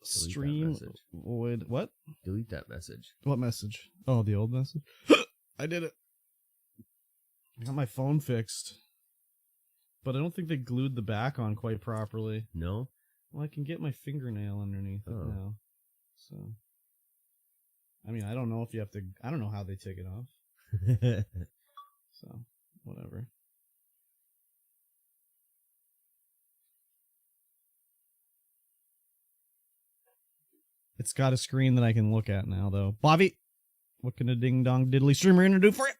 StreamVoid. What? Delete that message. What message? Oh, the old message? I did it. I got my phone fixed. But I don't think they glued the back on quite properly. No? Well, I can get my fingernail underneath it now. So, I mean, I don't know if you have to... I don't know how they take it off. So, whatever. It's got a screen that I can look at now, though. Bobby! What can a ding-dong diddly streamer gonna do for you?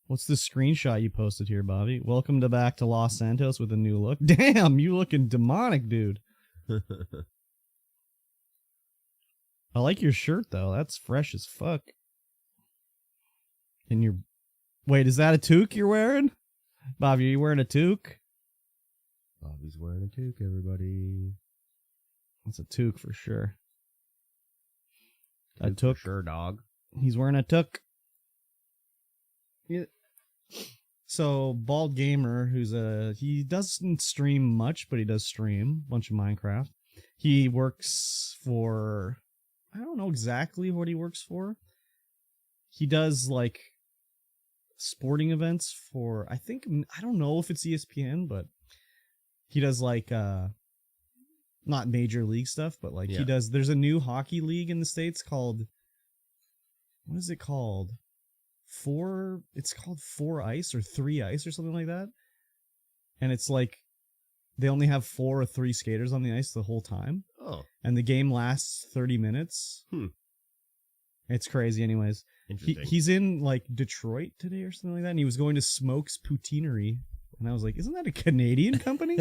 What's this screenshot you posted here, Bobby? Welcome back to Los Santos with a new look. Damn, you looking demonic, dude. I like your shirt, though. That's fresh as fuck. And your... Wait, is that a toque you're wearing? Bobby, are you wearing a toque? Bobby's wearing a toque, everybody. That's a toque for sure. A toque? For sure, dog. He's wearing a toque. Yeah. So, Bald Gamer, he doesn't stream much, but he does stream a bunch of Minecraft. He works for... I don't know exactly what he works for. He does, like, sporting events for, I don't know if it's ESPN, but he does, like, not major league stuff, but, like, he does, there's a new hockey league in the States called, what is it called? It's called 4 Ice or 3 Ice or something like that. And it's like, they only have 4 or 3 skaters on the ice the whole time. Oh. And the game lasts 30 minutes. It's crazy anyways. He's in, like, Detroit today or something like that, and he was going to Smokes Poutineery. And I was like, isn't that a Canadian company?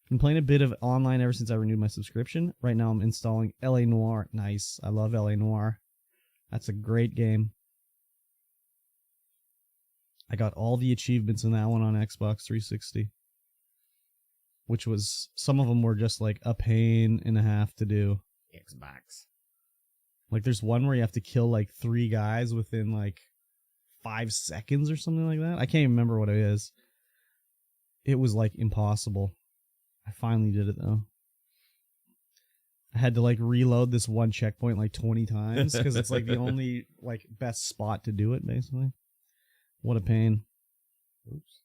Been playing a bit of online ever since I renewed my subscription. Right now I'm installing LA Noire. Nice. I love LA Noire. That's a great game. I got all the achievements in that one on Xbox 360. Which was, some of them were just like a pain and a half to do. Xbox. Like there's one where you have to kill like 3 guys within like 5 seconds or something like that. I can't even remember what it is. It was like impossible. I finally did it though. I had to like reload this one checkpoint like 20 times because it's like the only like best spot to do it basically. What a pain. Oops.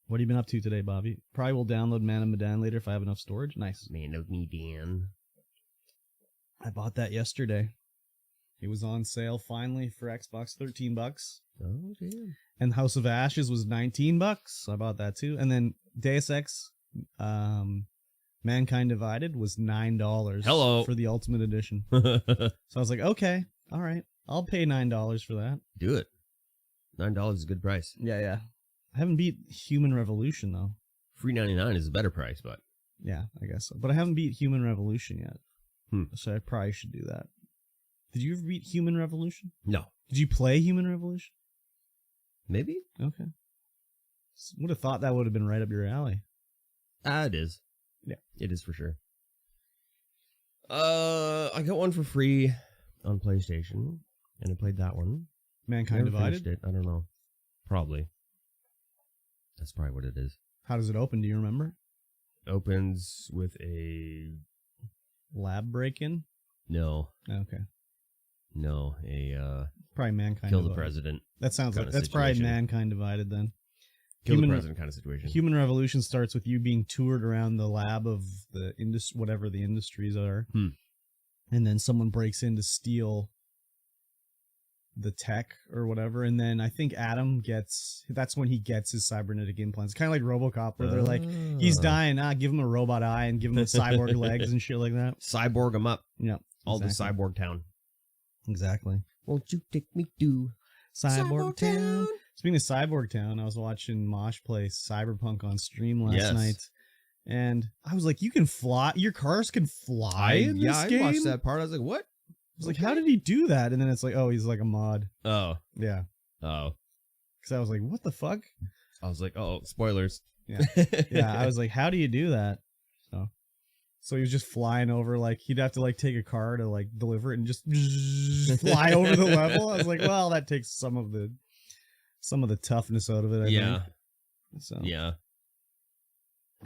What have you been up to today, Bobby? Probably will download Man of Medan later if I have enough storage. Nice. Man of Medan. I bought that yesterday. It was on sale finally for Xbox, $13. Oh, damn. And House of Ashes was $19. So I bought that too. And then Deus Ex, Mankind Divided was $9. Hello. For the Ultimate Edition. So I was like, okay, all right, I'll pay $9 for that. Do it. $9 is a good price. Yeah. I haven't beat Human Revolution though. Free 99 is a better price, but yeah, I guess so. But I haven't beat Human Revolution yet. So I probably should do that. Did you ever beat Human Revolution? No. Did you play Human Revolution? Maybe. Okay. Would have thought that would have been right up your alley. It is. Yeah. It is for sure. I got one for free on PlayStation, and I played that one. Mankind Divided? It. I don't know. Probably. That's probably what it is. How does it open? Do you remember? Opens with a... lab break-in? No. Okay. No, probably Mankind kill Divided. the president. That sounds like that's probably Mankind Divided then. Kill the president kind of situation. Human Revolution starts with you being toured around the lab of the whatever the industries are, and then someone breaks in to steal the tech or whatever, and then I think Adam that's when he gets his cybernetic implants. Kind of like RoboCop, where they're like, he's dying, give him a robot eye and give him the cyborg legs and shit like that. Cyborg him up. Yeah, all the cyborg town. Exactly. Won't you take me to Cyborg Town? Speaking of Cyborg Town, I was watching Mosh play Cyberpunk on stream last night, and I was like, "You can fly. Your cars can fly in this game." I watched that part. I was like, "What?" I was like, "How did he do that?" And then it's like, "Oh, he's like a mod." Oh, yeah. Oh, because I was like, "What the fuck?" I was like, "Oh, spoilers." Yeah, yeah. I was like, "How do you do that?" So he was just flying over, like, he'd have to, like, take a car to, like, deliver it and just fly over the level. I was like, well, that takes some of the toughness out of it, I think. So. Yeah.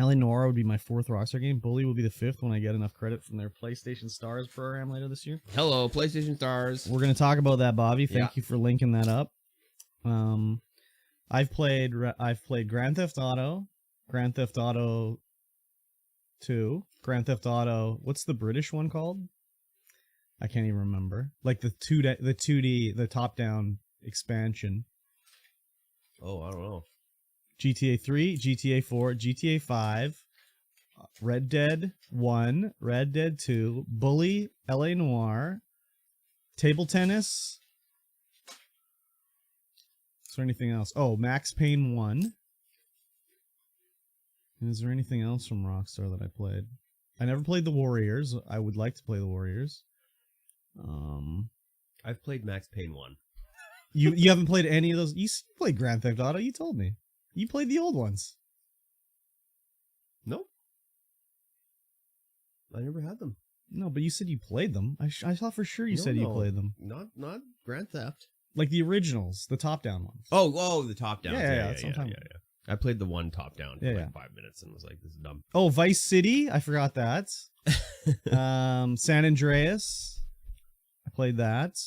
LA Noir would be my 4th Rockstar game. Bully will be the 5th when I get enough credit from their PlayStation Stars program later this year. Hello, PlayStation Stars. We're going to talk about that, Bobby. Thank you for linking that up. I've played Grand Theft Auto, Grand Theft Auto 2, Grand Theft Auto. What's the British one called? I can't even remember. Like the 2D, the top-down expansion. Oh, I don't know. GTA 3, GTA 4, GTA 5, Red Dead 1, Red Dead 2, Bully, LA Noire, Table Tennis. Is there anything else? Oh, Max Payne 1. And is there anything else from Rockstar that I played? I never played the Warriors. I would like to play the Warriors. I've played Max Payne 1. You haven't played any of those? You played Grand Theft Auto, you told me. You played the old ones. Nope. I never had them. No, but you said you played them. I thought for sure you said you played them. Not Grand Theft. Like the originals, the top-down ones. Oh, the top-down. Yeah. I played the one top-down for like 5 minutes and was like, this is dumb. Oh, Vice City. I forgot that. San Andreas. I played that.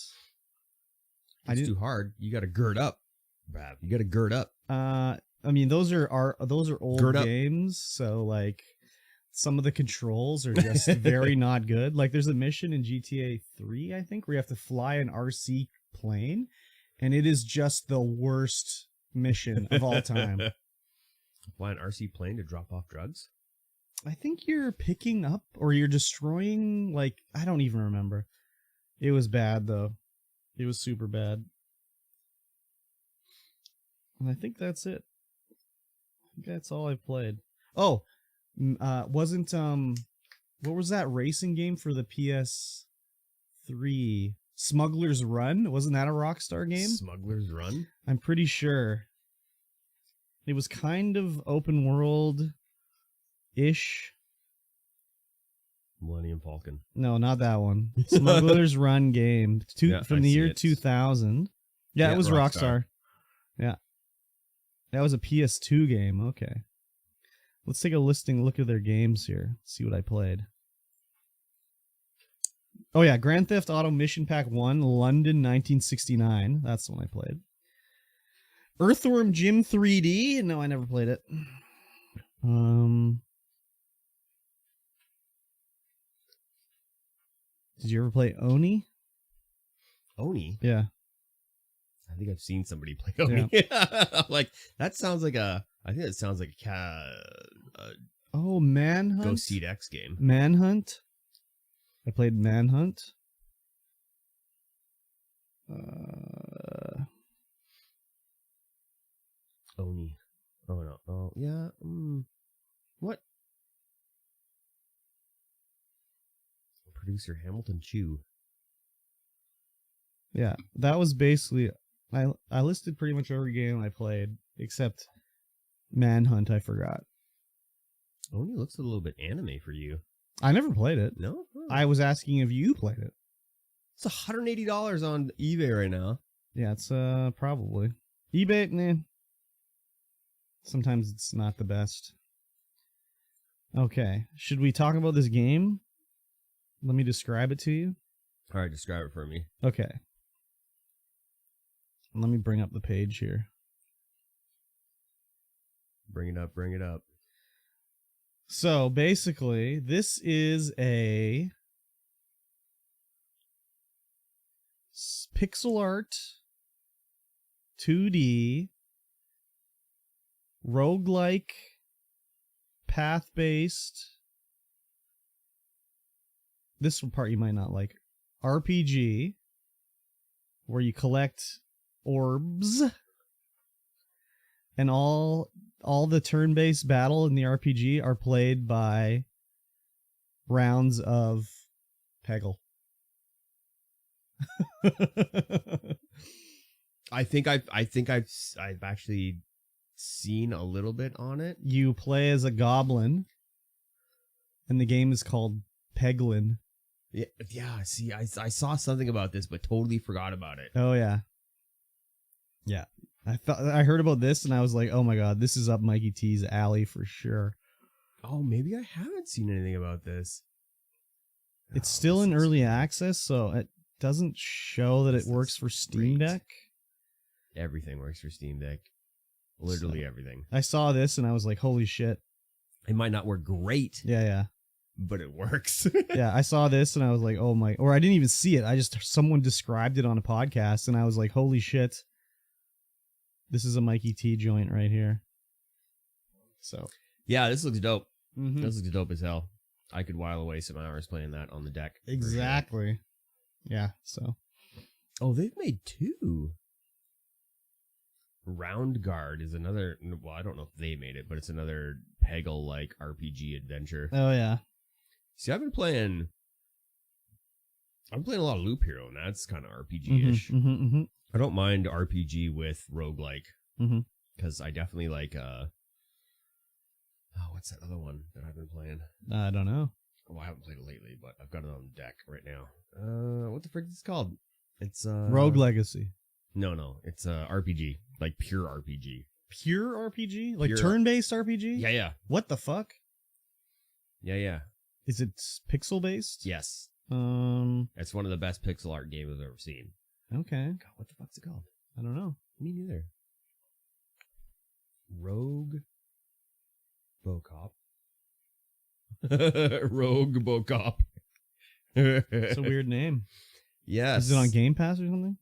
It's too hard. You got to gird up. You got to gird up. I mean, those are old games, so like some of the controls are just very not good. Like there's a mission in GTA 3, I think, where you have to fly an RC plane, and it is just the worst mission of all time. Fly an RC plane to drop off drugs? I think you're picking up or you're destroying, like, I don't even remember. It was bad, though. It was super bad. And I think that's it. I think that's all I've played. Oh, wasn't, what was that racing game for the PS3? Smuggler's Run? Wasn't that a Rockstar game? Smuggler's Run? I'm pretty sure. It was kind of open world-ish. Millennium Falcon. No, not that one. Smuggler's Run game. From the year 2000. Yeah, it was Rockstar. Yeah. That was a PS2 game. Okay. Let's take a look at their games here. See what I played. Oh, yeah. Grand Theft Auto Mission Pack 1, London 1969. That's the one I played. Earthworm Jim 3D. No, I never played it. Did you ever play Oni? Oni? Yeah. I think I've seen somebody play Oni. Yeah. Like, that sounds like I think it sounds like oh, Manhunt? Go Seed X game. Manhunt? I played Manhunt. Oni. Oh, no. Oh, yeah. What? Producer Hamilton Chew. Yeah, that was basically... I listed pretty much every game I played, except Manhunt I forgot. Oni looks a little bit anime for you. I never played it. No? Oh. I was asking if you played it. It's $180 on eBay right now. Yeah, it's probably. eBay, nah. Sometimes it's not the best. Okay, should we talk about this game? Let me describe it to you. All right, describe it for me. Okay. Let me bring up the page here. Bring it up, bring it up. So, basically, this is a pixel art 2D roguelike path-based. This part you might not like. RPG where you collect orbs, and all the turn-based battle in the RPG are played by rounds of Peggle. I think I've actually seen a little bit on it. You play as a goblin, and the game is called Peglin. Yeah. See, I saw something about this, but totally forgot about it. Oh yeah. I heard about this and I was like, oh my god, this is up Mikey T's alley for sure. Oh, maybe I haven't seen anything about this. It's still in early access, so it doesn't show that it works for Steam great. Deck. Everything works for Steam Deck. Literally everything. I saw this and I was like, holy shit. It might not work great, Yeah. but it works. Yeah, I saw this and I was like, oh my, or I didn't even see it. Someone described it on a podcast and I was like, holy shit. This is a Mikey T joint right here. So. Yeah, this looks dope. Mm-hmm. This looks dope as hell. I could while away some hours playing that on the deck. Exactly. Yeah, so. Oh, they've made 2. Round Guard is another, well, I don't know if they made it, but it's another Peggle-like RPG adventure. Oh, yeah. See, I've been playing a lot of Loop Hero, and that's kind of RPG-ish. I don't mind RPG with roguelike, because I definitely like, what's that other one that I've been playing? I don't know. Oh, I haven't played it lately, but I've got it on deck right now. What the frick is it called? It's Rogue Legacy. No, it's RPG, like pure RPG. Pure RPG? Like Pure- turn-based RPG? Yeah. What the fuck? Yeah. Is it pixel-based? Yes. Okay. It's one of the best pixel art games I've ever seen. God, what the fuck's it called? I don't know. Me neither. Rogue Bocop. Rogue Bocop. It's a weird name. Yes. Is it on Game Pass or something?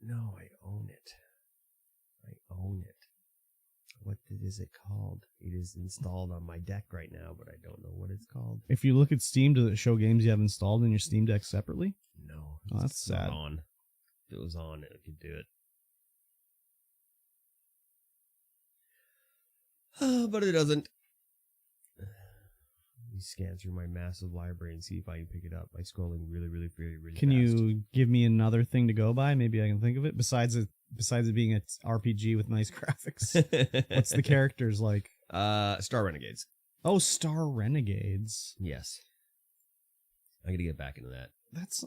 No, I own it. What is it called? It is installed on my deck right now, but I don't know what it's called. If you look at Steam, does it show games you have installed in your Steam Deck separately? No. Oh, that's it's not sad. on. If it was on, it could do it. But it doesn't. Let me scan through my massive library and see if I can pick it up by scrolling really Can fast. you give me another thing to go by? Maybe I can think of it. Besides it being an RPG with nice graphics. What's the characters like? Star Renegades. Oh, Star Renegades. Yes. I gotta get back into that. That's...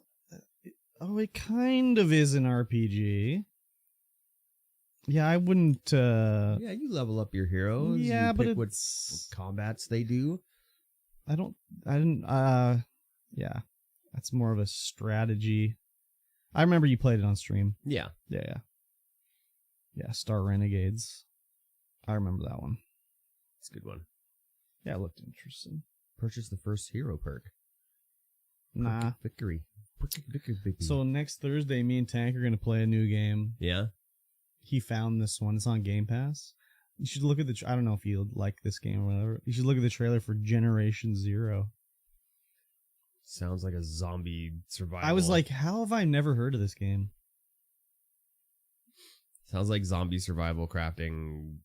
it kind of is an RPG. Yeah, I wouldn't... Yeah, you level up your heroes. Yeah, you but pick what it's... combats they do. Yeah. That's more of a strategy. I remember you played it on stream. Yeah. Yeah, Star Renegades. I remember that one. It's a good one. Yeah, it looked interesting. Purchase the first hero perk. Nah. Victory. So next Thursday, me and Tank are going to play a new game. Yeah? He found this one. It's on Game Pass. You should look at the... I don't know if you like this game or whatever. You should look at the trailer for Generation Zero. Sounds like a zombie survival. I was like, how have I never heard of this game? Sounds like zombie survival crafting.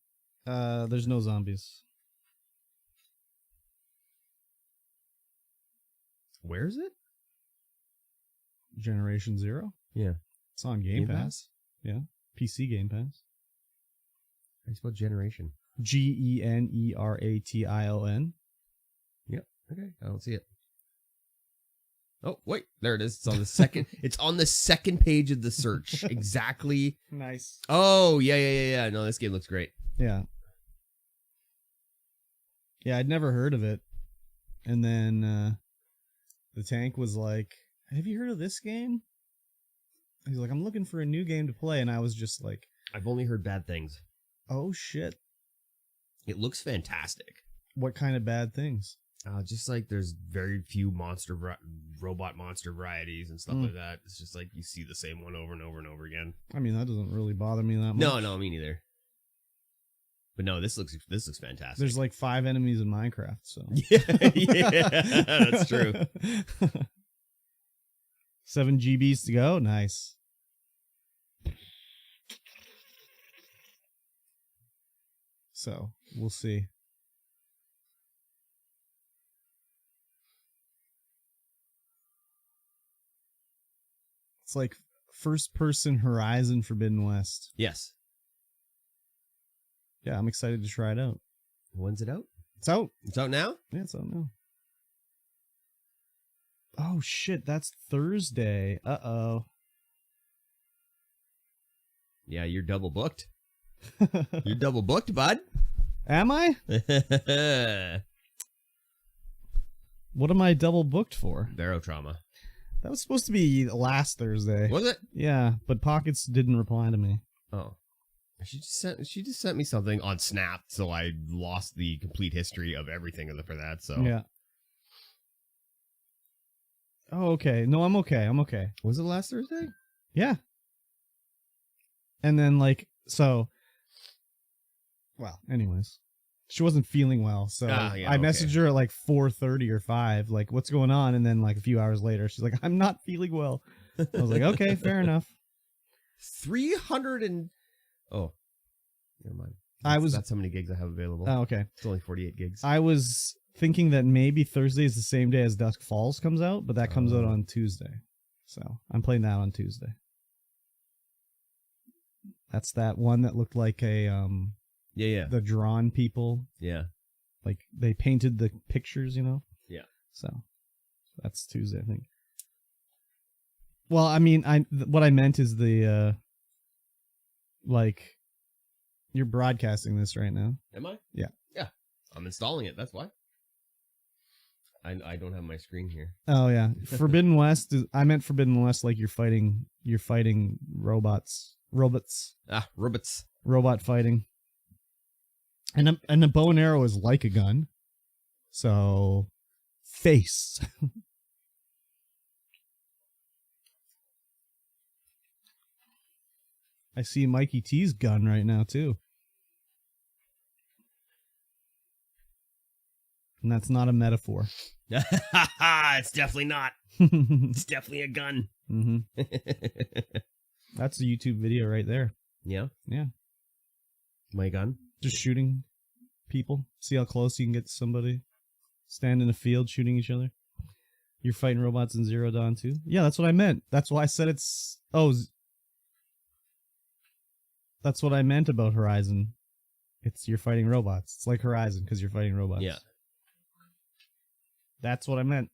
There's no zombies. Where is it? Generation Zero? Yeah. It's on Game Pass. Yeah. PC Game Pass. How do you spell generation? Generation. Yep. Okay. I don't see it. Oh, wait. There it is. It's on the second. It's on the second page of the search. Exactly. Nice. Oh, yeah. No, this game looks great. Yeah. Yeah, I'd never heard of it. And then the Tank was like, have you heard of this game? He's like, I'm looking for a new game to play. And I was just like, I've only heard bad things. oh, shit. It looks fantastic. What kind of bad things? Just like there's very few robot monster varieties and stuff like that. It's just like you see the same one over and over and over again. I mean, that doesn't really bother me that much. No, me neither. But no, this looks fantastic. There's like 5 enemies in Minecraft, so. yeah, that's true. 7 GBs to go. Nice. So, we'll see. It's like first-person Horizon Forbidden West. Yes. Yeah, I'm excited to try it out. When's it out? It's out. It's out now? Yeah, it's out now. Oh, shit, that's Thursday. Uh-oh. Yeah, you're double booked. You're double booked, bud. Am I? What am I double booked for? Barrow trauma. That was supposed to be last Thursday. Was it? Yeah, but Pockets didn't reply to me. Oh. She just sent me something on Snap, so I lost the complete history of everything for that. So yeah. Oh, okay. No, I'm okay. Was it last Thursday? Yeah. And then well, anyways, she wasn't feeling well, so I messaged her at 4:30 or 5, like, what's going on? And then a few hours later, she's like, I'm not feeling well. I was like, okay, fair enough. 300 and oh, never mind. That's how many gigs I have available. Oh, okay. It's only 48 gigs. I was thinking that maybe Thursday is the same day as Dusk Falls comes out, but that comes out on Tuesday. So I'm playing that on Tuesday. That's that one that looked like a the drawn people. Yeah. Like they painted the pictures, Yeah. So that's Tuesday, I think. Well, I mean, what I meant is the you're broadcasting this right now. Am I? Yeah. Yeah. I'm installing it. That's why. I don't have my screen here. Oh yeah, Forbidden West. I meant Forbidden West, like you're fighting robots. Robots. Robot fighting. And a bow and arrow is like a gun. So face. I see Mikey T's gun right now too. And that's not a metaphor. It's definitely not. It's definitely a gun. Mm-hmm. That's a YouTube video right there. Yeah? Yeah. My gun? Just shooting people. See how close you can get to somebody. Stand in a field shooting each other. You're fighting robots in Zero Dawn too? Yeah, that's what I meant. That's why I said it's... Oh, that's what I meant about Horizon. You're fighting robots. It's like Horizon because you're fighting robots. Yeah. That's what I meant.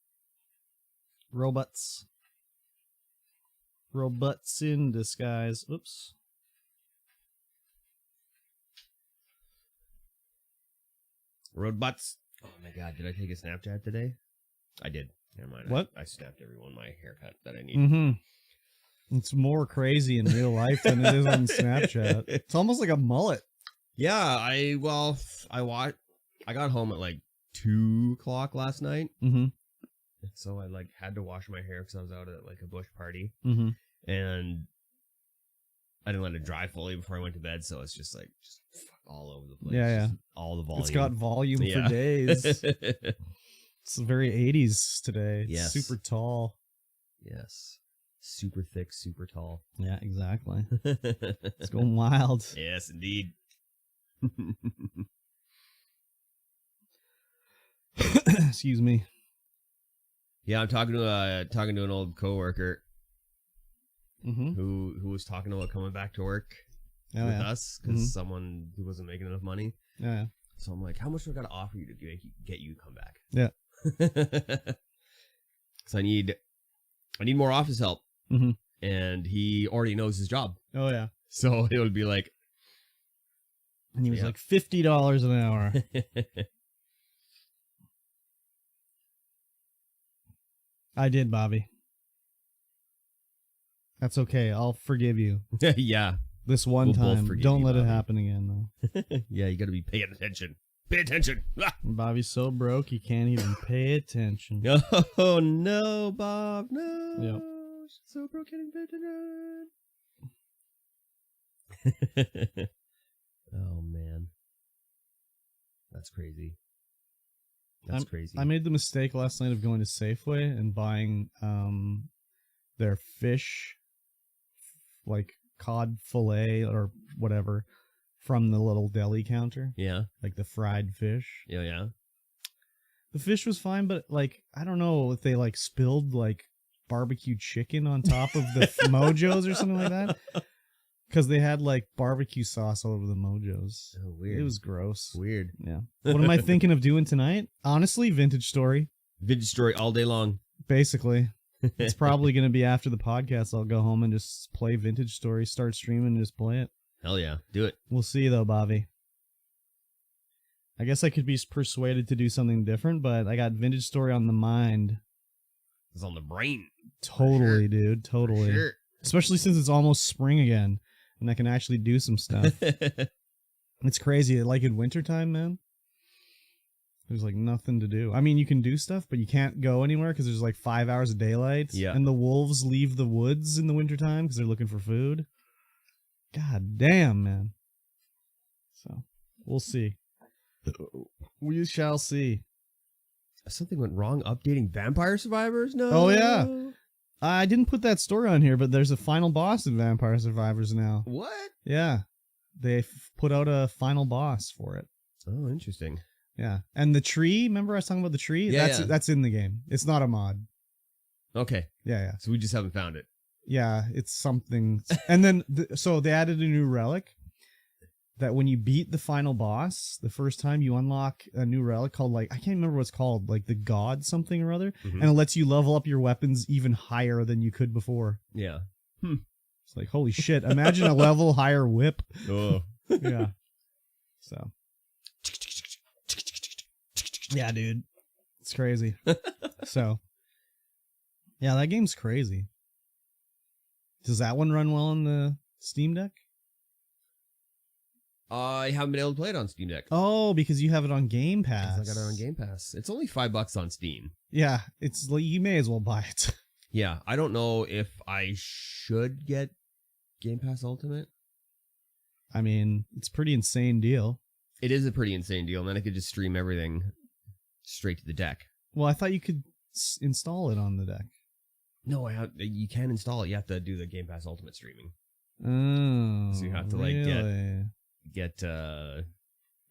Robots. Robots in disguise. Oops. Road butts. Oh my god, did I take a Snapchat today? I did. Never mind. What? I snapped everyone my haircut that I need. Mm-hmm. It's more crazy in real life than it is on Snapchat. It's almost like a mullet. Yeah, I got home at 2 o'clock last night. Mm-hmm. So I had to wash my hair because I was out at a bush party. Mm-hmm. And I didn't let it dry fully before I went to bed, so it's just all over the place. Yeah. All the volume. It's got volume for days. It's very 80s today. It's yes. super tall. Yes. Super thick, super tall. Yeah, exactly. It's going wild. Yes, indeed. Excuse me. Yeah, I'm talking to an old coworker mm-hmm. who was talking about coming back to work with us because someone who wasn't making enough money. Yeah. So I'm like, how much do I got to offer you to get you to come back? Yeah. Because I need more office help, mm-hmm. and he already knows his job. Oh yeah. So it would be like, and he was like $50 an hour. I did, Bobby. That's okay. I'll forgive you. Yeah. This one time. Don't let it happen again, though. Yeah, you got to be paying attention. Pay attention. Bobby's so broke he can't even pay attention. Oh no, Bob, no. Yep. So broke, can't even pay attention. Oh man, that's crazy. That's crazy. I made the mistake last night of going to Safeway and buying their fish, like cod fillet or whatever, from the little deli counter. Yeah. Like the fried fish. Yeah. The fish was fine, but I don't know if they spilled barbecue chicken on top of the mojos or something like that. Because they had barbecue sauce all over the mojos. Oh, weird. It was gross. Weird. Yeah. What am I thinking of doing tonight? Honestly, Vintage Story. Vintage Story all day long. Basically. It's probably going to be after the podcast. I'll go home and just play Vintage Story, start streaming and just play it. Hell yeah. Do it. We'll see though, Bobby. I guess I could be persuaded to do something different, but I got Vintage Story on the mind. It's on the brain. Totally, dude. Totally. For sure. Especially since it's almost spring again, and I can actually do some stuff. It's crazy. Like in wintertime, man, there's like nothing to do. I mean, you can do stuff, but you can't go anywhere because there's like 5 hours of daylight. Yeah. And the wolves leave the woods in the wintertime because they're looking for food. God damn, man. So, we'll see. We shall see. Something went wrong updating Vampire Survivors? No. Oh, yeah. I didn't put that story on here, but there's a final boss in Vampire Survivors now. What? Yeah. They put out a final boss for it. Oh, interesting. Yeah. And the tree, remember I was talking about the tree? Yeah, That's in the game. It's not a mod. Okay. Yeah. So we just haven't found it. Yeah, it's something. And then, so they added a new relic that when you beat the final boss, the first time you unlock a new relic called, like, I can't remember what it's called, like the God something or other. Mm-hmm. And it lets you level up your weapons even higher than you could before. Yeah. It's like, holy shit, imagine a level higher whip. Oh. Yeah. So. Yeah, dude. It's crazy. So. Yeah, that game's crazy. Does that one run well on the Steam Deck? I haven't been able to play it on Steam Deck. Oh, because you have it on Game Pass. I got it on Game Pass. It's only $5 on Steam. Yeah, it's like you may as well buy it. Yeah, I don't know if I should get Game Pass Ultimate. I mean, it's a pretty insane deal. It is a pretty insane deal, and then I could just stream everything straight to the deck. Well, I thought you could install it on the deck. No, you can install it. You have to do the Game Pass Ultimate streaming. Oh, So you have to really? get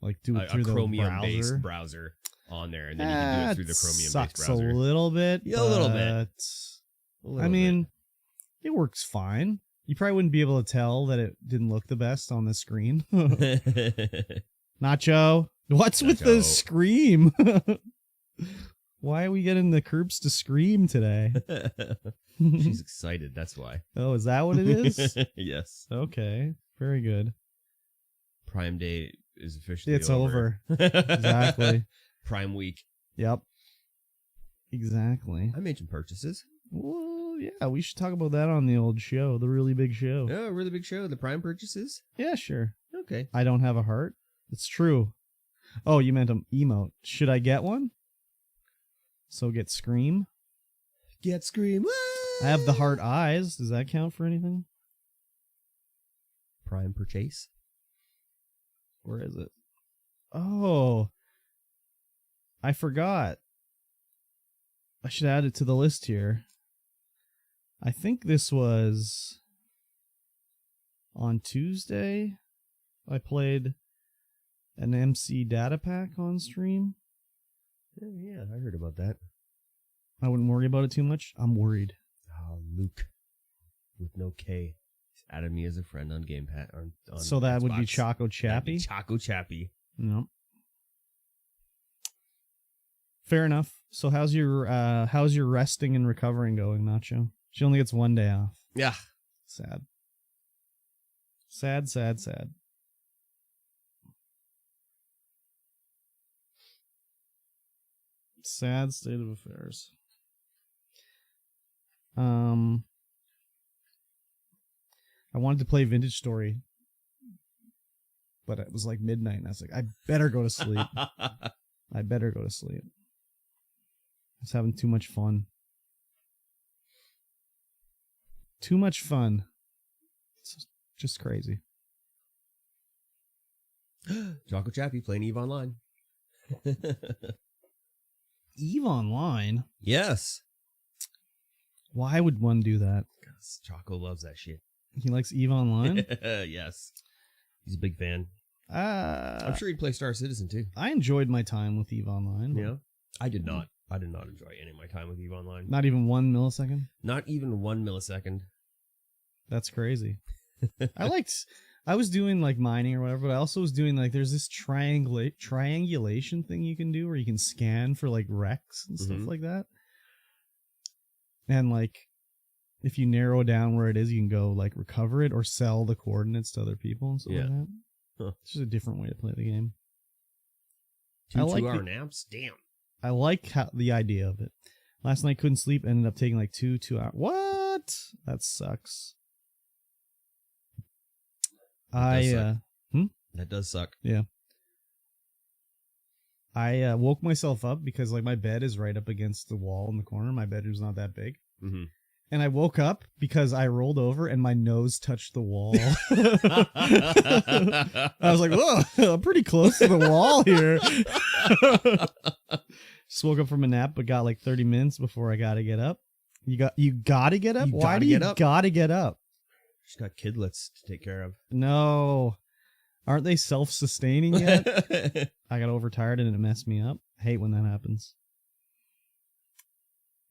like do it a through the Chromium-based browser on there, and then you can do it through the Chromium-based sucks browser. a little bit. Yeah, a little bit. I mean, it works fine. You probably wouldn't be able to tell that it didn't look the best on the screen. Nacho, what's with the scream? Why are we getting the Curbs to scream today? She's excited, that's why. Oh, is that what it is? Yes. Okay, very good. Prime Day is officially It's over. Exactly. Prime Week. Yep. Exactly. I made some purchases. Well, yeah, we should talk about that on the old show, the really big show. Oh, a really big show, the Prime purchases? Yeah, sure. Okay. I don't have a heart. It's true. Oh, you meant an emote. Should I get one? So get Scream? Get Scream. I have the heart eyes. Does that count for anything? Prime purchase. Where is it? Oh. I forgot. I should add it to the list here. I think this was on Tuesday. I played an MC data pack on stream. Yeah, I heard about that. I wouldn't worry about it too much. I'm worried. Oh, Luke. With no K. He's added me as a friend on Game Pass. So that Xbox. would be Choco Chappy? Choco Chappy. No. Fair enough. So how's your resting and recovering going, Nacho? She only gets 1 day off. Yeah. Sad. Sad, sad, sad. Sad state of affairs. I wanted to play Vintage Story, but it was like midnight, and I was like, I better go to sleep. I better go to sleep. I was having too much fun. Too much fun. It's just crazy. Choco Chappy playing EVE Online. EVE Online? Yes. Why would one do that? Because Choco loves that shit. He likes EVE Online? Yes. He's a big fan. I'm sure he'd play Star Citizen too. I enjoyed my time with EVE Online. Yeah. I did not. I did not enjoy any of my time with EVE Online. Not even 1 millisecond? Not even 1 millisecond. That's crazy. I was doing like mining or whatever, but I also was doing like, there's this triangulation thing you can do where you can scan for like wrecks and stuff like that. And like, if you narrow down where it is, you can go like recover it or sell the coordinates to other people and stuff like that. Huh. It's just a different way to play the game. Two 2-hour naps? Damn. I like the idea of it. Last night couldn't sleep, ended up taking like 2 hours. What? That sucks. That does suck. Yeah. I woke myself up because like my bed is right up against the wall in the corner. My bedroom's not that big. Mm-hmm. And I woke up because I rolled over and my nose touched the wall. I was like, whoa, I'm pretty close to the wall here. Just woke up from a nap, but got like 30 minutes before I got to get up. You got to get up? Why do you got to get up? She's got kidlets to take care of. No. Aren't they self-sustaining yet? I got overtired and it messed me up. I hate when that happens.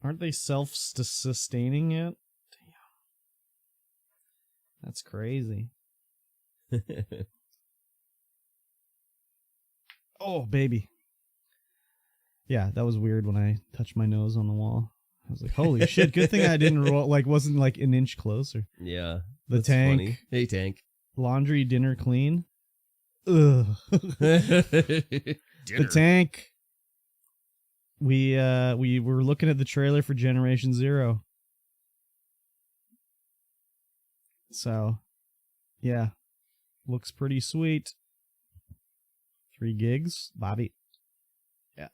Aren't they self-sustaining yet? Damn. That's crazy. Oh, baby. Yeah, that was weird when I touched my nose on the wall. I was like, holy shit, good thing I didn't roll, wasn't like an inch closer. Yeah. The tank. Funny. Hey, tank. Laundry, dinner, clean. Ugh. The tank. We were looking at the trailer for Generation Zero. So, yeah. Looks pretty sweet. 3 gigs, Bobby. Yeah.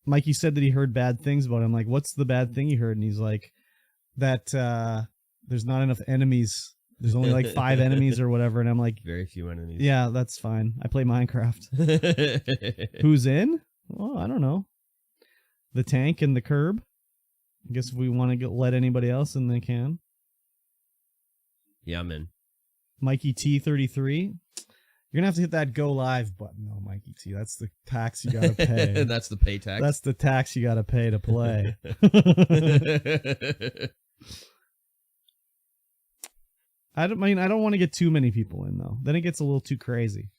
Mikey said that he heard bad things about him. Like, what's the bad thing you heard? And he's like, that there's not enough enemies. There's only like 5 enemies or whatever. And I'm like, very few enemies. Yeah, that's fine. I play Minecraft. Who's in? Well, I don't know. The tank and the curb. I guess if we want to let anybody else in, they can. Yeah, I'm in. MikeyT33. You're going to have to hit that go live button, though, Mikey T. That's the tax you got to pay. That's the pay tax? That's the tax you got to pay to play. I don't want to get too many people in, though. Then it gets a little too crazy.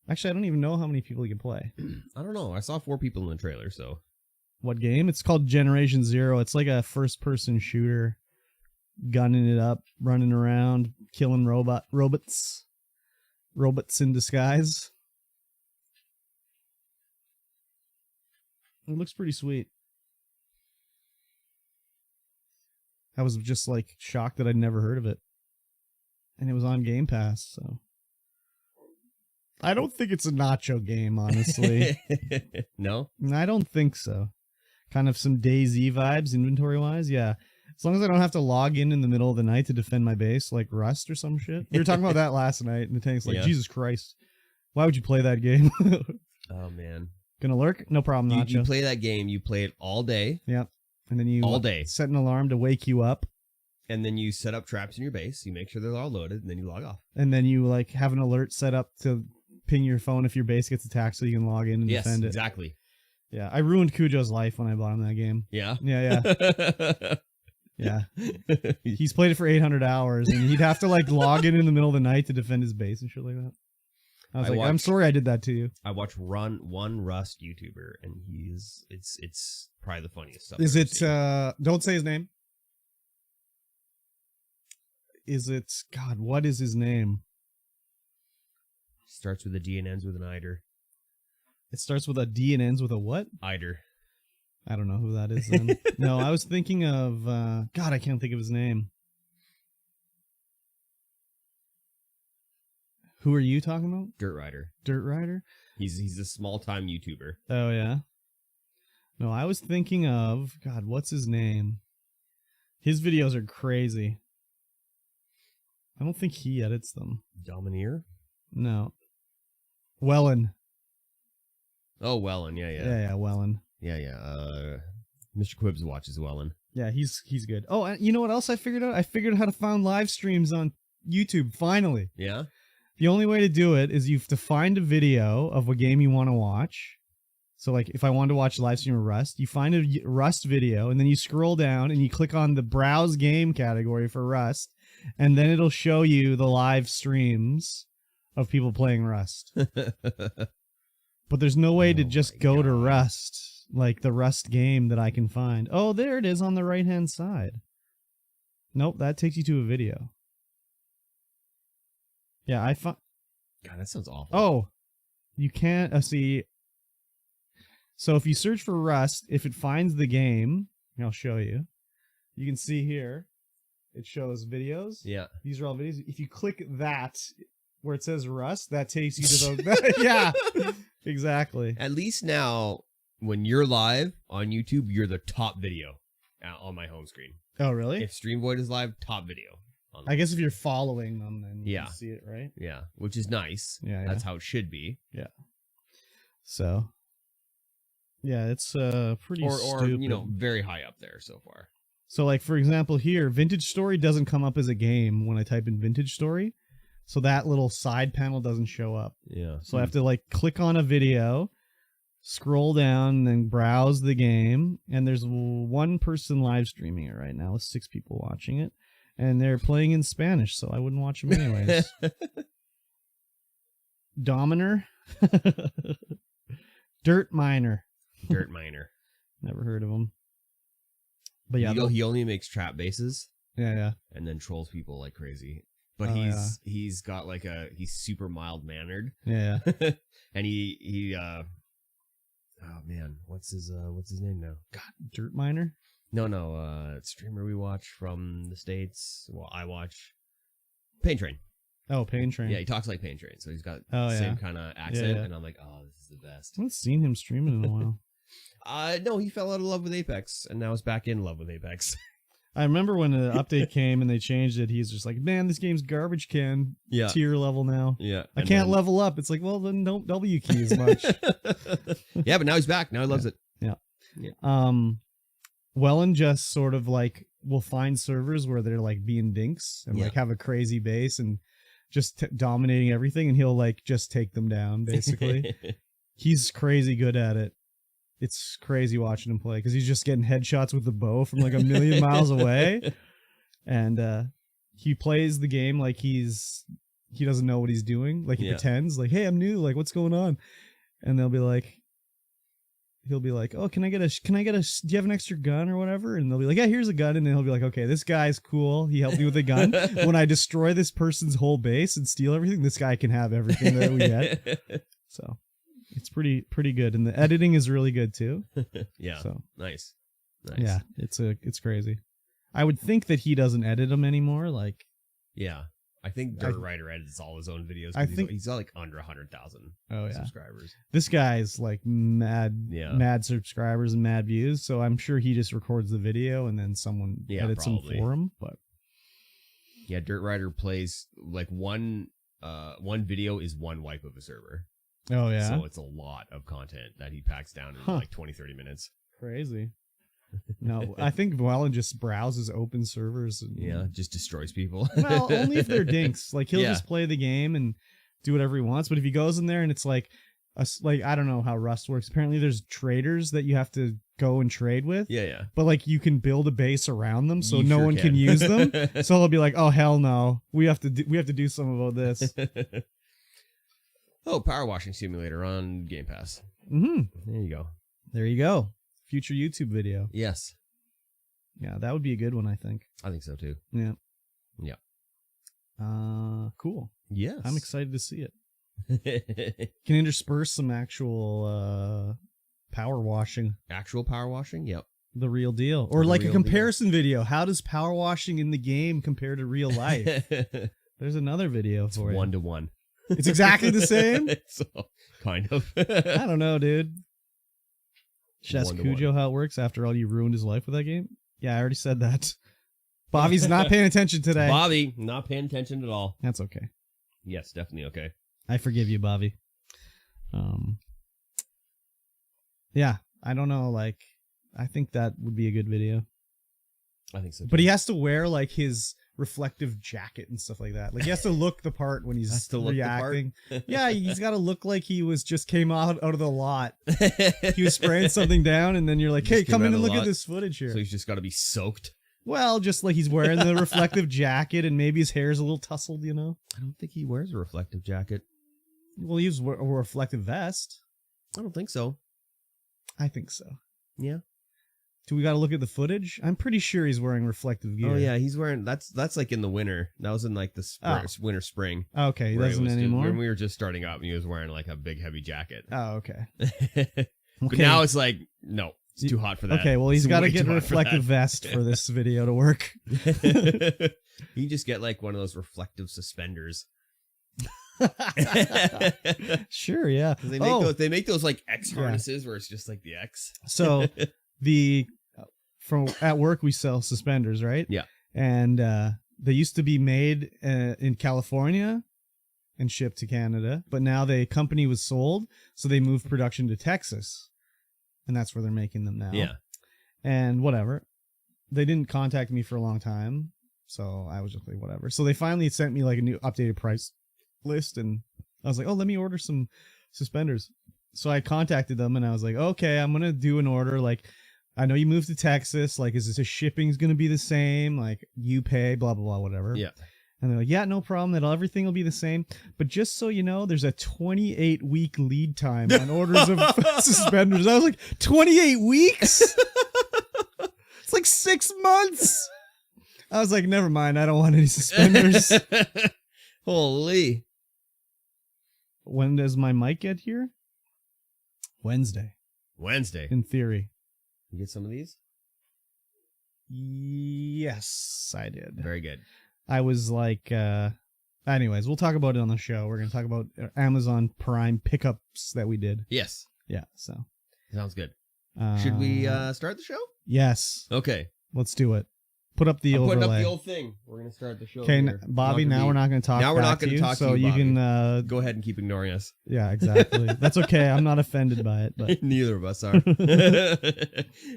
Actually, I don't even know how many people you can play. I don't know. I saw 4 people in the trailer, so. What game? It's called Generation Zero. It's like a first-person shooter. Gunning it up, running around, killing robots. Robots in disguise. It looks pretty sweet. I was just like shocked that I'd never heard of it. And it was on Game Pass, so. I don't think it's a nacho game, honestly. No? I don't think so. Kind of some DayZ vibes, inventory-wise, yeah. As long as I don't have to log in the middle of the night to defend my base, like Rust or some shit. We were talking about that last night, and the tank's like, yeah. Jesus Christ. Why would you play that game? Oh, man. Gonna lurk? No problem, Nacho. You play that game, you play it all day. Yep. And then you all day set an alarm to wake you up. And then you set up traps in your base, you make sure they're all loaded, and then you log off. And then you like have an alert set up to ping your phone if your base gets attacked so you can log in and defend it. Exactly. Yeah, I ruined Cujo's life when I bought him that game. Yeah? Yeah. Yeah. He's played it for 800 hours, and he'd have to like log in the middle of the night to defend his base and shit like that. I was I'm sorry I did that to you. I watch one Rust YouTuber, and it's probably the funniest stuff. Is it, don't say his name. Is it, God, what is his name? Starts with a D and ends with an eider. It starts with a D and ends with a what? Eider. I don't know who that is then. No, I was thinking of, God, I can't think of his name. Who are you talking about? Dirt Rider. Dirt Rider? He's a small-time YouTuber. Oh, yeah? No, I was thinking of, God, what's his name? His videos are crazy. I don't think he edits them. Domineer? No. Wellen. Oh, Wellen, yeah. Yeah, Wellen. Yeah. Mr. Quibbs watches Wellen. Yeah, he's good. Oh, and you know what else I figured out? I figured out how to find live streams on YouTube, finally. Yeah? The only way to do it is you have to find a video of a game you want to watch. So, like, if I wanted to watch a live stream of Rust, you find a Rust video, and then you scroll down, and you click on the Browse Game category for Rust, and then it'll show you the live streams of people playing Rust. But there's no way to just go to Rust, like the Rust game that I can find. Oh, there it is on the right-hand side. Nope, that takes you to a video. Yeah, God, that sounds awful. Oh, you can't see. So if you search for Rust, if it finds the game, I'll show you. You can see here, it shows videos. Yeah. These are all videos. If you click that, where it says Rust, that takes you to those. Yeah, exactly. At least now, when you're live on YouTube, you're the top video on my home screen. Oh, really? If StreamVoid is live, top video. I guess if you're following them, then you yeah. can see it, right? Yeah, which is nice. Yeah, That's how it should be. Yeah. So, yeah, it's pretty stupid. Or very high up there so far. So, like, for example, here, Vintage Story doesn't come up as a game when I type in Vintage Story. So that little side panel doesn't show up. Yeah. So I have to, like, click on a video, scroll down, and then browse the game. And there's one person live streaming it right now with 6 people watching it. And they're playing in Spanish, so I wouldn't watch them anyways. Dominer. Dirt Miner. Dirt Miner. Never heard of him. But yeah, he only makes trap bases. Yeah. And then trolls people like crazy. But he's got like he's super mild mannered. Yeah. And he oh man, what's his name now? God, Dirt Miner? No, streamer we watch from the States. Well, I watch Pain Train. Oh, Pain Train. Yeah, he talks like Pain Train, so he's got the same kind of accent, and I'm like, oh, this is the best. I haven't seen him streaming in a while. No, he fell out of love with Apex, and now he's back in love with Apex. I remember when the update came and they changed it, he's just like, man, this game's garbage can tier level now. Yeah. I can't level up. It's like, well, then don't W key as much. Yeah, but now he's back. Now he loves it. Yeah. Wellen just sort of like will find servers where they're like being dinks and like have a crazy base and just dominating everything, and he'll like just take them down basically. He's crazy good at it. It's crazy watching him play because he's just getting headshots with the bow from like a million miles away, and he plays the game like he doesn't know what he's doing. Like he pretends like, hey, I'm new. Like, what's going on? And he'll be like, oh, can I get a, do you have an extra gun or whatever? And they'll be like, yeah, here's a gun. And then he'll be like, okay, this guy's cool. He helped me with a gun. When I destroy this person's whole base and steal everything, this guy can have everything that we get. So it's pretty good. And the editing is really good too. Yeah. So nice. Yeah, it's crazy. I would think that he doesn't edit them anymore. Like, yeah. I think Dirt Rider edits all his own videos. I think he's got like under 100,000 subscribers. This guy's like mad subscribers and mad views. So I'm sure he just records the video and then someone edits them for him. But yeah, Dirt Rider plays like one video is one wipe of a server. Oh yeah. So it's a lot of content that he packs down in like 20-30 minutes. Crazy. No, I think Wellen just browses open servers and just destroys people. Well, only if they're dinks. Like he'll just play the game and do whatever he wants. But if he goes in there and it's like I don't know how Rust works. Apparently there's traders that you have to go and trade with. Yeah. But like you can build a base around them so no one can use them. So he'll be like, oh hell no, we have to do something about this. Oh, Power Washing Simulator on Game Pass. Mm-hmm. There you go. Future YouTube video. Yes. Yeah, that would be a good one, I think. I think so too. Yeah. Yeah. Cool. Yes. I'm excited to see it. Can intersperse some actual power washing. Actual power washing? Yep. The real deal. Or like a comparison video. How does power washing in the game compare to real life? There's another video for it. 1-to-1. It's exactly the same? So, kind of. I don't know, dude. Should ask Cujo how it works after all you ruined his life with that game? Yeah, I already said that. Bobby's not paying attention today. Bobby, not paying attention at all. That's okay. Yes, definitely okay. I forgive you, Bobby. Yeah, I don't know, like, I think that would be a good video. I think so too. But he has to wear, like, his reflective jacket and stuff like that. Like, he has to look the part when he's reacting. Yeah, he's got to look like he just came out of the lot. He was spraying something down, and then you're like, hey, come in and look at this footage here. So he's just got to be soaked. Well, just like he's wearing the reflective jacket, and maybe his hair's a little tousled, you know? I don't think he wears a reflective jacket. Well, he uses a reflective vest. I don't think so. I think so. Yeah. Do we got to look at the footage? I'm pretty sure he's wearing reflective gear. Oh yeah, he's wearing that's like in the winter. That was in like the winter spring. Okay, he doesn't anymore. When we were just starting up, and he was wearing like a big heavy jacket. Oh, okay. But now it's like no, it's too hot for that. Okay, well he's got to get a reflective vest for this video to work. You just get like one of those reflective suspenders. Sure, yeah. They make those like X harnesses where it's just like the X. So at work we sell suspenders, right? Yeah. And they used to be made in California and shipped to Canada, but now the company was sold, so they moved production to Texas, and that's where they're making them now. Yeah. And whatever, they didn't contact me for a long time, so I was just like whatever. So they finally sent me like a new updated price list, and I was like, oh, let me order some suspenders. So I contacted them and I was like, okay, I'm gonna do an order. Like, I know you moved to Texas, like, is this shipping's gonna be the same, like you pay blah blah blah whatever. Yeah. And they're like, yeah, no problem, everything will be the same, but just so you know, there's a 28-week lead time on orders of suspenders. I was like, 28 weeks? It's like 6 months. I was like, never mind, I don't want any suspenders. Holy. When does my mic get here? Wednesday. In theory. You get some of these? Yes, I did. Very good. I was like, anyways, we'll talk about it on the show. We're going to talk about Amazon Prime pickups that we did. Yes. Yeah, so. Sounds good. Should we start the show? Yes. Okay. Let's do it. Put up the overlay. Putting up the old thing. We're going to start the show. Okay, Bobby, now we're not going to talk Now we're not going to talk to you, so you can go ahead and keep ignoring us. Yeah, exactly. That's okay. I'm not offended by it. But neither of us are.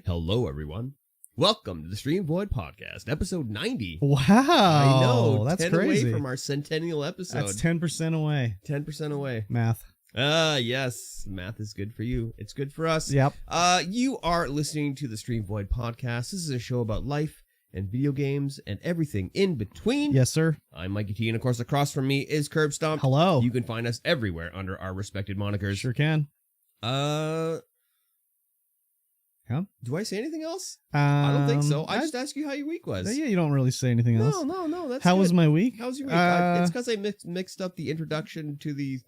Hello, everyone. Welcome to the StreamVoid podcast, episode 90. Wow. I know. That's 10 crazy. away from our centennial episode. That's 10% away. 10% away. Math. Yes. Math is good for you. It's good for us. Yep. You are listening to the StreamVoid podcast. This is a show about life and video games and everything in between. Yes, sir. I'm Mikey T, and of course, across from me is Kurbstomped. Hello. You can find us everywhere under our respected monikers. Sure can. Yeah. Do I say anything else? I don't think so. I just asked you how your week was. Yeah, you don't really say anything else. No. That's how good. was my week? How was your week? It's because I mixed up the introduction to the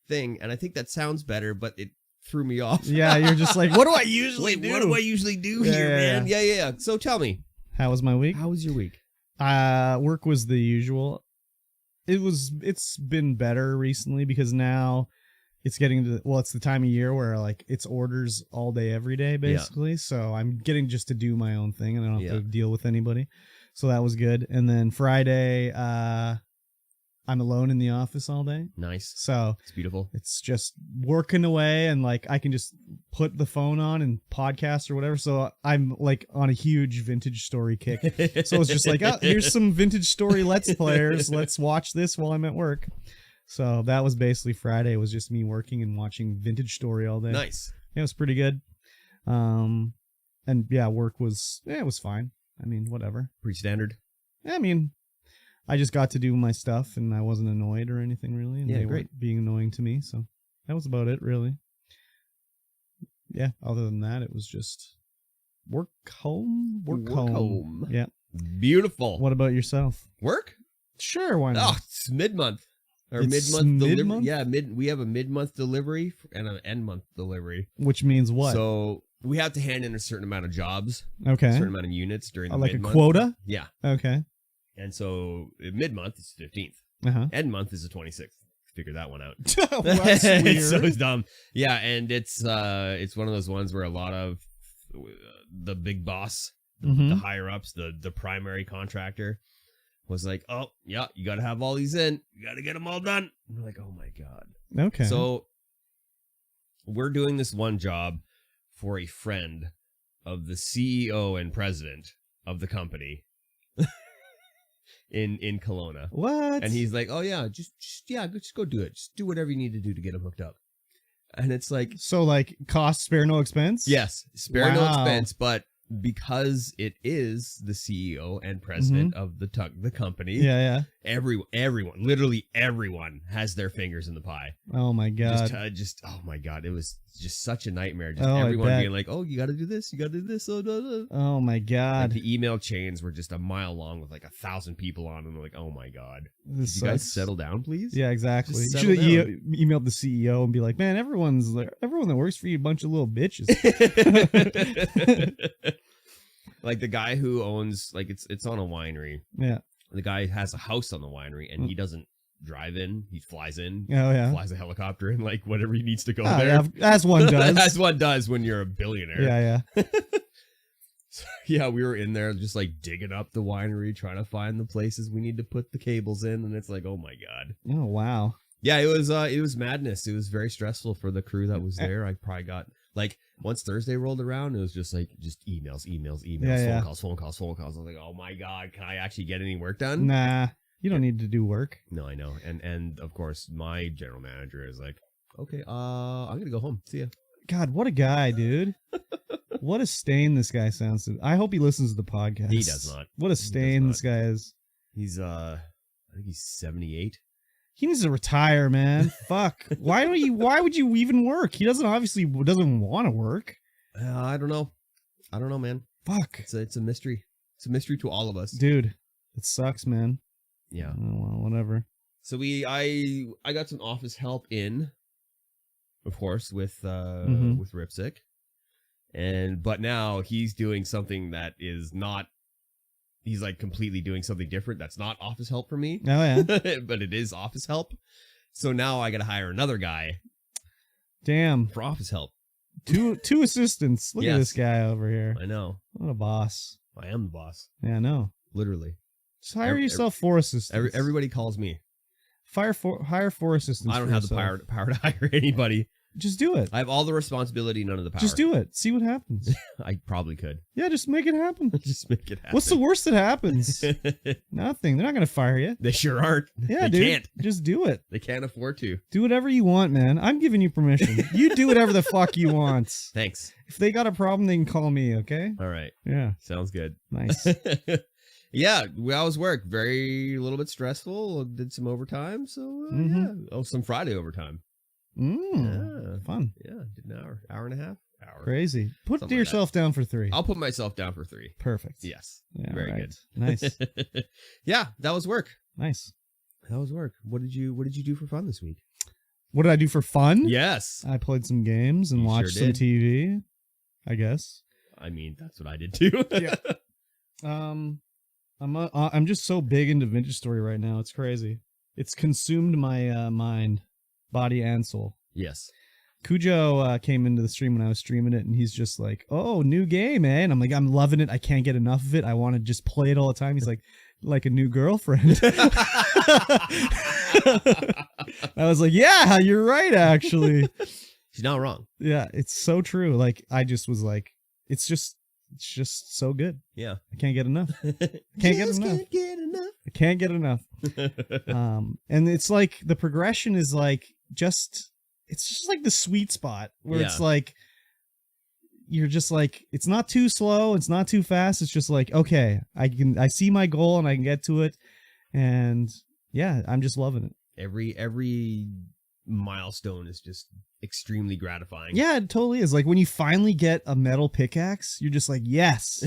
thing, and I think that sounds better, but it threw me off. Yeah, you're just like, what do I usually do? What do I usually do here, man? Yeah. So tell me. How was my week? How was your week? Work was the usual. It's been better recently because now it's getting to, it's the time of year where like it's orders all day, every day, basically. Yeah. So I'm getting just to do my own thing and I don't have to deal with anybody. So that was good. And then Friday, I'm alone in the office all day. Nice. So it's beautiful. It's just working away and like I can just put the phone on and podcast or whatever. So I'm like on a huge vintage story kick. So it's just like, oh, here's some vintage story Let's Players. Let's watch this while I'm at work. So that was basically Friday. It was just me working and watching vintage story all day. Nice. Yeah, it was pretty good. And yeah, work was, it was fine. I mean, whatever. Pretty standard. I mean, I just got to do my stuff and I wasn't annoyed or anything really. And yeah, they great. weren't being annoying to me. So that was about it, really. Yeah, other than that, it was just work home. Yeah. Beautiful. What about yourself? Work? Sure, why not? Oh, it's mid-month. Or it's mid-month delivery. mid-month? Yeah, we have a mid-month delivery and an end-month delivery. Which means what? So we have to hand in a certain amount of jobs. Okay. A certain amount of units during the like mid-month. a quota? Yeah. Okay. And so mid-month is the 15th. Uh-huh. End-month is the 26th. Figure that one out. Well, that's weird. It's so dumb. Yeah, and it's one of those ones where a lot of the big boss, the higher-ups, the primary contractor was like, oh, yeah, you got to have all these in. You got to get them all done. And we're like, oh, my God. Okay. So we're doing this one job for a friend of the CEO and president of the company in Kelowna. What? And he's like, oh, yeah, just go do it. Just do whatever you need to do to get them hooked up. And it's like... So, like, cost, spare no expense? Yes, spare no expense, but because it is the CEO and president of the company, Everyone, literally everyone has their fingers in the pie. Oh my god. Oh my god, it was just such a nightmare. Just Oh, everyone being like, "Oh, you got to do this, you got to do this." Oh my god. Like the email chains were just a mile long with like 1,000 people on them. Like, oh my god, This you guys settle down, please? Yeah, exactly. Just You should settle have down. emailed the CEO and be like, "Man, everyone that works for you, a bunch of little bitches." Like the guy who owns, like, it's on a winery. Yeah. The guy has a house on the winery, and he doesn't drive in. He flies in. Oh yeah. Flies a helicopter in, like, whatever he needs to go Oh, there. yeah, as one does. As one does when you're a billionaire. Yeah, yeah. So, yeah, we were in there just like digging up the winery, trying to find the places we need to put the cables in, and it's like, oh my god. Oh wow. Yeah, it was madness. It was very stressful for the crew that was there. I probably got, like, once Thursday rolled around, it was just emails, Yeah, phone calls. I was like, oh my god, can I actually get any work done? Nah, you don't need to do work. No, I know. And of course, my general manager is like, okay, I'm gonna go home. See ya. God, what a guy, dude. What a stain this guy sounds to. I hope he listens to the podcast. He does not. What a stain this guy is. He's I think he's 78. He needs to retire, man. Fuck. Why would you even work? He doesn't want to work. I don't know, man. Fuck. It's a mystery. It's a mystery to all of us, dude. It sucks, man. Yeah. Oh, well, whatever. So I got some office help in, of course, with Ripsick, but now he's doing something that is not. He's like completely doing something different. That's not office help for me. Oh yeah. But it is office help. So now I got to hire another guy. Damn. For office help. Two assistants. Look at this guy over here. I know. What a boss. I am the boss. Yeah, I know. Literally. Just hire yourself 4 assistants. Everybody calls me. Hire 4 assistants. I don't have the power to hire anybody. Just do it. I have all the responsibility, none of the power. Just do it. See what happens. I probably could. Yeah, just make it happen. Just make it happen. What's the worst that happens? Nothing. They're not going to fire you. They sure aren't. Yeah, they can't. Just do it. They can't afford to. Do whatever you want, man. I'm giving you permission. You do whatever the fuck you want. Thanks. If they got a problem, they can call me, okay? All right. Yeah. Sounds good. Nice. Yeah, I was work. Very little bit stressful. Did some overtime. So, yeah. Oh, some Friday overtime. Yeah. Fun. Yeah, did an hour and a half. Crazy. Put Something yourself down for 3. I'll put myself down for 3. Perfect. Yes. Yeah, very right. good. Nice. Yeah, that was work. Nice. That was work. What did you do for fun this week? What did I do for fun? Yes. I played some games and watched some TV, I guess. I mean, that's what I did too. Yeah. I'm just so big into Vintage Story right now. It's crazy. It's consumed my mind, body, and soul. Yes. Cujo came into the stream when I was streaming it, and he's just like, "Oh, new game, eh?" And I'm like, "I'm loving it. I can't get enough of it. I want to just play it all the time." He's like a new girlfriend. I was like, "Yeah, you're right, actually." She's not wrong. Yeah, it's so true. Like, I just was like, it's just so good. Yeah. I can't get enough. Can't get enough. I can't get enough. And it's like the progression is like it's just like the sweet spot where it's like you're just like, it's not too slow, it's not too fast. It's just like, okay, I see my goal and I can get to it, and yeah, I'm just loving it. Every milestone is just extremely gratifying. Yeah, it totally is. Like when you finally get a metal pickaxe, you're just like, yes,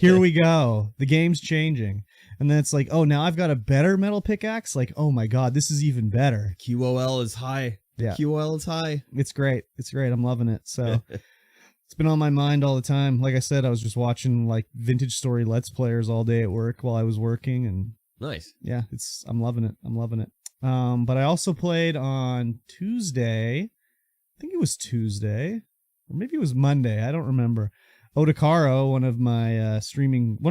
here we go. The game's changing. And then it's like, oh, now I've got a better metal pickaxe. Like, oh my God, this is even better. QOL is high. Yeah. QOL is high. It's great. It's great. I'm loving it. So it's been on my mind all the time. Like I said, I was just watching like Vintage Story Let's Players all day at work while I was working, and nice. Yeah, I'm loving it. I'm loving it. But I also played on Tuesday. I think it was Tuesday, or maybe it was Monday. I don't remember. Otakaro, one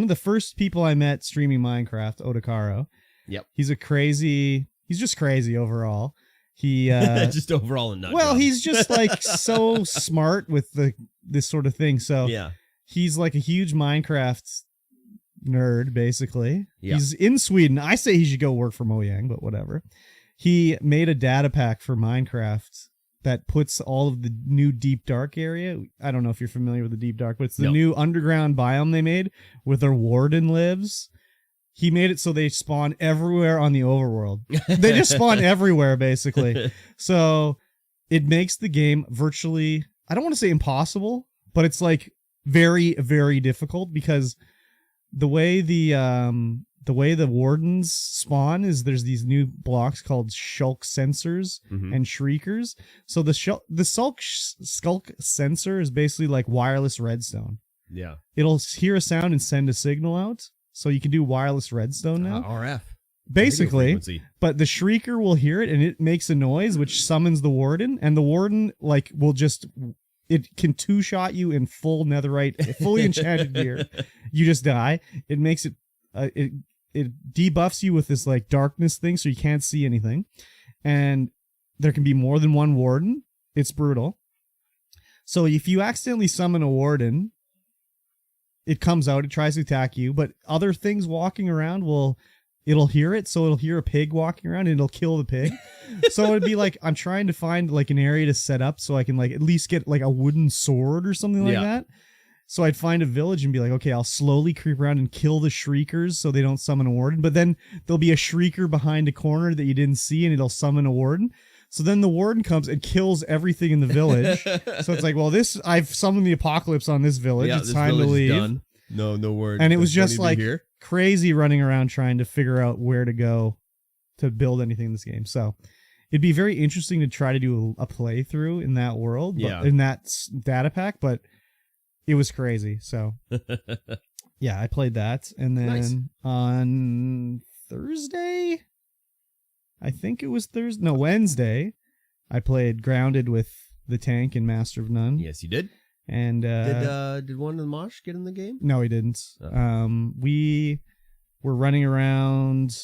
of the first people I met streaming Minecraft, Otakaro. Yep. He's just crazy overall. He just overall a nut. Well, he's just like so smart with this sort of thing. So yeah, he's like a huge Minecraft nerd, basically. Yeah. He's in Sweden. I say he should go work for Mojang, but whatever. He made a data pack for Minecraft that puts all of the new Deep Dark area. I don't know if you're familiar with the Deep Dark, but it's the new underground biome they made where their warden lives. he made it so they spawn everywhere on the overworld. They just spawn everywhere, basically. So it makes the game virtually, I don't want to say impossible, but it's like very, very difficult because the way the wardens spawn is there's these new blocks called shulk sensors and shriekers. So the skulk sensor is basically like wireless redstone. Yeah. It'll hear a sound and send a signal out. So you can do wireless redstone now. RF. Basically. But the shrieker will hear it and it makes a noise which summons the warden. And the warden like will just... It can two-shot you in full netherite, fully enchanted gear. You just die. It makes it... It debuffs you with this like darkness thing so you can't see anything. And there can be more than one warden. It's brutal. So if you accidentally summon a warden, it comes out, it tries to attack you, but other things walking around it'll hear it, so it'll hear a pig walking around and it'll kill the pig. So it'd be like I'm trying to find like an area to set up so I can like at least get like a wooden sword or something like that. So I'd find a village and be like, okay, I'll slowly creep around and kill the shriekers so they don't summon a warden. But then there'll be a shrieker behind a corner that you didn't see and it'll summon a warden. So then the warden comes and kills everything in the village. So it's like, well, I've summoned the apocalypse on this village. Yeah, it's time to leave. Done. No word. And it was just like crazy running around trying to figure out where to go to build anything in this game. So it'd be very interesting to try to do a playthrough in that world, in that data pack, but it was crazy. So yeah, I played that. And then on Thursday, I think it was Wednesday, I played Grounded with the tank and Master of None. Yes, you did. And did one of the Mosh get in the game? No, he didn't. Oh. We were running around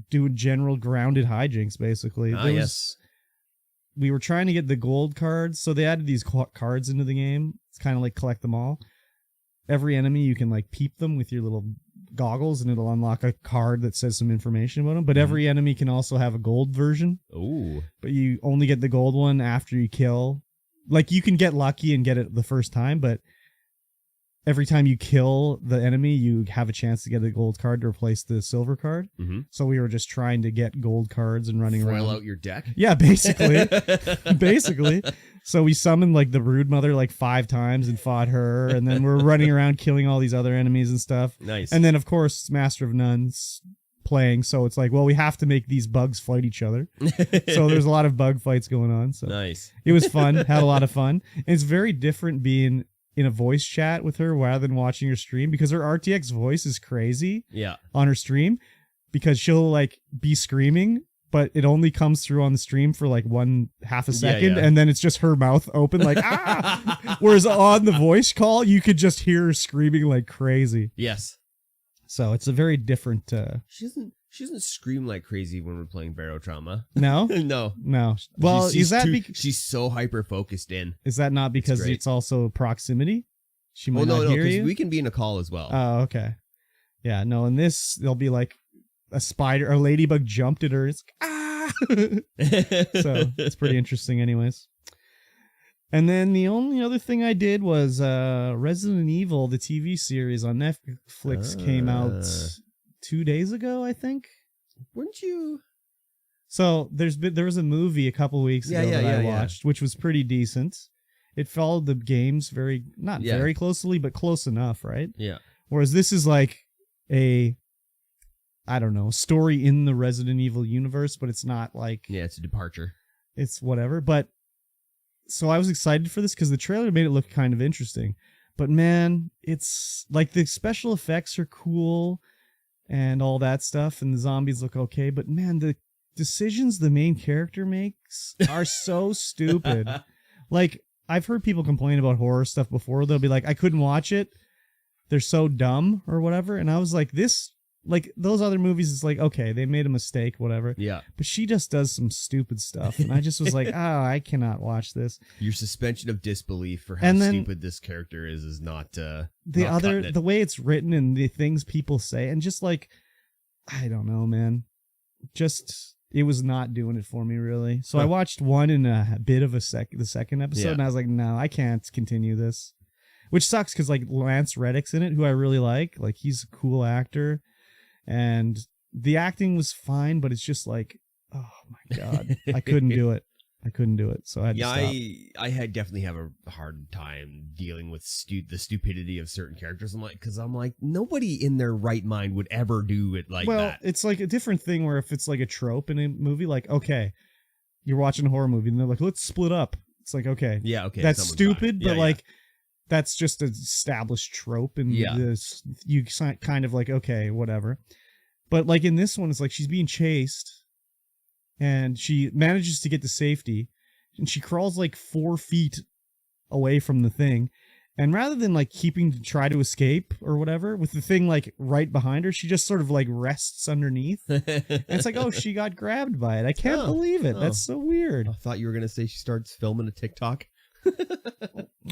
doing general grounded hijinks, basically. We were trying to get the gold cards, so they added these cards into the game. It's kind of like collect them all. Every enemy, you can like peep them with your little goggles, and it'll unlock a card that says some information about them. But every enemy can also have a gold version. Ooh. But you only get the gold one after you kill. Like, you can get lucky and get it the first time, but every time you kill the enemy, you have a chance to get a gold card to replace the silver card. So we were just trying to get gold cards and running around. Foil out your deck? Yeah, basically. Basically. So we summoned, like, the Brood Mother, like, 5 times and fought her, and then we're running around killing all these other enemies and stuff. Nice. And then, of course, Master of None's playing, so it's like, well, we have to make these bugs fight each other. So there's a lot of bug fights going on. So nice. It was fun. Had a lot of fun. And it's very different being in a voice chat with her rather than watching her stream, because her RTX voice is crazy on her stream, because she'll like be screaming, but it only comes through on the stream for like half a second, and then it's just her mouth open like ah. Whereas on the voice call, you could just hear her screaming like crazy. Yes. So it's a very different. She doesn't scream like crazy when we're playing Barotrauma. No, no. Well, she's so hyper focused in? Is that not because it's also proximity? She might not hear you. We can be in a call as well. Oh, okay. Yeah, no. In this, there'll be like a ladybug jumped at her. It's ah. So it's pretty interesting, anyways. And then the only other thing I did was Resident Evil, the TV series on Netflix, came out 2 days ago, I think. Weren't you? So there was a movie a couple weeks ago that I watched, which was pretty decent. It followed the games not very closely, but close enough, right? Yeah. Whereas this is like a, I don't know, story in the Resident Evil universe, but it's not like... Yeah, it's a departure. It's whatever, but... So I was excited for this because the trailer made it look kind of interesting. But man, it's like the special effects are cool and all that stuff, and the zombies look okay. But man, the decisions the main character makes are so stupid. Like, I've heard people complain about horror stuff before. They'll be like, I couldn't watch it. They're so dumb or whatever. And I was like, like those other movies, it's like, okay, they made a mistake, whatever. Yeah. But she just does some stupid stuff. And I just was like, I cannot watch this. Your suspension of disbelief for how stupid this character is not the way it's written and the things people say, and just like, I don't know, man. Just, it was not doing it for me, really. So I watched one in a bit of the second episode, and I was like, no, I can't continue this. which sucks because like Lance Reddick's in it, who I really like. Like he's a cool actor, and the acting was fine, but it's just like, oh my god, I couldn't do it. So I had to stop. I had definitely have a hard time dealing with the stupidity of certain characters. I'm like, nobody in their right mind would ever do it like that. Well, it's like a different thing where if it's like a trope in a movie, like, okay, you're watching a horror movie and they're like, let's split up. It's like, okay. Yeah, okay. That's stupid, but like, yeah. that's just an established trope. And you kind of like, okay, whatever. But like in this one, it's like she's being chased and she manages to get to safety and she crawls like 4 feet away from the thing. And rather than like keeping to try to escape or whatever with the thing like right behind her, she just sort of like rests underneath. And it's like, oh, she got grabbed by it. I can't believe it. That's so weird. I thought you were going to say she starts filming a TikTok.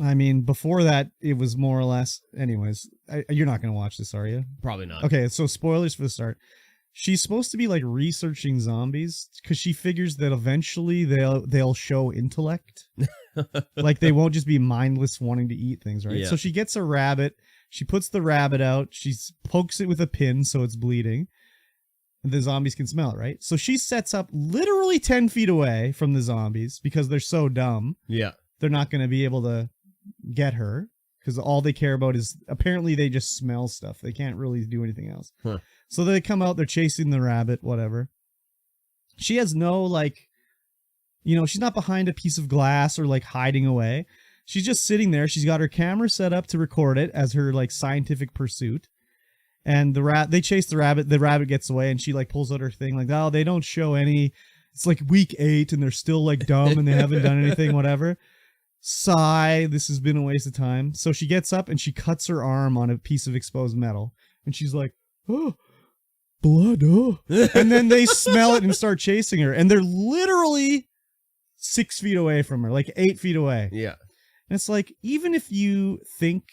I mean, before that, it was more or less. Anyways, you're not going to watch this, are you? Probably not. Okay, so spoilers for the start. She's supposed to be like researching zombies because she figures that eventually they'll show intellect. Like they won't just be mindless wanting to eat things, right? Yeah. So she gets a rabbit. She puts the rabbit out. She pokes it with a pin so it's bleeding. And the zombies can smell it, right? So she sets up literally 10 feet away from the zombies because they're so dumb. Yeah. They're not going to be able to get her because all they care about is apparently they just smell stuff. They can't really do anything else. Huh. So they come out, they're chasing the rabbit, whatever. She has no like, she's not behind a piece of glass or like hiding away. She's just sitting there. She's got her camera set up to record it as her like scientific pursuit. And they chase the rabbit gets away and she like pulls out her thing like, oh, they don't show any. It's like week 8 and they're still like dumb and they haven't done anything, whatever. Sigh, this has been a waste of time. So she gets up and she cuts her arm on a piece of exposed metal. And she's like, oh, blood, oh. And then they smell it and start chasing her. And they're literally 6 feet away from her, like 8 feet away. Yeah. And it's like, even if you think,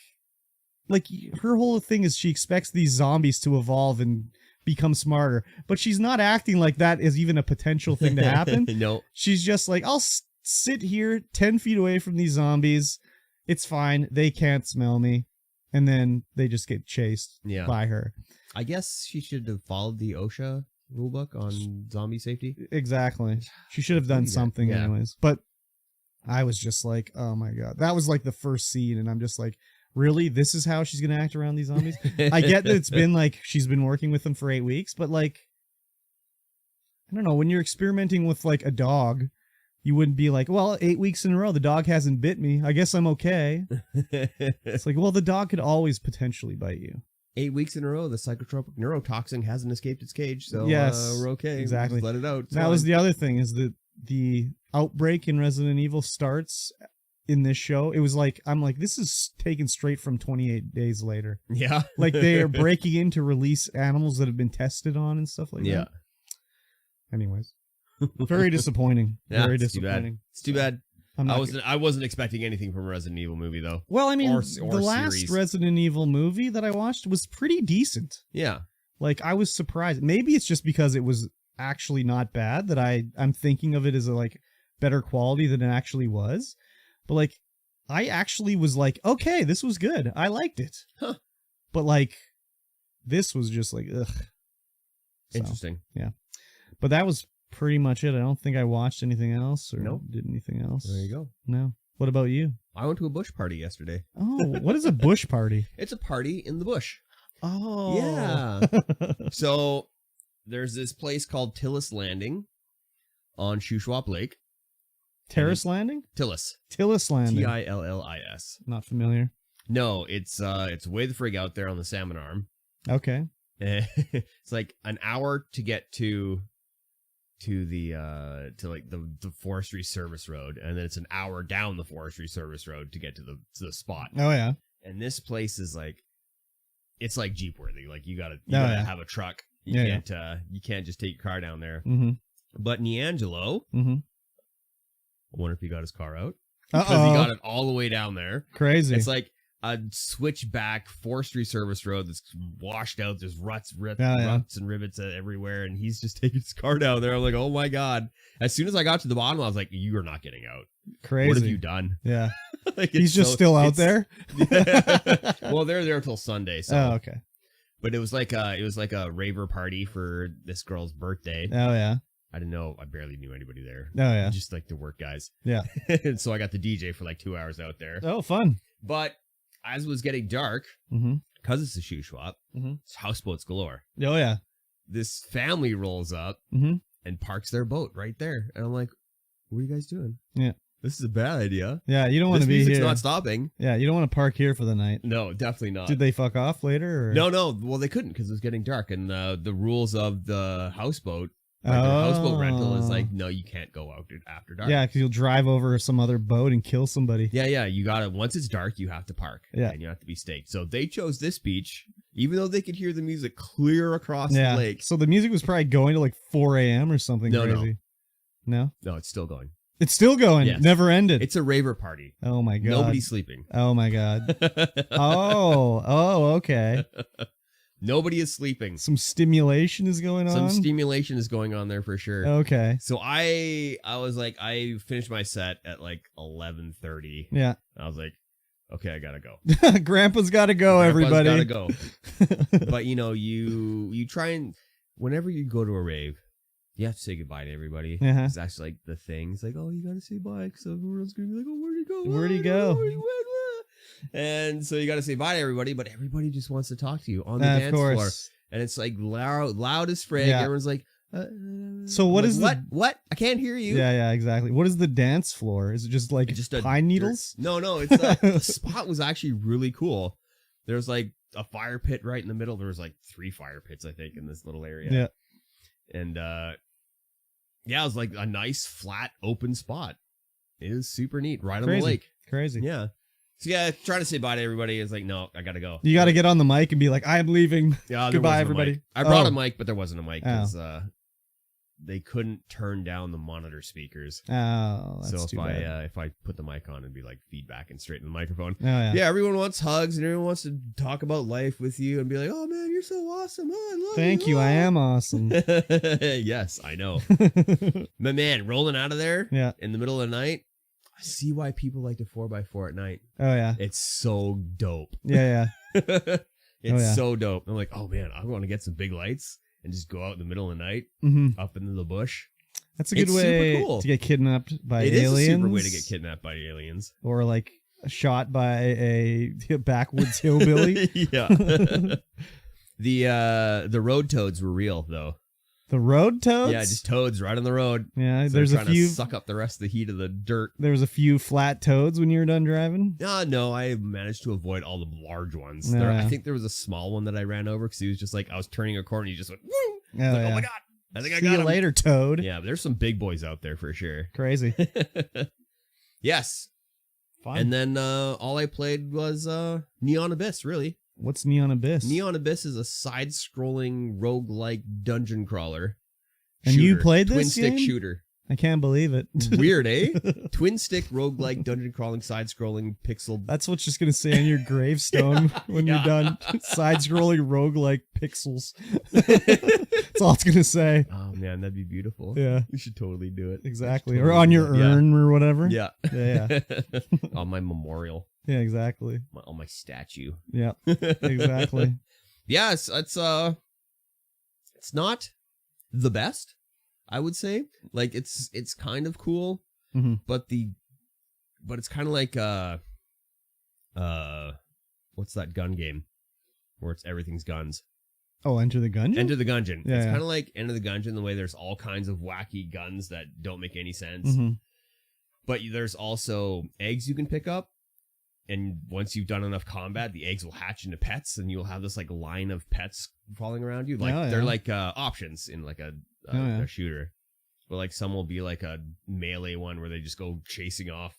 like, her whole thing is she expects these zombies to evolve and become smarter. But she's not acting like that is even a potential thing to happen. No. She's just like, I'll sit here 10 feet away from these zombies. It's fine. They can't smell me. And then they just get chased by her. I guess she should have followed the OSHA rulebook on zombie safety. Exactly. She should have done something anyways. But I was just like, oh my God. That was like the first scene. And I'm just like, really? This is how she's going to act around these zombies? I get that it's been like, she's been working with them for 8 weeks. But like, I don't know. When you're experimenting with like a dog, you wouldn't be like, well, 8 weeks in a row, the dog hasn't bit me. I guess I'm okay. It's like, well, the dog could always potentially bite you. 8 weeks in a row, the psychotropic neurotoxin hasn't escaped its cage. So yes, we're okay. Exactly. We'll just let it out. That was the other thing is that the outbreak in Resident Evil starts in this show. It was like, I'm like, this is taken straight from 28 Days Later. Yeah. Like they are breaking in to release animals that have been tested on and stuff like that. Yeah. Anyways. Very disappointing. Very disappointing. It's too bad. I wasn't expecting anything from a Resident Evil movie though. Well, I mean, or the last series. Resident Evil movie that I watched was pretty decent. Yeah. Like I was surprised. Maybe it's just because it was actually not bad that I'm thinking of it as a like better quality than it actually was. But like I actually was like, okay, this was good. I liked it. Huh. But like this was just like ugh. So, interesting. Yeah. But that was pretty much it. I don't think I watched anything else or did anything else. There you go. No. What about you? I went to a bush party yesterday. Oh, what is a bush party? It's a party in the bush. Oh. Yeah. So there's this place called Tillis Landing on Shuswap Lake. Terrace Landing? Tillis. Tillis Landing. Tillis. Not familiar. No, it's way the frig out there on the Salmon Arm. Okay. It's like an hour to get to the forestry service road, and then it's an hour down the forestry service road to get to the spot. Oh yeah. And this place is like, it's like Jeep worthy. Like you gotta have a truck. You can't just take your car down there. Mm-hmm. But Niangelo, mm-hmm. I wonder if he got his car out because he got it all the way down there. Crazy. It's like a switchback forestry service road that's washed out. There's ruts and rivets everywhere, and he's just taking his car down there. I'm like, oh my God. As soon as I got to the bottom, I was like, you are not getting out. Crazy. What have you done? Yeah. Like, He's just still out there. Well, they're there till Sunday. So. Oh, okay. But it was like a raver party for this girl's birthday. Oh yeah. I didn't know. I barely knew anybody there. Oh yeah. Just like the work guys. Yeah. And so I got the DJ for like 2 hours out there. Oh, fun. But as it was getting dark, because it's a shoe swap, it's houseboats galore. Oh yeah. This family rolls up and parks their boat right there, and I'm like, "What are you guys doing? Yeah. This is a bad idea. Yeah, you don't want to be music's here. not stopping. Yeah, you don't want to park here for the night. No, definitely not. Did they fuck off later? Or? No. Well, they couldn't because it was getting dark, and the rules of the houseboat, like the houseboat rental, is like, no, you can't go out after dark. Yeah, because you'll drive over some other boat and kill somebody. Yeah. You got to, once it's dark, you have to park. Yeah. And you have to be staked. So they chose this beach, even though they could hear the music clear across the lake. So the music was probably going to like 4 a.m. or something crazy. No, it's still going. It's still going. Yes. Never ended. It's a raver party. Oh my god. Nobody's sleeping. Oh my god. Okay. Nobody is sleeping. Some stimulation is going on. Some stimulation is going on there for sure. Okay. So I was like, I finished my set at like 11:30. Yeah. I was like, okay, I gotta go. Grandpa's gotta go. Everybody gotta go. But you try and whenever you go to a rave, you have to say goodbye to everybody. It's actually like the thing. It's like, oh, you gotta say bye because everyone's gonna be like, oh, where'd he go? Where'd he go? And so you gotta say bye to everybody, but everybody just wants to talk to you on the dance floor. And it's like loud as frig. Yeah. Everyone's like, so what is what? I can't hear you. Yeah, exactly. What is the dance floor? Is it just like pine needles? No, it's the spot was actually really cool. There's like a fire pit right in the middle. There was like 3 fire pits, I think, in this little area. Yeah. And it was like a nice flat open spot. It was super neat, right on the lake. Crazy. Yeah. So yeah, trying to say bye to everybody is like, no, I gotta go. You gotta get on the mic and be like, I'm leaving. Yeah, goodbye, everybody. I brought a mic, but there wasn't a mic because they couldn't turn down the monitor speakers. Oh, that's too bad. If I put the mic on, it'd be like feedback and straight in the microphone. Oh, yeah. Yeah, everyone wants hugs and everyone wants to talk about life with you and be like, oh man, you're so awesome. Oh, I love you. Thank you. I am awesome. Yes, I know. But man, rolling out of there in the middle of the night, I see why people like to 4x4 at night. Oh yeah. It's so dope. Yeah. It's so dope. I'm like, oh man, I want to get some big lights and just go out in the middle of the night up into the bush. That's a good way to get kidnapped by aliens. It is a super way to get kidnapped by aliens. Or like shot by a backwoods hillbilly. Yeah. The road toads were real though. The road toads? Yeah, just toads right on the road. Yeah, so there's a few to suck up the rest of the heat of the dirt. There was a few flat toads when you were done driving? No, I managed to avoid all the large ones. I think there was a small one that I ran over because he was just like, I was turning a corner and he just went, woo! Oh my god, I think I got him. See you later, toad. Yeah, but there's some big boys out there for sure. Crazy. Yes. Fun. And then all I played was Neon Abyss, really. What's Neon Abyss? Neon Abyss is a side-scrolling roguelike dungeon crawler. And you played this twin-stick game? shooter. I can't believe it. Weird, eh? Twin-stick roguelike dungeon crawling side-scrolling pixel. That's what's just gonna say on your gravestone when you're done. Side-scrolling roguelike pixels. That's all it's gonna say. Oh man, that'd be beautiful. Yeah, we should totally do it. Exactly, or on your urn or whatever. Yeah. On my memorial. Yeah, exactly. On my statue. Yeah, exactly. Yeah, it's not the best, I would say. Like it's kind of cool, but it's kind of like what's that gun game where it's everything's guns? Oh, Enter the Gungeon? Enter the Gungeon. Yeah, it's kind of like Enter the Gungeon the way there's all kinds of wacky guns that don't make any sense. But there's also eggs you can pick up. And once you've done enough combat, the eggs will hatch into pets, and you'll have this like line of pets crawling around you. Like they're like options in like a shooter. But like some will be like a melee one where they just go chasing off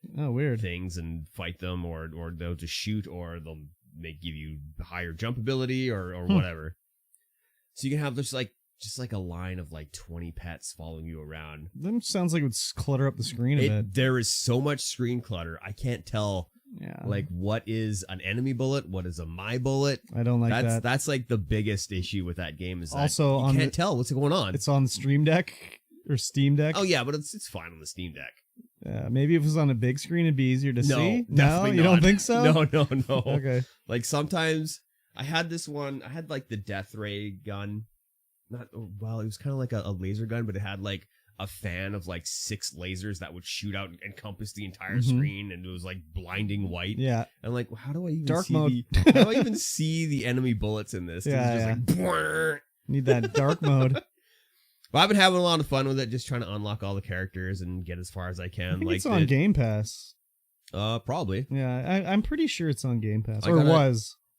weird things and fight them, or they'll just shoot, or they'll give you higher jump ability or whatever. So you can have just like a line of like 20 pets following you around. That sounds like it would clutter up the screen a bit. There is so much screen clutter. I can't tell like what is an enemy bullet, what is a my bullet. I don't like that. That's like the biggest issue with that game is that also you can't tell what's going on. It's on the Stream Deck or Steam Deck. Oh yeah, but it's fine on the Steam Deck. Maybe if it was on a big screen, it'd be easier to see. No, definitely you not. don't think so? No. Okay. Like sometimes I had this one. I had like the death ray gun. It was kind of like a laser gun, but it had like a fan of like 6 lasers that would shoot out and encompass the entire screen, and it was like blinding white. Yeah. And I'm like, well, how do I even Dark see mode. how do I even see the enemy bullets in this? Yeah, It's just like Brrr. Need that dark mode. Well, I've been having a lot of fun with it, just trying to unlock all the characters and get as far as I can. I think like it's on Game Pass. Probably. Yeah, I'm pretty sure it's on Game Pass.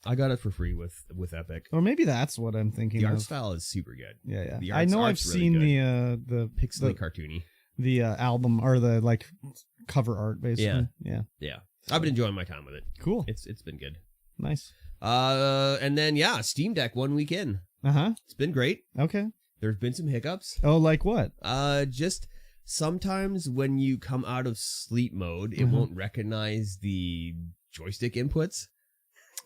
I got it for free with Epic. Or maybe that's what I'm thinking The of. art style is super good. Yeah. The I know I've art's really seen good. the Pixely cartoony. The album or the like cover art basically. Yeah. I've been enjoying my time with it. Cool. It's been good. Nice. And then Steam Deck 1 week in. It's been great. Okay. There's been some hiccups. Oh, like what? Just sometimes when you come out of sleep mode, it won't recognize the joystick inputs.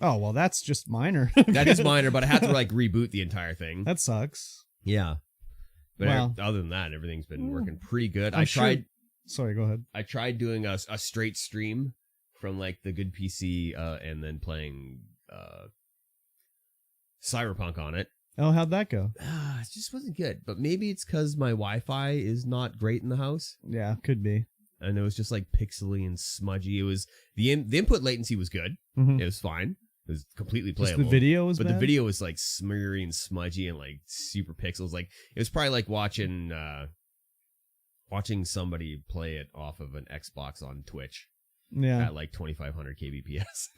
Oh, well, that's just minor. That is minor, but I had to like reboot the entire thing. That sucks. Yeah. But Wow. other than that, everything's been working pretty good. Sorry, go ahead. I tried doing a straight stream from like the good PC and then playing Cyberpunk on it. Oh, how'd that go? It just wasn't good. But maybe it's because my Wi-Fi is not great in the house. Yeah, could be. And it was just like pixely and smudgy. It was the input latency was good. Mhm. It was fine. It was completely Just playable. the video was but bad? the video was like smeary and smudgy and like super pixels. Like it was probably like watching somebody play it off of an Xbox on Twitch at like 2500 kbps.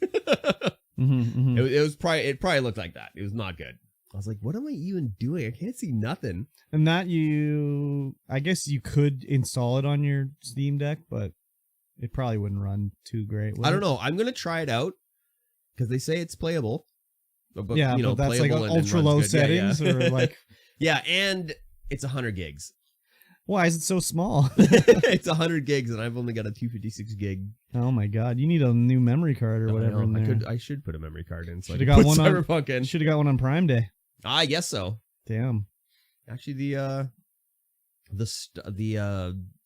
It probably looked like that. It was not good. I was like, what am I even doing? I can't see nothing. And that I guess you could install it on your Steam Deck, but it probably wouldn't run too great. I don't know. I'm going to try it out because they say it's playable. But, but that's like ultra low settings or like. Yeah, and it's 100 gigs. Why is it so small? It's 100 gigs, and I've only got a 256 gig. Oh my god! You need a new memory card or whatever in there. I should put a memory card in. So should have got one Cyberpunk in. Should have got one on Prime Day. I guess so. Damn. Actually, the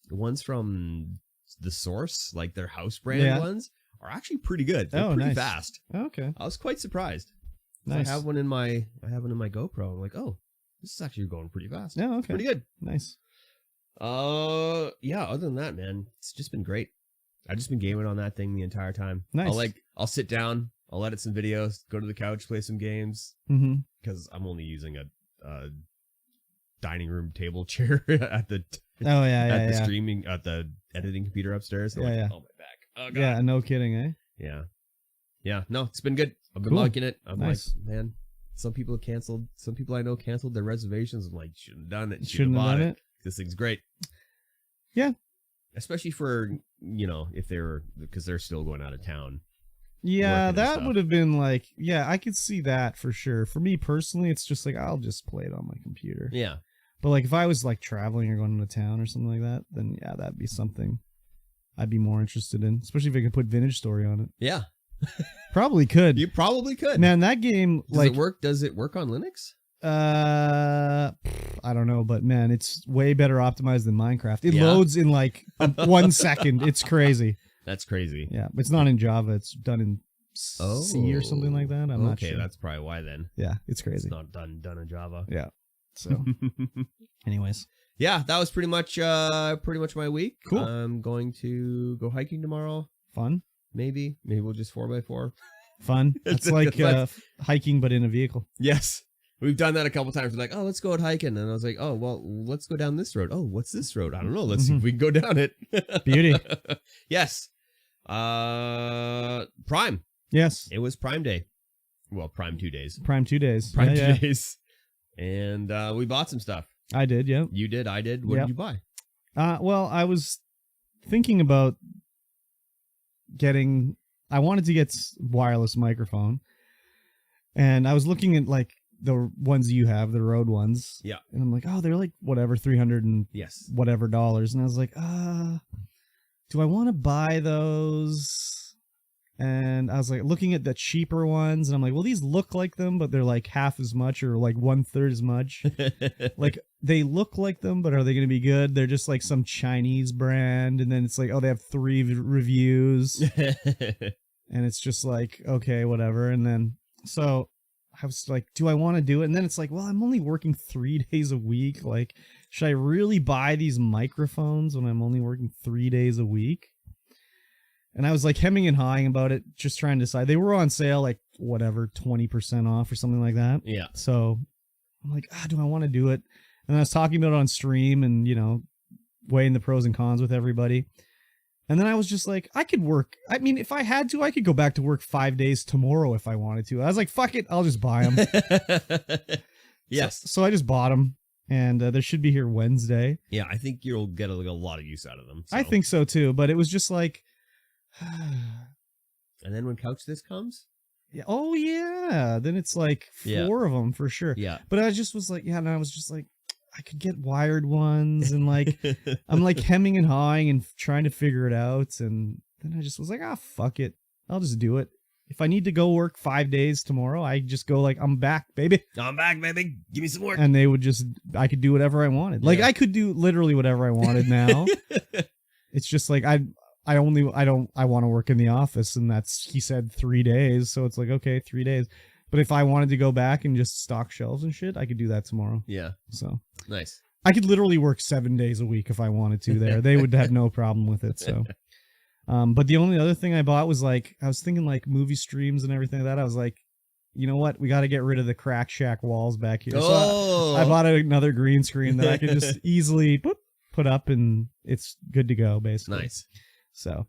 ones from the Source, like their house brand ones, are actually pretty good. They're pretty fast. Okay. I was quite surprised. Nice. I have one in my GoPro. I'm like, oh, this is actually going pretty fast. Yeah. Okay. It's pretty good. Nice. Yeah. Other than that, man, it's just been great. I've just been gaming on that thing the entire time. Nice. I'll sit down, I'll edit some videos, go to the couch, play some games. Mm-hmm. Because I'm only using a dining room table chair at the streaming at the editing computer upstairs. So oh my back. Oh god. Yeah. No kidding, eh? Yeah. No, it's been good. I've been liking it. I'm like, man. Some people have canceled. Some people I know canceled their reservations. I'm like, shouldn't have done it. Shouldn't have done it. This thing's great. Yeah. Especially for, if because they're still going out of town. Yeah, that would have been like, I could see that for sure. For me personally, it's just like, I'll just play it on my computer. Yeah. But like if I was like traveling or going to town or something like that, then that'd be something I'd be more interested in. Especially if I could put Vintage Story on it. Yeah. Probably could. You probably could. Man, that game Does it work on Linux? I don't know, but man, it's way better optimized than Minecraft. It loads in like 1 second. It's crazy. That's crazy. Yeah, it's not in Java. It's done in C or something like that. I'm not sure. Okay, that's probably why then. Yeah, it's crazy. It's not done in Java. Yeah. So, anyways. Yeah, that was pretty much my week. Cool. I'm going to go hiking tomorrow. Fun. Maybe we'll just 4x4. Fun. It's like hiking, but in a vehicle. Yes. We've done that a couple times. We're like, oh, let's go out hiking. And I was like, oh, well, let's go down this road. Oh, what's this road? I don't know. Let's see if we can go down it. Beauty. Yes. Prime. Yes. It was Prime Day. Well, Prime 2 days. Prime 2 days. Prime 2 days. And we bought some stuff. I did, yeah. You did, I did. What did you buy? Well, I was thinking about I wanted to get wireless microphone. And I was looking at like the ones you have, the Rode ones. Yeah. And I'm like, oh, they're like whatever, $300 and whatever dollars. And I was like, do I want to buy those? And I was like looking at the cheaper ones, and I'm like, well, these look like them, but they're like half as much or like 1/3 as much. Like they look like them, but are they going to be good? They're just like some Chinese brand, and then it's like, oh, they have 3 reviews, and it's just like, okay, whatever. And then so I was like, do I want to do it? And then it's like, well, I'm only working 3 days a week. Like, should I really buy these microphones when I'm only working 3 days a week? And I was like hemming and hawing about it, just trying to decide. They were on sale, like whatever, 20% off or something like that. Yeah. So I'm like, do I want to do it? And I was talking about it on stream and, you know, weighing the pros and cons with everybody. And then I was just like, I could work. I mean, if I had to, I could go back to work 5 days tomorrow if I wanted to. I was like, fuck it. I'll just buy them. Yes. So I just bought them. And they should be here Wednesday. Yeah, I think you'll get a lot of use out of them. So. I think so too. But it was just like... And then when Couch This comes? Yeah. Oh, yeah. Then it's like 4 of them for sure. Yeah. But I just was like, and I was just like, I could get wired ones. And like, I'm like hemming and hawing and trying to figure it out. And then I just was like, fuck it. I'll just do it. If I need to go work 5 days tomorrow, I just go like, I'm back, baby. I'm back, baby. Give me some work. And they would just, I could do whatever I wanted. Like, I could do literally whatever I wanted now. It's just like, I want to work in the office, and he said 3 days. So it's like, okay, 3 days. But if I wanted to go back and just stock shelves and shit, I could do that tomorrow. Yeah. So nice. I could literally work 7 days a week if I wanted to there. They would have no problem with it. So, but the only other thing I bought was like, I was thinking like movie streams and everything like that. I was like, you know what? We got to get rid of the crack shack walls back here. So I bought another green screen that I could just easily put up, and it's good to go, basically. Nice. So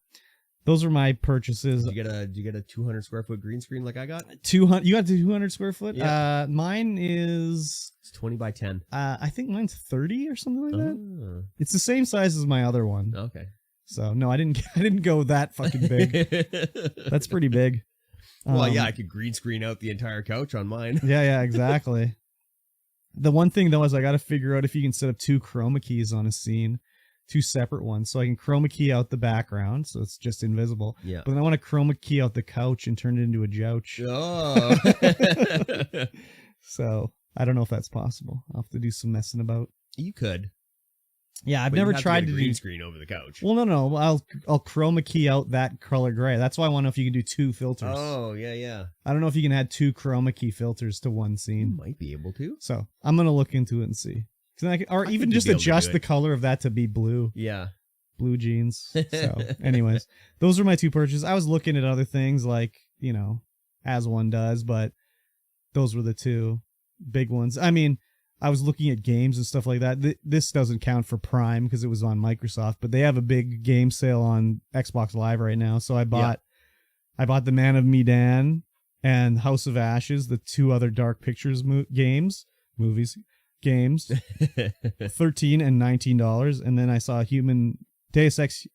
those are my purchases. Did you get a 200 square foot green screen like I got? 200. You got the 200 square foot? Yeah. Mine is... It's 20 by 10. I think mine's 30 or something like that. It's the same size as my other one. Okay. So no, I didn't go that fucking big. That's pretty big. Well, yeah, I could green screen out the entire couch on mine. Yeah, exactly. The one thing though is I got to figure out if you can set up 2 chroma keys on a scene. 2 separate ones, so I can chroma key out the background, so it's just invisible. Yeah. But then I want to chroma key out the couch and turn it into a jouch. Oh. So I don't know if that's possible. I'll have to do some messing about. You could. Yeah, I've But never you have tried to to get a green do. screen over the couch. Well, no. I'll chroma key out that color gray. That's why I want to know if you can do 2 filters. Oh, yeah. I don't know if you can add 2 chroma key filters to one You scene. might be able to. So I'm gonna look into it and see. Or even just adjust the color of that to be blue. Yeah. Blue jeans. So anyways, those are my 2 purchases. I was looking at other things like, you know, as one does, but those were the 2 big ones. I mean, I was looking at games and stuff like that. This doesn't count for Prime because it was on Microsoft, but they have a big game sale on Xbox Live right now. So I bought The Man of Medan and House of Ashes, the 2 other Dark Pictures games, $13 and $19, and then I saw Deus Ex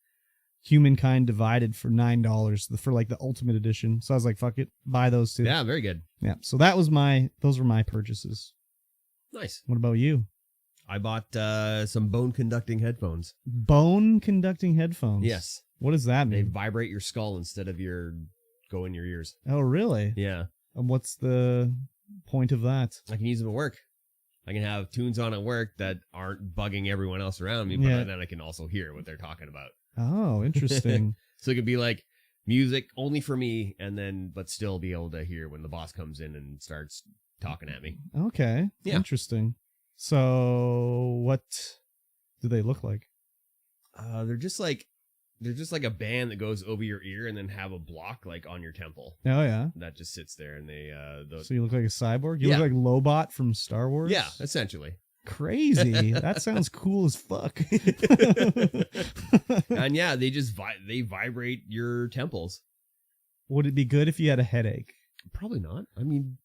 Humankind Divided for $9 for like the Ultimate Edition. So I was like, fuck it, buy those 2. Yeah, very good. Yeah. So those were my purchases. Nice. What about you? I bought some bone conducting headphones. Bone conducting headphones. Yes. What does that They mean? vibrate your skull instead of go in your ears. Oh, really? Yeah. And what's the point of that? I can use them at work. I can have tunes on at work that aren't bugging everyone else around me, but then I can also hear what they're talking about. Oh, interesting. So it could be like music only for me, but still be able to hear when the boss comes in and starts talking at me. Okay. Yeah. Interesting. So what do they look like? They're just like a band that goes over your ear and then have a block like on your temple. Oh, yeah. That just sits there, and So you look like a cyborg? You look like Lobot from Star Wars? Yeah, essentially. Crazy. That sounds cool as fuck. And yeah, they just they vibrate your temples. Would it be good if you had a headache? Probably not. I mean,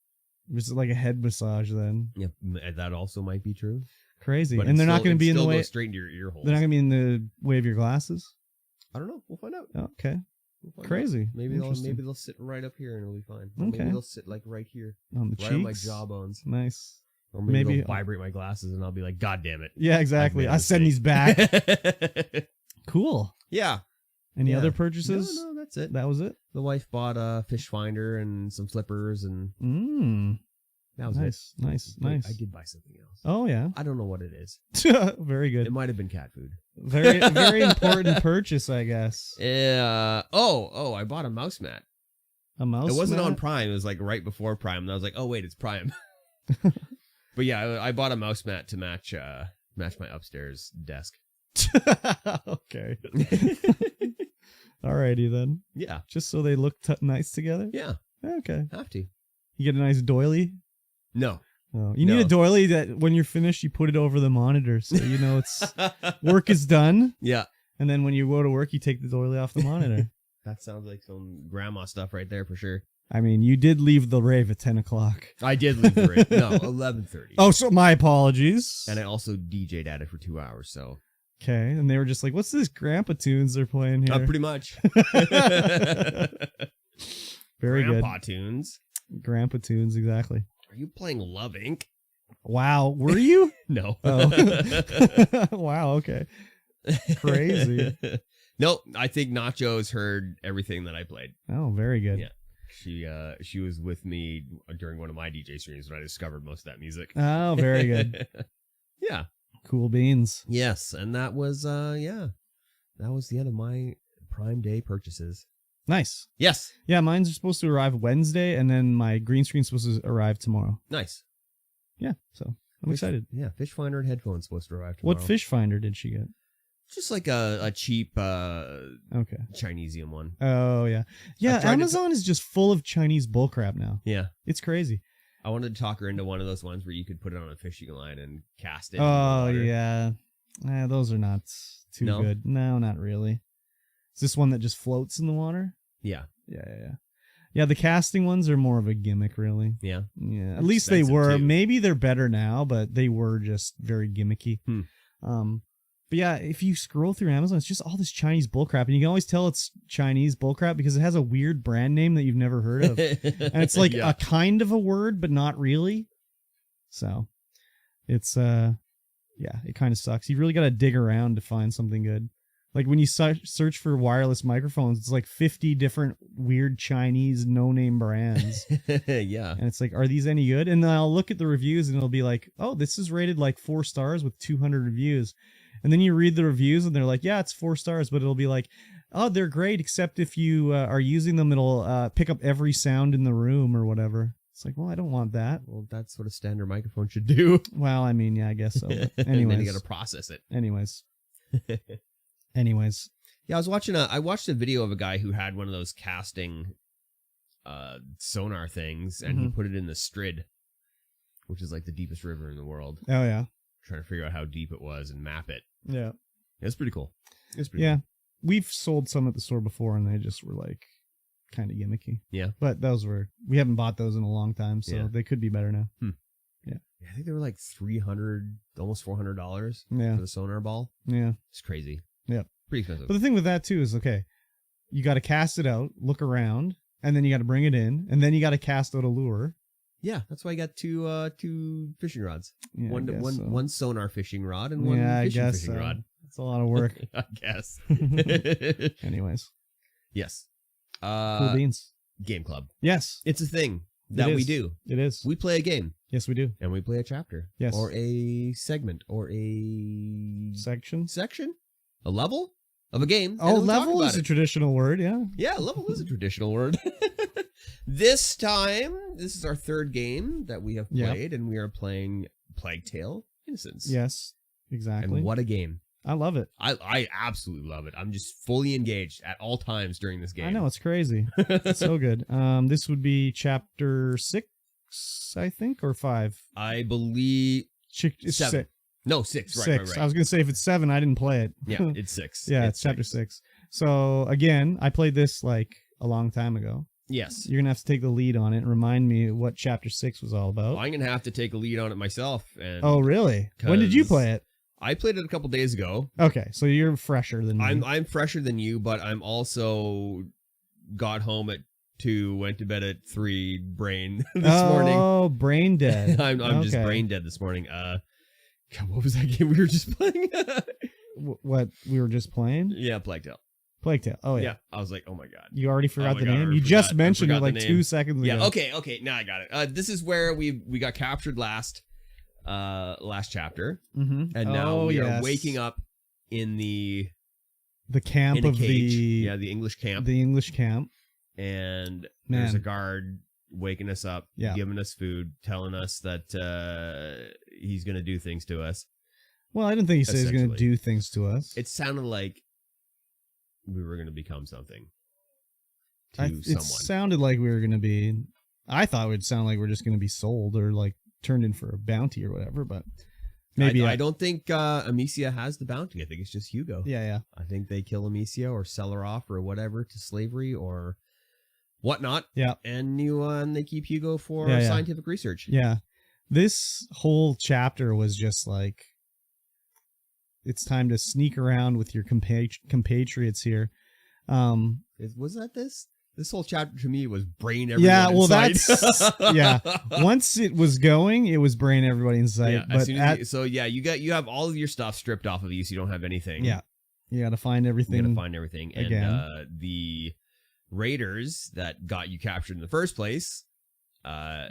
was it like a head massage then? Yeah, that also might be true. Crazy. But And they're not going to be in the way. Straight into your ear holes. They're not going to be in the way of your glasses? I don't know. We'll find out. Okay. Crazy. Out. Maybe they'll sit right up here and it'll be fine. Or Okay. Maybe they'll sit like right here, on the right cheeks. on my jawbones. Nice. Or maybe they'll vibrate my glasses and I'll be like, God damn it. Yeah, exactly. I send these back. Cool. Yeah. Any other purchases? No, that's it. That was it? The wife bought a fish finder and some flippers, and that was nice, it. Nice. I did buy something else. Oh, yeah. I don't know what it is. Very good. It might have been cat food. Very important purchase, I guess. I bought a mouse mat. A mouse It wasn't mat? on Prime. It was like right before Prime. And I was like, oh, wait, it's Prime. But yeah, I bought a mouse mat to match my upstairs desk. Okay. Alrighty then. Yeah. Just so they look nice together? Yeah. Okay. Have to. You get a nice doily? No. Oh, you need a doily that when you're finished, you put it over the monitor so you know it's work is done. Yeah. And then when you go to work, you take the doily off the monitor. That sounds like some grandma stuff right there for sure. I mean, you did leave the rave at 10 o'clock. I did leave the rave. No, 11:30. Oh, so my apologies. And I also DJ'd at it for 2 hours, so. Okay, and they were just like, what's this grandpa tunes they're playing here? Pretty much. Very Grandpa good. tunes. Grandpa tunes, exactly. Are you playing Love Inc? Wow, were you? No. Oh. Wow, okay. Crazy. Nope, I think Nacho's heard everything that I played. Oh, very good. Yeah. She was with me during one of my DJ streams when I discovered most of that music. Oh, very good. Yeah. Cool beans. Yes, and that was that was the end of my Prime Day purchases. Nice. Yes. Yeah, mine's supposed to arrive Wednesday, and then my green screen's supposed to arrive tomorrow. Nice. Yeah, so I'm excited. Yeah, fish finder and headphones supposed to arrive tomorrow. What fish finder did she get? Just like a cheap Okay. Chinesium one. Oh, yeah. Yeah, Amazon is just full of Chinese bullcrap now. Yeah. It's crazy. I wanted to talk her into one of those ones where you could put it on a fishing line and cast it. Oh, yeah. Those are not too good. No, not really. Is this one that just floats in the water? Yeah. Yeah. Yeah, the casting ones are more of a gimmick, really. Yeah. Yeah. At least they were. Too. Maybe they're better now, but they were just very gimmicky. But yeah, if you scroll through Amazon, it's just all this Chinese bullcrap, and you can always tell it's Chinese bullcrap because it has a weird brand name that you've never heard of, and it's like a kind of a word, but not really. So, it's it kind of sucks. You really got to dig around to find something good. Like when you search for wireless microphones, it's like 50 different weird Chinese no-name brands. Yeah. And it's like, are these any good? And then I'll look at the reviews and it'll be like, oh, this is rated like 4 stars with 200 reviews. And then you read the reviews and they're like, yeah, it's 4 stars, but it'll be like, oh, they're great, except if you are using them, it'll pick up every sound in the room or whatever. It's like, well, I don't want that. Well, that's what a standard microphone should do. Well, I mean, yeah, I guess so. Anyways. And then you got to process it. Anyways. Yeah, I watched a video of a guy who had one of those casting sonar things, and he put it in the Strid, which is like the deepest river in the world. Oh, yeah. Trying to figure out how deep it was and map it. Yeah. It's pretty cool. Cool. We've sold some at the store before, and they just were like kind of gimmicky. Yeah. But we haven't bought those in a long time, so they could be better now. Yeah. I think they were like $300, almost $400 for the sonar ball. Yeah. It's crazy. Yeah. Pretty expensive. But the thing with that too is, okay, you got to cast it out, look around, and then you got to bring it in, and then you got to cast out a lure. Yeah, that's why I got two fishing rods. Yeah, one sonar fishing rod and one fishing rod. It's a lot of work. I guess. Anyways. Yes. Cool beans. Game club. Yes. It's a thing that we do. It is. We play a game. Yes, we do. And we play a chapter. Yes. Or a segment. Or a... Section? A level of a game. Oh, level is a traditional word, yeah. Yeah, level is a traditional word. This time, this is our third game that we have played, and we are playing Plague Tale: Innocence. Yes, exactly. And what a game. I love it. I absolutely love it. I'm just fully engaged at all times during this game. I know, it's crazy. It's so good. This would be chapter 6, I think, or 5. I believe... 7. No, 6. 6. Right. I was going to say if it's 7, I didn't play it. Yeah, it's 6. Yeah, it's chapter 6. So, again, I played this like a long time ago. Yes. You're going to have to take the lead on it and remind me what chapter 6 was all about. Well, I'm going to have to take a lead on it myself. And oh, really? When did you play it? I played it a couple days ago. Okay, so you're fresher than me. I'm fresher than you, but I'm also got home at 2, went to bed at 3, brain this morning. Oh, brain dead. I'm just brain dead this morning. God, what was that game we were just playing? What we were just playing? Yeah, Plague Tale. Plague Tale. Oh yeah. I was like, oh my god. You already forgot my the God, I name. already You just forgot- I mentioned it forgot like the 2 name. seconds ago. Yeah. Okay. Now I got it. This is where we got captured last chapter, and now we are waking up in the camp in a of cage. The English camp. The English camp. And Man. there's a guard waking us up, Yeah. giving us food, telling us that he's going to do things to us. Well, I didn't think he said he was going to Essentially. do things to us. It sounded like we were going to become something to It someone. sounded like we were going to be. I thought it would sound like we're just going to be sold or like turned in for a bounty or whatever, but maybe I don't think Amicia has the bounty. I think it's just Hugo. Yeah. I think they kill Amicia or sell her off or whatever to slavery or whatnot. Yeah. And they keep Hugo for Yeah. scientific research. Yeah. This whole chapter was just like, it's time to sneak around with your compatriots here. Was that this? This whole chapter to me was brain everyone Yeah, well, in sight. that's yeah. Once it was going, it was brain everybody in sight. Yeah, but you have all of your stuff stripped off of you, so you don't have anything. Yeah, you got to find everything. You got to find everything. Again. And the raiders that got you captured in the first place,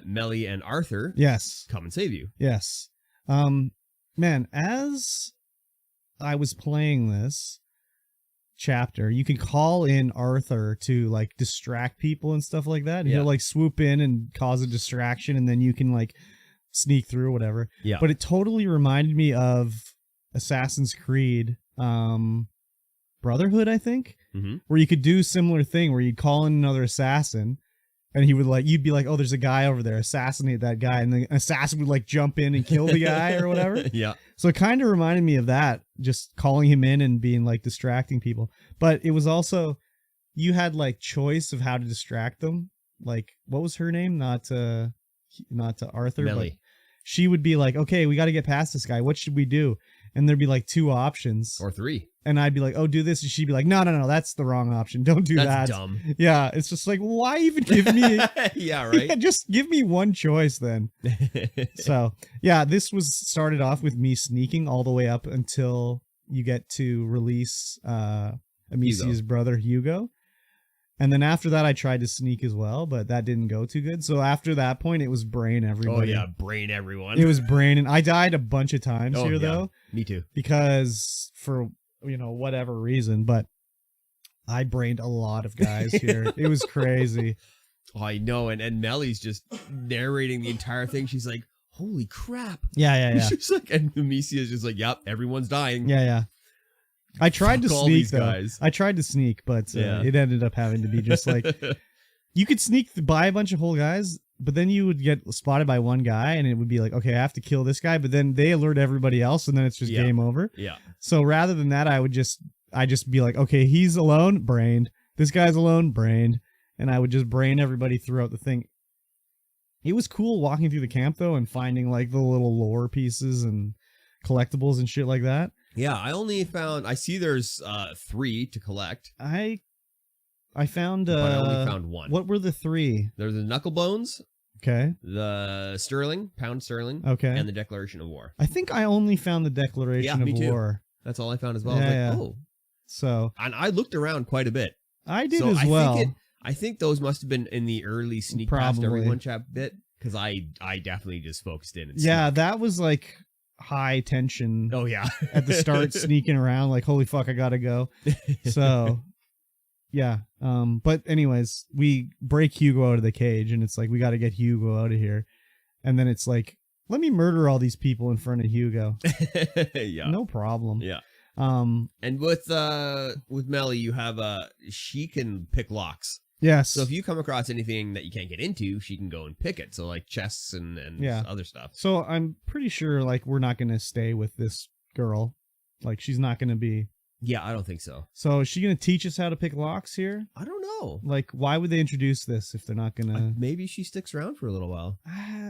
Melly and Arthur, Yes, come and save you. yes. Man, as I was playing this chapter, you can call in Arthur to like distract people and stuff like that. Yeah. He'll like swoop in and cause a distraction, and then you can like sneak through or whatever. Yeah. But it totally reminded me of Assassin's Creed Brotherhood, I think, where you could do a similar thing where you'd call in another assassin, and he would like, you'd be like, oh, there's a guy over there, assassinate that guy, and the assassin would like jump in and kill the guy or whatever. Yeah. So it kind of reminded me of that, just calling him in and being like distracting people. But it was also, you had like choice of how to distract them. Like, what was her name? Not to Arthur, Melly. but she would be like, okay, we got to get past this guy. What should we do? And there'd be like 2 options. Or 3. And I'd be like, oh, do this. And she'd be like, no, that's the wrong option. Don't do that. That's dumb. Yeah. It's just like, why even give me... Yeah, right? Yeah, just give me one choice then. So, yeah, this was started off with me sneaking all the way up until you get to release Amicia's brother, Hugo. And then after that, I tried to sneak as well, but that didn't go too good. So after that point, it was brain everybody. Oh, yeah, brain everyone. It was brain. And I died a bunch of times here, though. Me too. Because for, whatever reason, but I brained a lot of guys here. It was crazy. Oh, I know. And Melly's just narrating the entire thing. She's like, holy crap. Yeah. She's like, and Amicia's just like, yep, everyone's dying. Yeah. I tried to Fuck all sneak, these though. guys. I tried to sneak, but it ended up having to be just like, you could sneak by a bunch of whole guys, but then you would get spotted by one guy, and it would be like, okay, I have to kill this guy, but then they alert everybody else, and then it's just game over. Yeah. So rather than that, I just be like, okay, he's alone, brained. This guy's alone, brained. And I would just brain everybody throughout the thing. It was cool walking through the camp, though, and finding like the little lore pieces and collectibles and shit like that. Yeah, I see there's 3 to collect. I found but I only found 1. What were the 3? There's the knuckle bones, Okay. the pound sterling, Okay. and the declaration of war. I think I only found the Declaration of me too. War. That's all I found as well. Yeah, I was like, yeah. oh. So And I looked around quite a bit. I did So as well. I think those must have been in the early sneak past Probably. everyone chap bit, because I definitely just focused in and Yeah, sneaked. that was like high tension Oh yeah. at the start, sneaking around like, holy fuck, I gotta go. So yeah. But anyways, we break Hugo out of the cage, and it's like, we gotta get Hugo out of here. And then it's like, let me murder all these people in front of Hugo. Yeah. No problem. Yeah. And with Melly, you have she can pick locks. Yes. So if you come across anything that you can't get into, she can go and pick it. So like chests and other stuff. So I'm pretty sure like we're not gonna stay with this girl. Like, she's not gonna be. Yeah, I don't think so. So is she gonna teach us how to pick locks here? I don't know. Like, why would they introduce this if they're not gonna? Maybe she sticks around for a little while.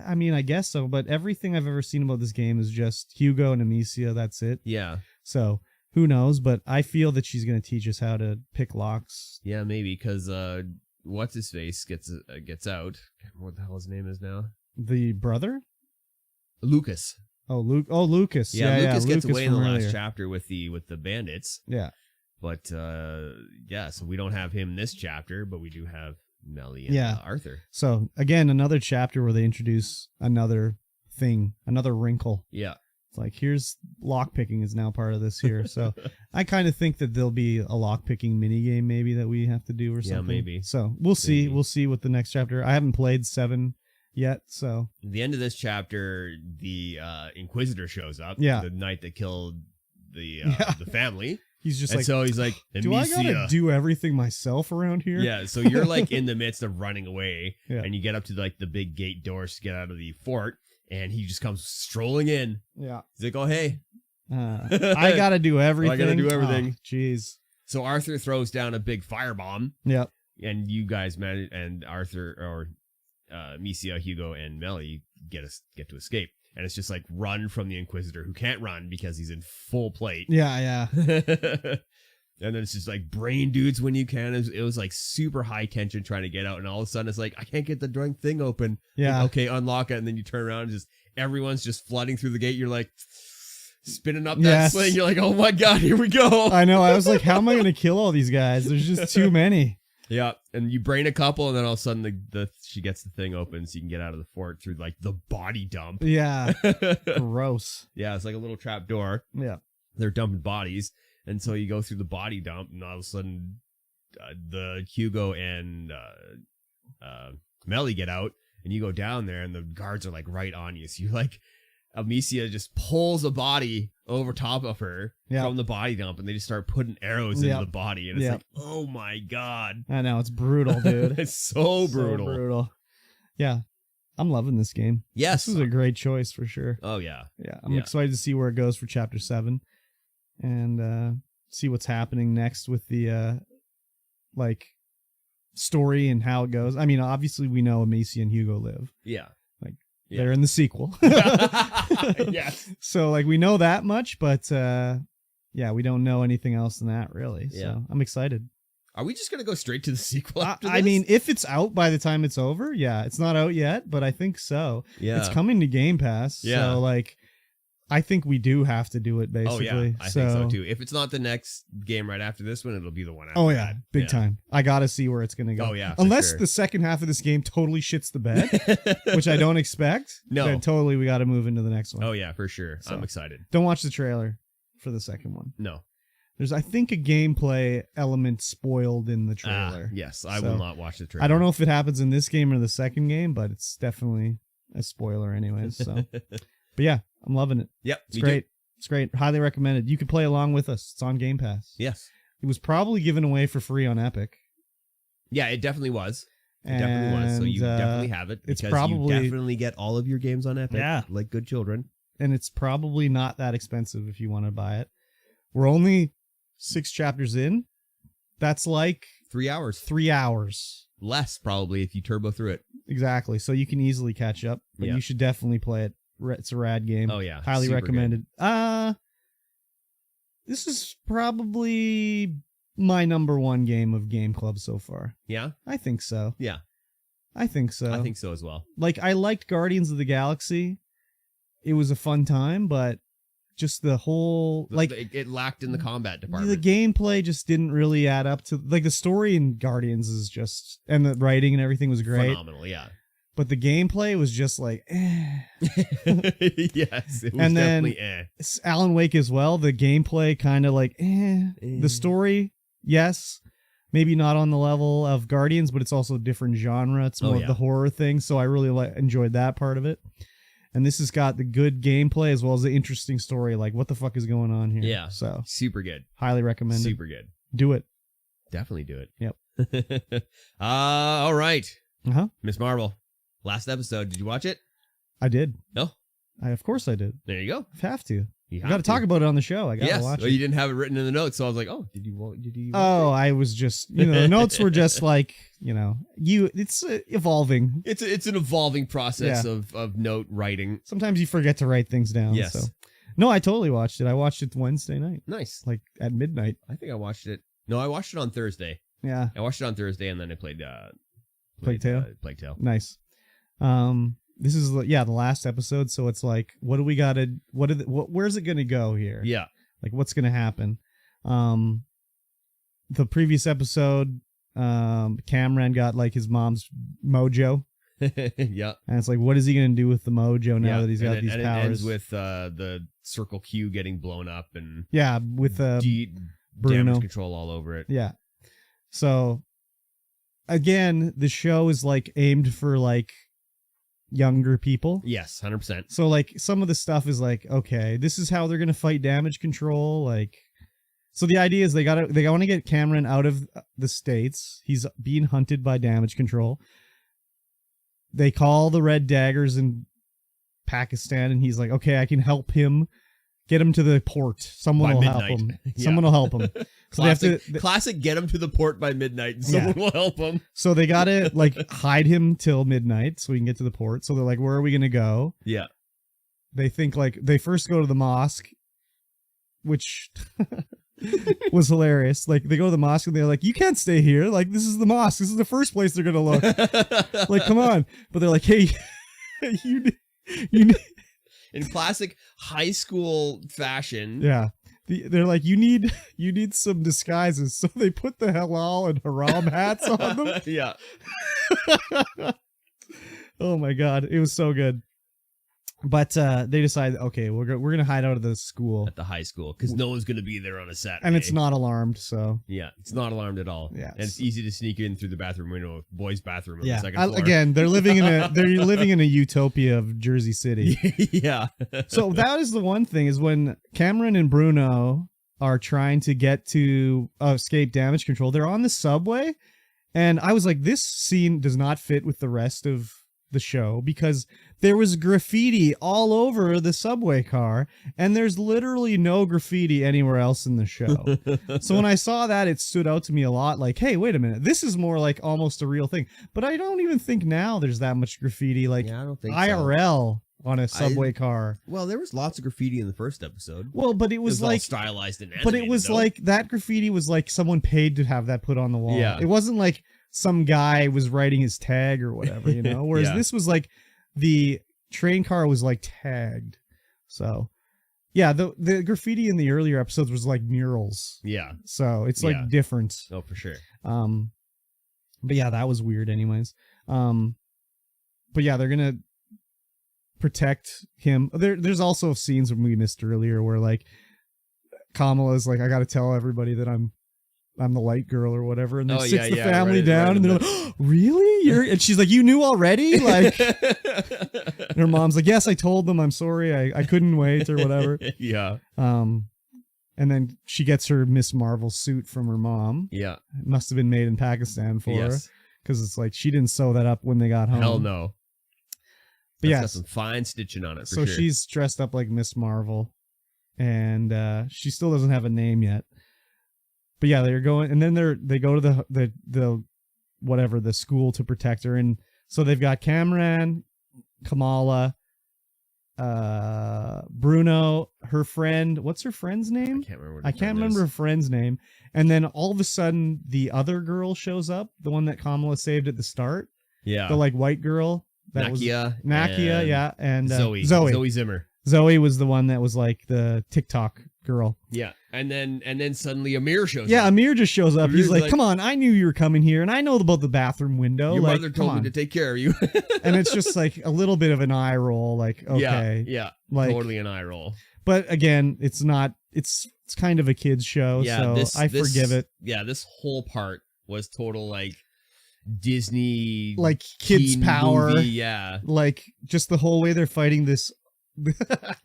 I mean, I guess so. But everything I've ever seen about this game is just Hugo and Amicia. That's it. Yeah. So who knows? But I feel that she's gonna teach us how to pick locks. Yeah, maybe, because what's his face gets out. I can't remember what the hell his name is now. The brother? Lucas. Oh, Luke. Oh, Lucas. Yeah, Lucas gets Lucas away in the from last earlier. chapter with the bandits. Yeah. But yeah, so we don't have him this chapter, but we do have Melly and Yeah. Arthur. So again, another chapter where they introduce another thing, another wrinkle. Yeah. It's like, here's lockpicking is now part of this here. So I kind of think that there'll be a lockpicking mini game maybe that we have to do or something. Yeah, maybe. So we'll see. Maybe. We'll see what the next chapter. I haven't played 7 yet, so At the end of this chapter, the Inquisitor shows up. Yeah. The night that killed the the family. he's just And like, so he's like, do I gotta Amicia. do everything myself around here? Yeah, so you're like in the midst of running away, Yeah. and you get up to like the big gate doors to get out of the fort, and he just comes strolling in. Yeah. He's like, "Oh hey, I gotta do everything. do everything. Jeez. So Arthur throws down a big firebomb, Yep. and you guys manage, and Arthur or Misia, Hugo, and Melly get to escape, and it's just like run from the Inquisitor, who can't run because he's in full plate. Yeah. And then it's just like brain dudes when you can. It was like super high tension trying to get out, and all of a sudden it's like, I can't get the darn thing open. Yeah. Like, okay, unlock it, and then you turn around and just everyone's just flooding through the gate. You're like spinning up that Yes. sling. You're like, oh my god, here we go. I know. I was like, how am I gonna kill all these guys? There's just too many. Yeah, and you brain a couple, and then all of a sudden she gets the thing open, so you can get out of the fort through like the body dump. Yeah. Gross. Yeah, it's like a little trap door. Yeah. They're dumping bodies, and so you go through the body dump, and all of a sudden the Hugo and Melly get out, and you go down there, and the guards are like right on you. So you like, Amicia just pulls a body over top of her from the body dump, and they just start putting arrows into the body, and it's like, oh my god. I know, it's brutal, dude. It's so brutal. So brutal. Yeah. I'm loving this game. Yes. This is a great choice for sure. Oh yeah. Yeah. I'm excited to see where it goes for chapter 7 and see what's happening next with the like story and how it goes. I mean, obviously we know Amicia and Hugo live. Yeah. They're in the sequel. Yes. So like we know that much, but yeah, we don't know anything else than that really. Yeah. So I'm excited. Are we just gonna go straight to the sequel after I this? mean, if it's out by the time it's over, yeah. It's not out yet, but I think so. Yeah. It's coming to Game Pass. Yeah. So like I think we do have to do it basically. Oh yeah, I think so too. If it's not the next game right after this one, it'll be the one after. Oh yeah, that. big time. I gotta see where it's gonna go. Oh yeah, for unless sure. the second half of this game totally shits the bed, which I don't expect. No. Then totally we gotta move into the next one. Oh yeah, for sure. So. I'm excited. Don't watch the trailer for the second one. No. There's, I think, a gameplay element spoiled in the trailer. Yes, I will not watch the trailer. I don't know if it happens in this game or the second game, but it's definitely a spoiler anyways. So, but yeah, I'm loving it. Yep, It's great. It's great. Highly recommended. You can play along with us. It's on Game Pass. Yes. It was probably given away for free on Epic. Yeah, it definitely was. It definitely was. So you definitely have it. It's because probably, you definitely get all of your games on Epic. Yeah. Like good children. And it's probably not that expensive if you want to buy it. We're only 6 chapters in. That's like 3 hours. 3 hours. Less probably if you turbo through it. Exactly. So you can easily catch up, but you should definitely play it. It's a rad game. Oh yeah. Highly Super recommended. Good. This is probably my number 1 game of Game Club so far. Yeah? I think so. Yeah. I think so. I think so as well. Like, I liked Guardians of the Galaxy. It was a fun time, but just the whole, like, it lacked in the combat department. the gameplay just didn't really add up to, like, the story in Guardians is just, and the writing and everything was great. Phenomenal, yeah. But the gameplay was just like, eh. Yes, it was And then definitely eh. Alan Wake as well. The gameplay kind of like, eh. The story, yes, maybe not on the level of Guardians, but it's also a different genre. It's more of the horror thing, so I really enjoyed that part of it. And this has got the good gameplay as well as the interesting story. Like, what the fuck is going on here? Yeah, so super good. Highly recommended. Super good. Do it. Definitely do it. Yep. All right. Uh-huh. Miss Marvel. Last episode, did you watch it? I did. No? Of course I did. There you go. I have to. You got to talk about it on the show. I got to watch well, it. you didn't have it written in the notes, so I was like, oh, did you watch I was just, the notes were just like, it's evolving. It's an evolving process of note writing. Sometimes you forget to write things down. Yes. So. No, I totally watched it. I watched it Wednesday night. Nice. Like at midnight. I think I watched it. No, I watched it on Thursday. Yeah. I watched it on Thursday, and then I played Plague Tale. Plague Tale. Nice. This is the last episode, so it's like, what do we got to? Where's it gonna go here? Yeah. Like, what's gonna happen? the previous episode, Cameron got like his mom's mojo. Yeah. And it's like, what is he going to do with the mojo now that he's got these and powers? it ends with the Circle Q getting blown up and with damage Bruno control all over it. Yeah. So again, the show is like aimed for like younger people. Yes, 100%. So like some of the stuff is like, okay, this is how they're going to fight damage control. Like, so the idea is they want to get Cameron out of the States. He's being hunted by damage control. They call the Red Daggers in Pakistan, and he's like, okay, I can help him. Get him to the port. Someone will help him. Someone will help him. So classic, get him to the port by midnight, and someone will help him. So they got to like hide him till midnight so we can get to the port. So they're like, where are we going to go? Yeah. They think like they first go to the mosque, which was hilarious. Like they go to the mosque and they're like, you can't stay here. Like this is the mosque. This is the first place they're going to look. Like, come on. But they're like, hey, you in classic high school fashion. Yeah. They're like, you need some disguises. So they put the halal and haram hats on them. Yeah. Oh my God. It was so good. But they decided, okay, we're going to hide out of the school. At the high school. Because no one's going to be there on a Saturday. And it's not alarmed, so. Yeah, it's not alarmed at all. Yeah. And it's easy to sneak in through the bathroom window, boys' bathroom on the second floor. Again, they're living in a utopia of Jersey City. Yeah. So that is the one thing, is when Cameron and Bruno are trying to get to escape damage control, they're on the subway. And I was like, this scene does not fit with the rest of the show because there was graffiti all over the subway car and there's literally no graffiti anywhere else in the show. So when I saw that, it stood out to me a lot, like, hey, wait a minute, this is more like almost a real thing. But I don't even think now there's that much graffiti, like I don't think IRL on a subway car. Well, there was lots of graffiti in the first episode. Well, but it was like all stylized and animated, but it was like that graffiti was like someone paid to have that put on the wall. Yeah. It wasn't like some guy was writing his tag or whatever, you know. Whereas this was like the train car was like tagged. So yeah, the graffiti in the earlier episodes was like murals. Yeah. So it's like different. Oh, for sure. But yeah, that was weird anyways. But yeah, they're gonna protect him. There's also scenes we missed earlier where like Kamala's like, I gotta tell everybody that I'm the light girl or whatever, and then sits the family down, and they're like, oh, really? And she's like, you knew already? Like, and her mom's like, yes, I told them. I'm sorry, I couldn't wait or whatever. Yeah. And then she gets her Miss Marvel suit from her mom. Yeah. It must have been made in Pakistan for her, because it's like she didn't sew that up when they got home. Hell no. But yeah, got some fine stitching on it. So she's dressed up like Miss Marvel, and she still doesn't have a name yet. But yeah, they're going, and then they go to the whatever, the school to protect her, and so they've got Cameron, Kamala, Bruno, her friend. What's her friend's name? I can't remember her friend's name. And then all of a sudden, the other girl shows up, the one that Kamala saved at the start. Yeah, the like white girl. That Nakia, and Zoe Zimmer. Zoe was the one that was like the TikTok girl. Yeah, and then suddenly Amir shows up. Yeah, Amir just shows up. He's like, come on, I knew you were coming here, and I know about the bathroom window. Your like, mother told me to take care of you. And it's just like a little bit of an eye roll, like, okay. Yeah, like, totally an eye roll. But again, it's not, it's kind of a kid's show, so I forgive it. Yeah, this whole part was total like Disney, like kids power. Movie, yeah, like just the whole way they're fighting this.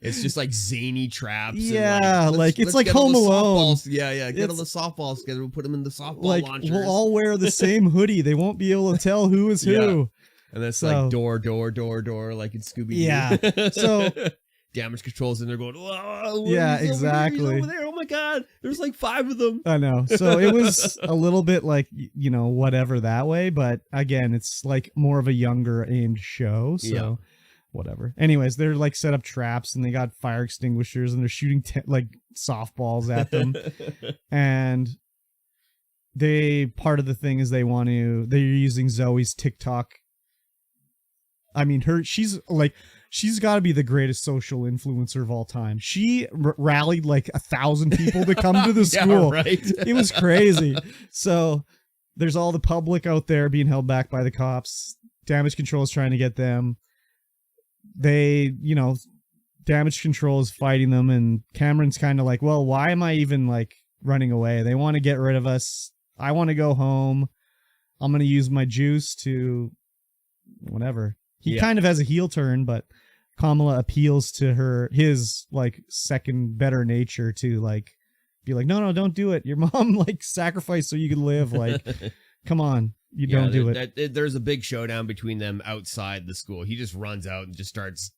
It's just like zany traps. Yeah, and like it's like Home Alone. Yeah, get all the softballs together. We'll put them in the softball launchers. We'll all wear the same hoodie. They won't be able to tell who is who. And that's like door, like in Scooby-Doo. Yeah. So damage controls, and they're going, whoa, exactly. Over there. Oh my God, there's like 5 of them. I know. So it was a little bit like, you know, whatever that way. But again, it's like more of a younger aimed show. So whatever. Anyways, they're like set up traps, and they got fire extinguishers, and they're shooting like softballs at them. And part of the thing is they're using Zoe's TikTok I mean, she's got to be the greatest social influencer of all time. She rallied like 1,000 people to come to the school. Yeah, right. It was crazy. So there's all the public out there being held back by the cops. Damage Control is trying to get them. They, Damage Control is fighting them, and Cameron's kind of like, well, why am I even like running away? They want to get rid of us. I want to go home. I'm going to use my juice to whatever. He kind of has a heel turn, but Kamala appeals to his like second better nature to like be like, no, don't do it. Your mom like sacrificed so you could live. Like, come on, don't do it. There's a big showdown between them outside the school. He just runs out and just starts.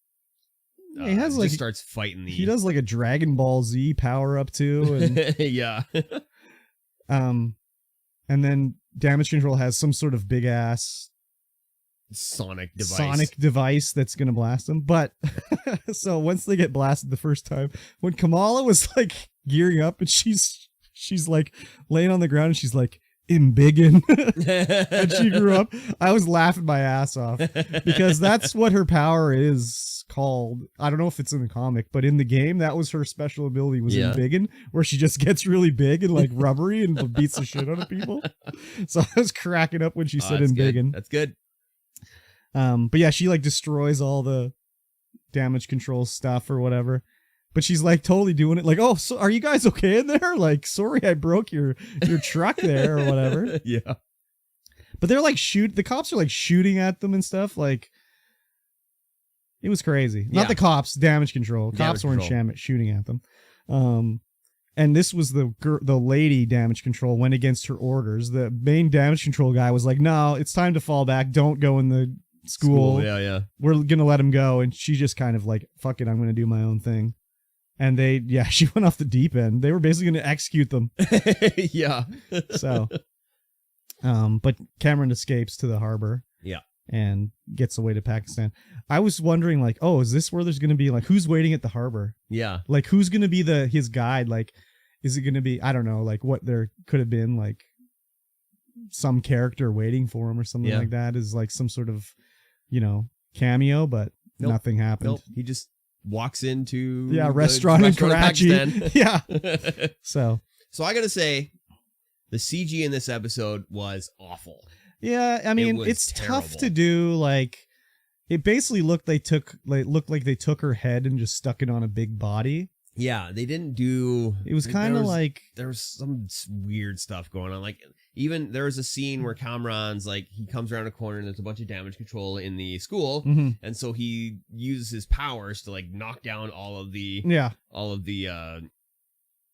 He has like starts fighting. He does like a Dragon Ball Z power up too, and yeah. And then Damage Control has some sort of big ass sonic device that's gonna blast them. But so once they get blasted the first time, when Kamala was like gearing up and she's like laying on the ground and she's like embiggen and she grew up, I was laughing my ass off because that's what her power is called. I don't know if it's in the comic, but in the game that was her special ability, was embiggen, where she just gets really big and like rubbery and beats the shit out of people. So I was cracking up when she said embiggen. That's good. But yeah, she like destroys all the Damage Control stuff or whatever. But she's like totally doing it like, oh, so are you guys okay in there? Like, sorry, I broke your truck there or whatever. Yeah. But they're like the cops are like shooting at them and stuff. Like, it was crazy. Not the cops, Damage Control. Cops weren't shooting at them. And this was the lady Damage Control went against her orders. The main Damage Control guy was like, no, it's time to fall back. Don't go in the school. Yeah. We're going to let him go. And she just kind of like, fuck it, I'm going to do my own thing. And she went off the deep end. They were basically going to execute them. Yeah. So, but Cameron escapes to the harbor. Yeah. And gets away to Pakistan. I was wondering, like, oh, is this where there's going to be, like, who's waiting at the harbor? Yeah. Like, who's going to be his guide? Like, is it going to be, I don't know, like, what there could have been, like, some character waiting for him or something like that is, like, some sort of, cameo, but nothing happened. Nope. He just walks into restaurant in Karachi. Yeah. So I gotta say, the CG in this episode was awful. Yeah, I mean, it's terrible. Tough to do. Like, it basically looked like they took her head and just stuck it on a big body. Yeah, they didn't do. It was kind of like there was some weird stuff going on. Like, even there was a scene where Kamran's like, he comes around a corner and there's a bunch of Damage Control in the school, and so he uses his powers to like knock down all of the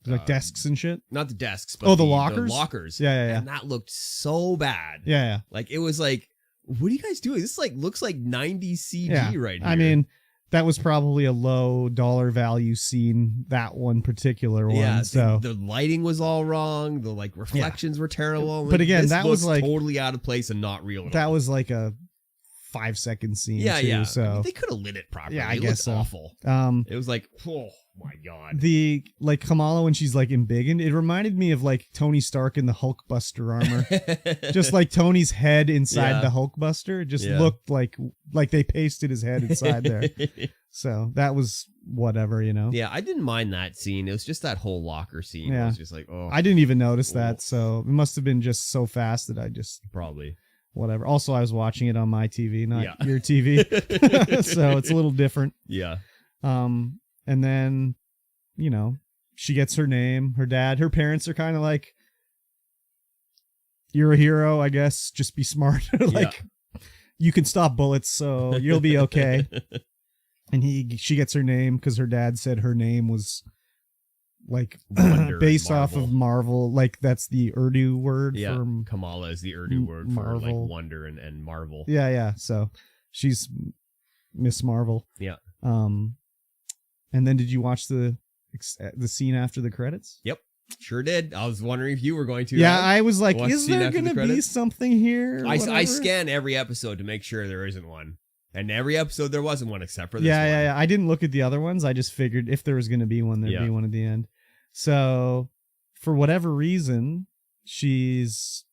like desks and shit. Not the desks, but the lockers. The lockers. Yeah. And that looked so bad. Yeah. Like, it was like, what are you guys doing? This like looks like 90s CG right here. I mean, that was probably a low dollar value scene, that one particular one. Yeah, so the lighting was all wrong. The like reflections were terrible. But again, this that was like totally out of place and not real. That was like a 5-second scene. Yeah. So I mean, they could have lit it properly. Yeah, I it guess so. Awful. It was like, oh my god. The like Kamala when she's like embiggened, it reminded me of like Tony Stark in the Hulkbuster armor. Just like Tony's head inside the Hulkbuster. It just looked like they pasted his head inside there. So that was whatever, Yeah, I didn't mind that scene. It was just that whole locker scene. Yeah. It was just like, oh. I didn't even notice that, so it must have been just so fast that I just probably whatever. Also, I was watching it on my TV, not your TV. So it's a little different. Yeah. And then, she gets her name. Her parents are kind of like, you're a hero, I guess. Just be smart. You can stop bullets, so you'll be okay. And she gets her name because her dad said her name was like based off of Marvel. Like, that's the Urdu word for Kamala is the Urdu word Marvel. For like wonder and Marvel. Yeah. So she's Miss Marvel. Yeah. And then did you watch the scene after the credits? Yep, sure did. I was wondering if you were going to. Yeah, I was like, is there going to be something here? I scan every episode to make sure there isn't one. And every episode there wasn't one except for this one. Yeah. I didn't look at the other ones. I just figured if there was going to be one, there'd be one at the end. So for whatever reason, she's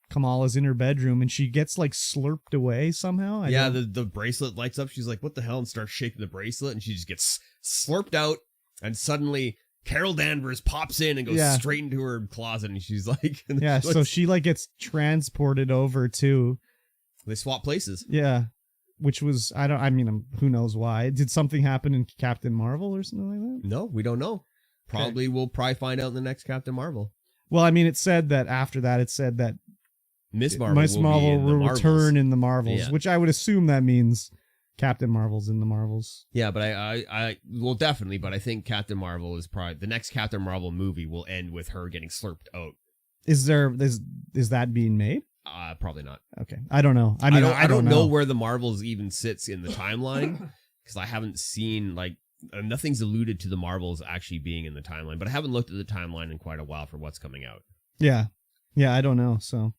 Kamala's in her bedroom and she gets like slurped away somehow. The bracelet lights up. She's like, what the hell? And starts shaking the bracelet and she just gets slurped out. And suddenly Carol Danvers pops in and goes straight into her closet. And she's like, so she like gets transported over to. They swap places. Yeah. Which was, who knows why. Did something happen in Captain Marvel or something like that? No, we don't know. We'll probably find out in the next Captain Marvel. Well, I mean, it said that after that, Miss Marvel will return in the Marvels, yeah. which I would assume that means Captain Marvel's in the Marvels. Yeah, but I well, definitely, but I think Captain Marvel is probably the next Captain Marvel movie will end with her getting slurped out. Is that being made? Probably not. Okay. I don't know. I don't know where the Marvels even sits in the timeline because I haven't seen nothing's alluded to the Marvels actually being in the timeline, but I haven't looked at the timeline in quite a while for what's coming out. Yeah. Yeah, I don't know. So,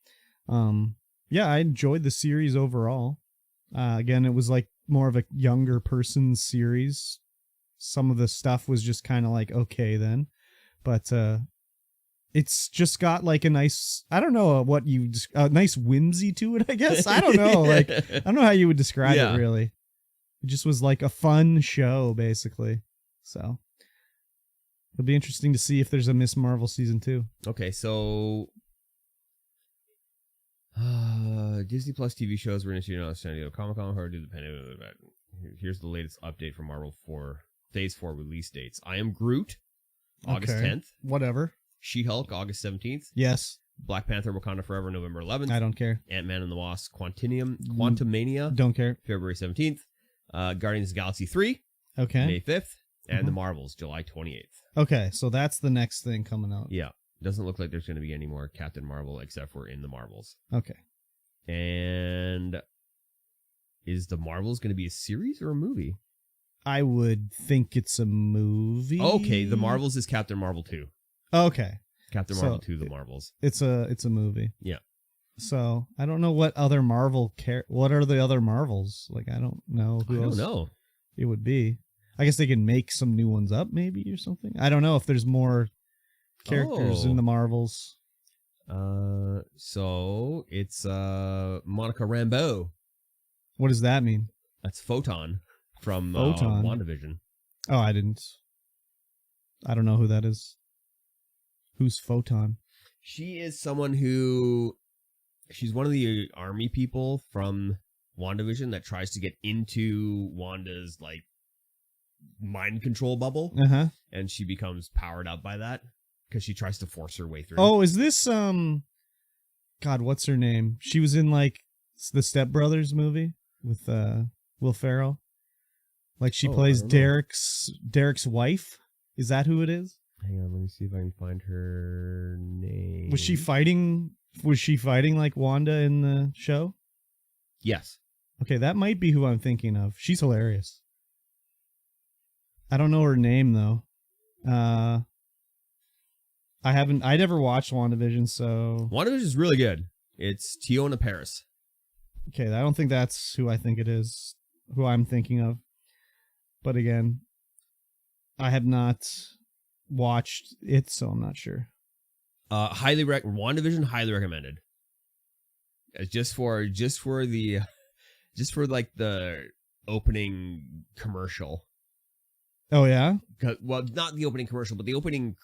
I enjoyed the series overall. Again, it was like more of a younger person's series. Some of the stuff was just kind of like, okay then, but, it's just got like a nice, I don't know a nice whimsy to it, I guess. I don't know. I don't know how you would describe it really. It just was like a fun show, basically. So it'll be interesting to see if there's a Miss Marvel season 2. Okay, so Disney Plus TV shows were initiated on San Diego Comic-Con. Hard to do the pandemic. Here's the latest update from Marvel for Phase 4 release dates. I Am Groot, August 10th. Whatever. She-Hulk, August 17th. Yes. Black Panther, Wakanda Forever, November 11th. I don't care. Ant-Man and the Wasp, Quantumania. Don't care. February 17th. Guardians of the Galaxy 3. Okay. May 5th. And The Marvels, July 28th. Okay, so that's the next thing coming out. Yeah. Doesn't look like there's going to be any more Captain Marvel except for in the Marvels. Okay. And is the Marvels going to be a series or a movie? I would think it's a movie. Okay, the Marvels is Captain Marvel 2. Okay. Captain Marvel 2, The Marvels. It's a movie. Yeah. So I don't know what other Marvel what are the other Marvels? Like I don't know who else. I don't know. It would be. I guess they can make some new ones up maybe or something. I don't know if there's more characters in the Marvels. So it's Monica Rambeau. What does that mean? That's Photon from Photon. WandaVision. Oh, I don't know who that is. Who's Photon? She is someone she's one of the army people from WandaVision that tries to get into Wanda's like mind control bubble. Uh-huh. And she becomes powered up by that because she tries to force her way through. Oh, is this God, what's her name? She was in like the Step Brothers movie with Will Ferrell. Like she plays Derek's wife. Is that who it is? Hang on, let me see if I can find her name. Was she fighting like Wanda in the show? Yes. Okay, that might be who I'm thinking of. She's hilarious. I don't know her name though. I never watched WandaVision, so WandaVision is really good. It's Tiona Paris. Okay, I don't think that's who I think it is, who I'm thinking of. But again, I have not watched it, so I'm not sure. WandaVision, highly recommended. Just for like the opening commercial. Oh yeah? Well, not the opening commercial, but the opening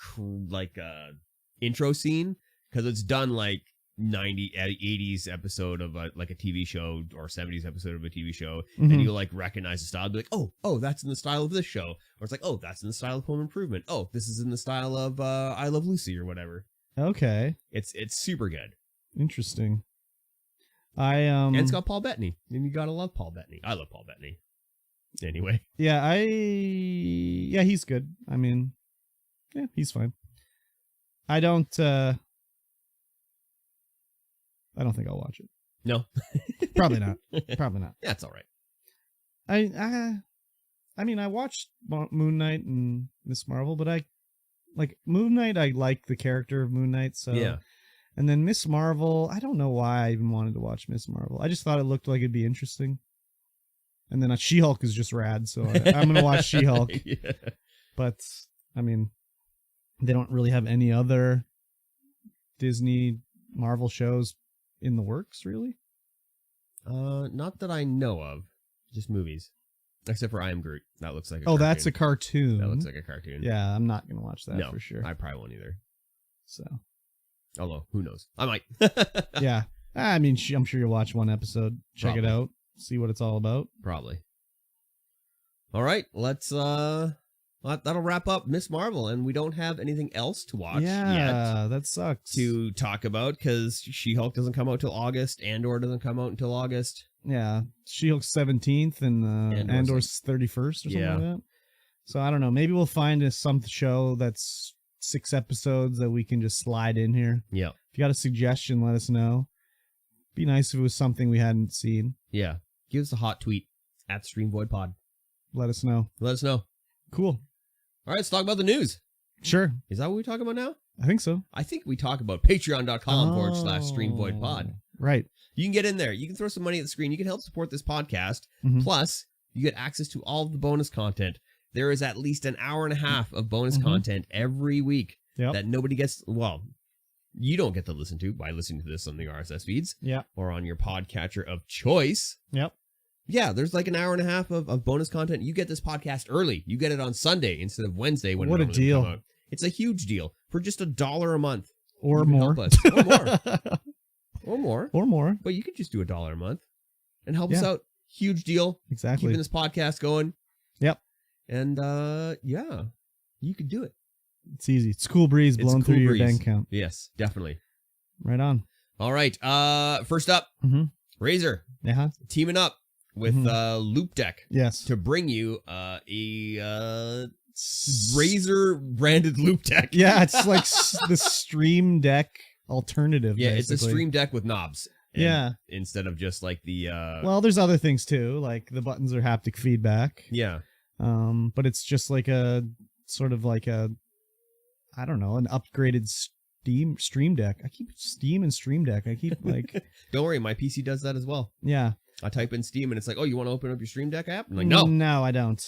intro scene, because it's done like 80s episode of a TV show or 70s episode of a TV show, and you like recognize the style, be like, oh, that's in the style of this show, or it's like, oh, that's in the style of Home Improvement. Oh, this is in the style of I Love Lucy or whatever. Okay, it's super good. Interesting. And it's got Paul Bettany, and you gotta love Paul Bettany. I love Paul Bettany. Anyway, yeah, he's good. I mean, yeah, he's fine. I don't think I'll watch it. No. Probably not. Probably not. That's all right. I mean, I watched Moon Knight and Miss Marvel, but I like Moon Knight. I like the character of Moon Knight, so yeah. And then Miss Marvel, I don't know why I even wanted to watch Miss Marvel. I just thought it looked like it'd be interesting. And then She-Hulk is just rad, so I'm gonna watch She-Hulk. Yeah. But I mean, they don't really have any other Disney Marvel shows in the works, really? Not that I know of. Just movies. Except for I Am Groot. That looks like a Oh, cartoon. that's a cartoon. That looks like a cartoon. Yeah, I'm not going to watch that no, for sure. I probably won't either. So. Although, who knows? I might. Yeah. I mean, I'm sure you'll watch one episode, check Probably. it out, see what it's all about. Probably. All right, let's that'll wrap up Miss Marvel, and we don't have anything else to watch yet that sucks. to talk about because She-Hulk doesn't come out till August, Andor doesn't come out until August. Yeah, She-Hulk's 17th and Andor's 31st or something like that. So I don't know. Maybe we'll find some show that's 6 episodes that we can just slide in here. Yeah. If you got a suggestion, let us know. Be nice if it was something we hadn't seen. Yeah. Give us a hot tweet at StreamVoid Pod. Let us know. Let us know. Cool. All right, let's talk about the news. Sure. Is that what we talk about now? I think so. I think we talk about patreon.com/StreamVoidPod. Right. You can get in there. You can throw some money at the screen. You can help support this podcast. Mhm. Plus, you get access to all of the bonus content. There is at least an hour and a half of bonus content every week that nobody gets. Well, you don't get to listen to by listening to this on the RSS feeds or on your podcatcher of choice. Yep. Yeah, there's like an hour and a half of bonus content. You get this podcast early. You get it on Sunday instead of Wednesday. When what a deal. come out. It's a huge deal for just $1 a month. Or more. Help us. Or more. Or more. Or more. But you could just do $1 a month and help us out. Huge deal. Exactly. Keeping this podcast going. Yep. And yeah, you could do it. It's easy. It's cool breeze blowing through your bank account. Yes, definitely. Right on. All right. First up, Razer teaming up with Loop Deck. Yes. To bring you a Razer branded Loop Deck. Yeah, it's like the Stream Deck alternative. Yeah, basically. it's a Stream Deck with knobs. Yeah. Instead of just like the well, there's other things too, like the buttons are haptic feedback. Yeah. But it's just like a sort of like a, I don't know, an upgraded Stream Deck. I keep Steam and Stream Deck. I keep like Don't worry, my PC does that as well. Yeah. I type in Steam and it's like, oh, you want to open up your Stream Deck app? I'm like, no. No, I don't.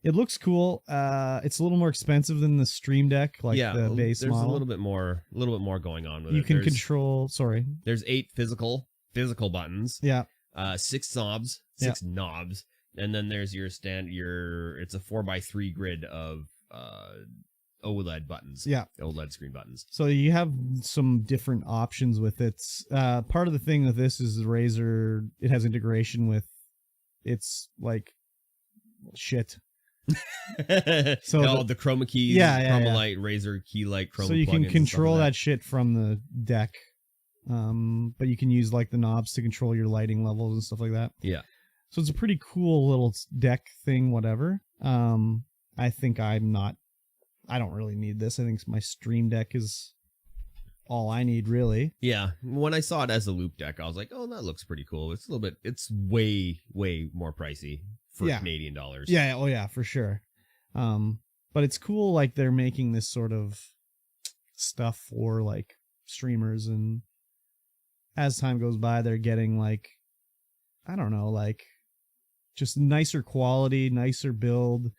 It looks cool. It's a little more expensive than the Stream Deck, like the base there's model. a little bit more going on with it. You can control. Sorry. There's 8 physical buttons. Yeah. 6 knobs, knobs, and then there's your it's a 4x3 grid of OLED buttons. Yeah. OLED screen buttons. So you have some different options with it. Part of the thing with this is the Razer, it has integration with its like shit. So the chroma keys, chroma light, Razer key light, chroma. So you can plugins control that shit from the deck. But you can use like the knobs to control your lighting levels and stuff like that. Yeah. So it's a pretty cool little deck thing, whatever. I think I don't really need this. I think my Stream Deck is all I need, really. Yeah. When I saw it as a Loop Deck, I was like, oh, that looks pretty cool. It's a little bit, it's way, way more pricey for Canadian dollars. Yeah. Oh, yeah, for sure. But it's cool, like, they're making this sort of stuff for, like, streamers, and as time goes by, they're getting, like, I don't know, like, just nicer quality, nicer build,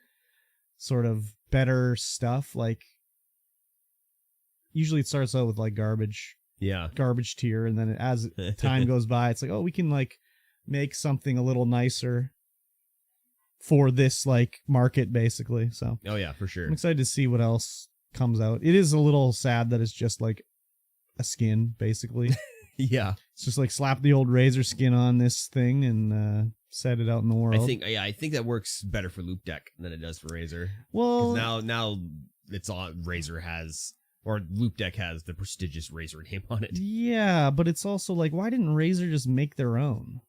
sort of better stuff. Like, usually it starts out with like garbage tier, and then as time goes by, it's like, oh, we can like make something a little nicer for this like market, basically. So oh yeah, for sure. I'm excited to see what else comes out. It is a little sad that it's just like a skin, basically. Yeah, it's just like slap the old Razer skin on this thing and set it out in the world. I think that works better for Loop Deck than it does for Razer. Well, now it's all Razer has, or Loop Deck has the prestigious Razer name on it. Yeah, but it's also like, why didn't Razer just make their own?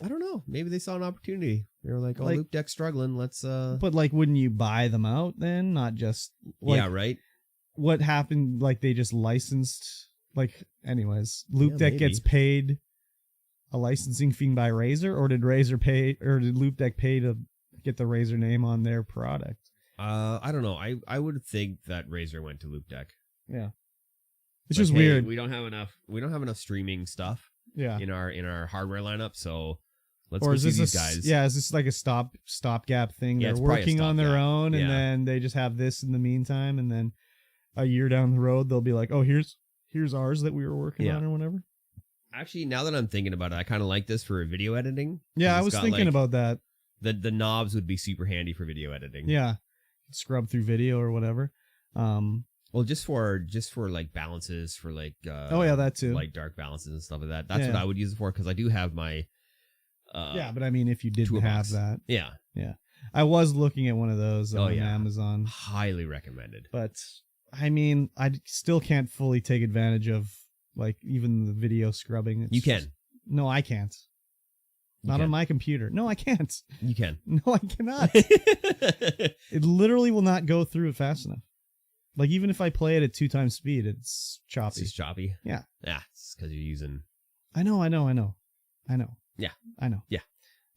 I don't know. Maybe they saw an opportunity. They were like, oh, Loop Deck's struggling. Let's But like, wouldn't you buy them out then? Not just like, yeah, right. What happened? Like they just licensed. Like, anyways, Loop Deck gets paid a licensing fee by Razer, or did Loop Deck pay to get the Razer name on their product? I don't know. I would think that Razer went to Loop Deck. Yeah. It's just weird. We don't have enough streaming stuff in our hardware lineup, so let's go see these guys. Yeah, is this like a stopgap thing? Yeah, they're working on their own, and then they just have this in the meantime, and then a year down the road they'll be like, oh, here's ours that we were working on or whatever. Actually, now that I'm thinking about it, I kind of like this for video editing. Yeah, I It's was got, thinking like, about that. the knobs would be super handy for video editing. Yeah, scrub through video or whatever. Well, just for like balances for like Oh yeah, that too. light dark balances and stuff like that. That's Yeah. what I would use it for because I do have my yeah, but I mean, if you didn't toolbox. have that, Yeah, I was looking at one of those on yeah. Amazon, highly recommended. but I mean, I still can't fully take advantage of like even the video scrubbing. It's You can. just- no, I can't. You Not can. on my computer. No, I can't. You can. No, I cannot. It literally will not go through it fast enough. Like even if I play it at 2 times speed, it's It's choppy. just choppy. Yeah. Yeah, it's because you're using. I know. Yeah. I know. Yeah.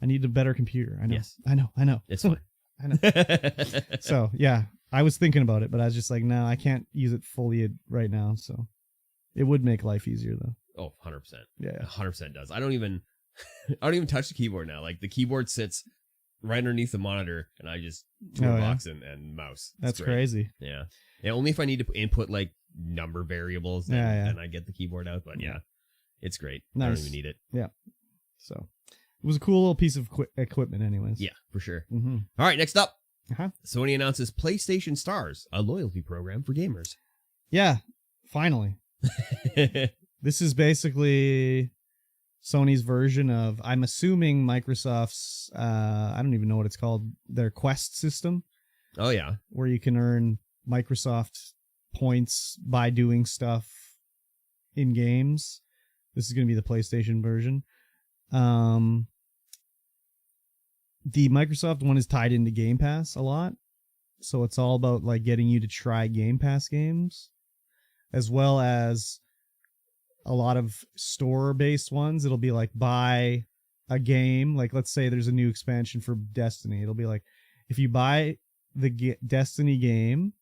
I need a better computer. I know. Yes. I know. It's fine. I know. So yeah, I was thinking about it, but I was just like, no, I can't use it fully right now. So it would make life easier though. Oh, 100%. Yeah. 100% does. I don't even touch the keyboard now. Like the keyboard sits right underneath the monitor, and I just toolbox and mouse. It's That's great. crazy. Yeah. Only if I need to input like number variables, then I get the keyboard out. But yeah, it's great. I Nice. don't even need it. So it was a cool little piece of equipment, anyways. Yeah, for sure. Mm-hmm. All right, next up, Uh-huh. Sony announces PlayStation Stars, a loyalty program for gamers. Yeah. Finally, this is basically Sony's version of, I'm assuming, Microsoft's, I don't even know what it's called, their Quest system, Oh yeah, where you can earn Microsoft points by doing stuff in games. This is going to be the PlayStation version. The Microsoft one is tied into Game Pass a lot. So it's all about like getting you to try Game Pass games, as well as a lot of store-based ones. It'll be like buy a game. Like let's say there's a new expansion for Destiny. It'll be like if you buy the Destiny game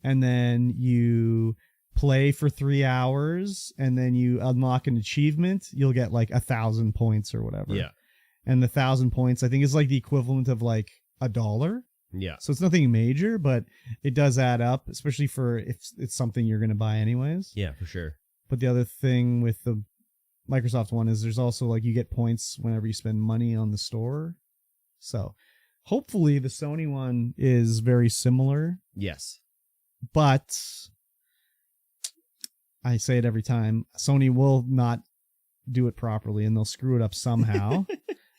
and then you play for 3 hours and then you unlock an achievement, you'll get like 1,000 points or whatever. yeah, And the 1,000 points, I think, is like the equivalent of like $1. yeah. So it's nothing major, but it does add up, especially for if it's something you're going to buy anyways. Yeah, for sure. But the other thing with the Microsoft one is there's also like you get points whenever you spend money on the store. So hopefully the Sony one is very similar, Yes. but I say it every time, Sony will not do it properly and they'll screw it up somehow.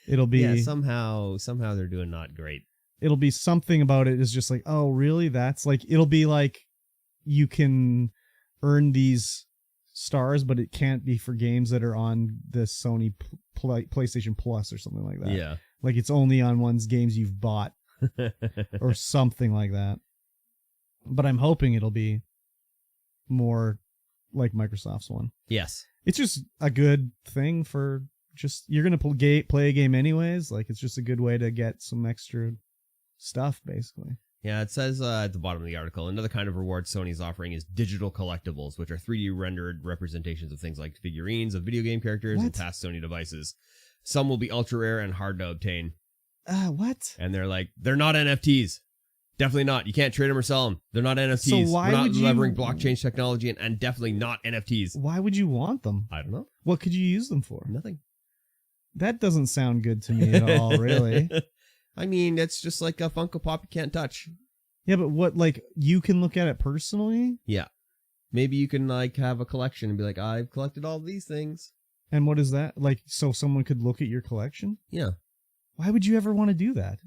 It'll be Yeah, somehow they're doing not great. It'll be something about it is just like, oh, really? That's like, it'll be like you can earn these stars, but it can't be for games that are on the Sony PlayStation Plus or something like that. Yeah. Like it's only on one's games you've bought or something like that. But I'm hoping it'll be more like Microsoft's one. Yes. It's just a good thing for just, you're going to play a game anyways. Like it's just a good way to get some extra stuff, basically. Yeah, it says at the bottom of the article, another kind of reward Sony's offering is digital collectibles, which are 3D rendered representations of things like figurines of video game characters and past Sony devices. Some will be ultra rare and hard to obtain. What? And they're not NFTs. Definitely not. You can't trade them or sell them. They're not NFTs. So why We're not would you- delivering blockchain technology and definitely not NFTs. Why would you want them? I don't know. What could you use them for? Nothing. That doesn't sound good to me at all, really. I mean, it's just like a Funko Pop you can't touch. Yeah, but what, like, you can look at it personally? Yeah. Maybe you can, like, have a collection and be like, I've collected all these things. And what is that? Like, so someone could look at your collection? Yeah. Why would you ever want to do that?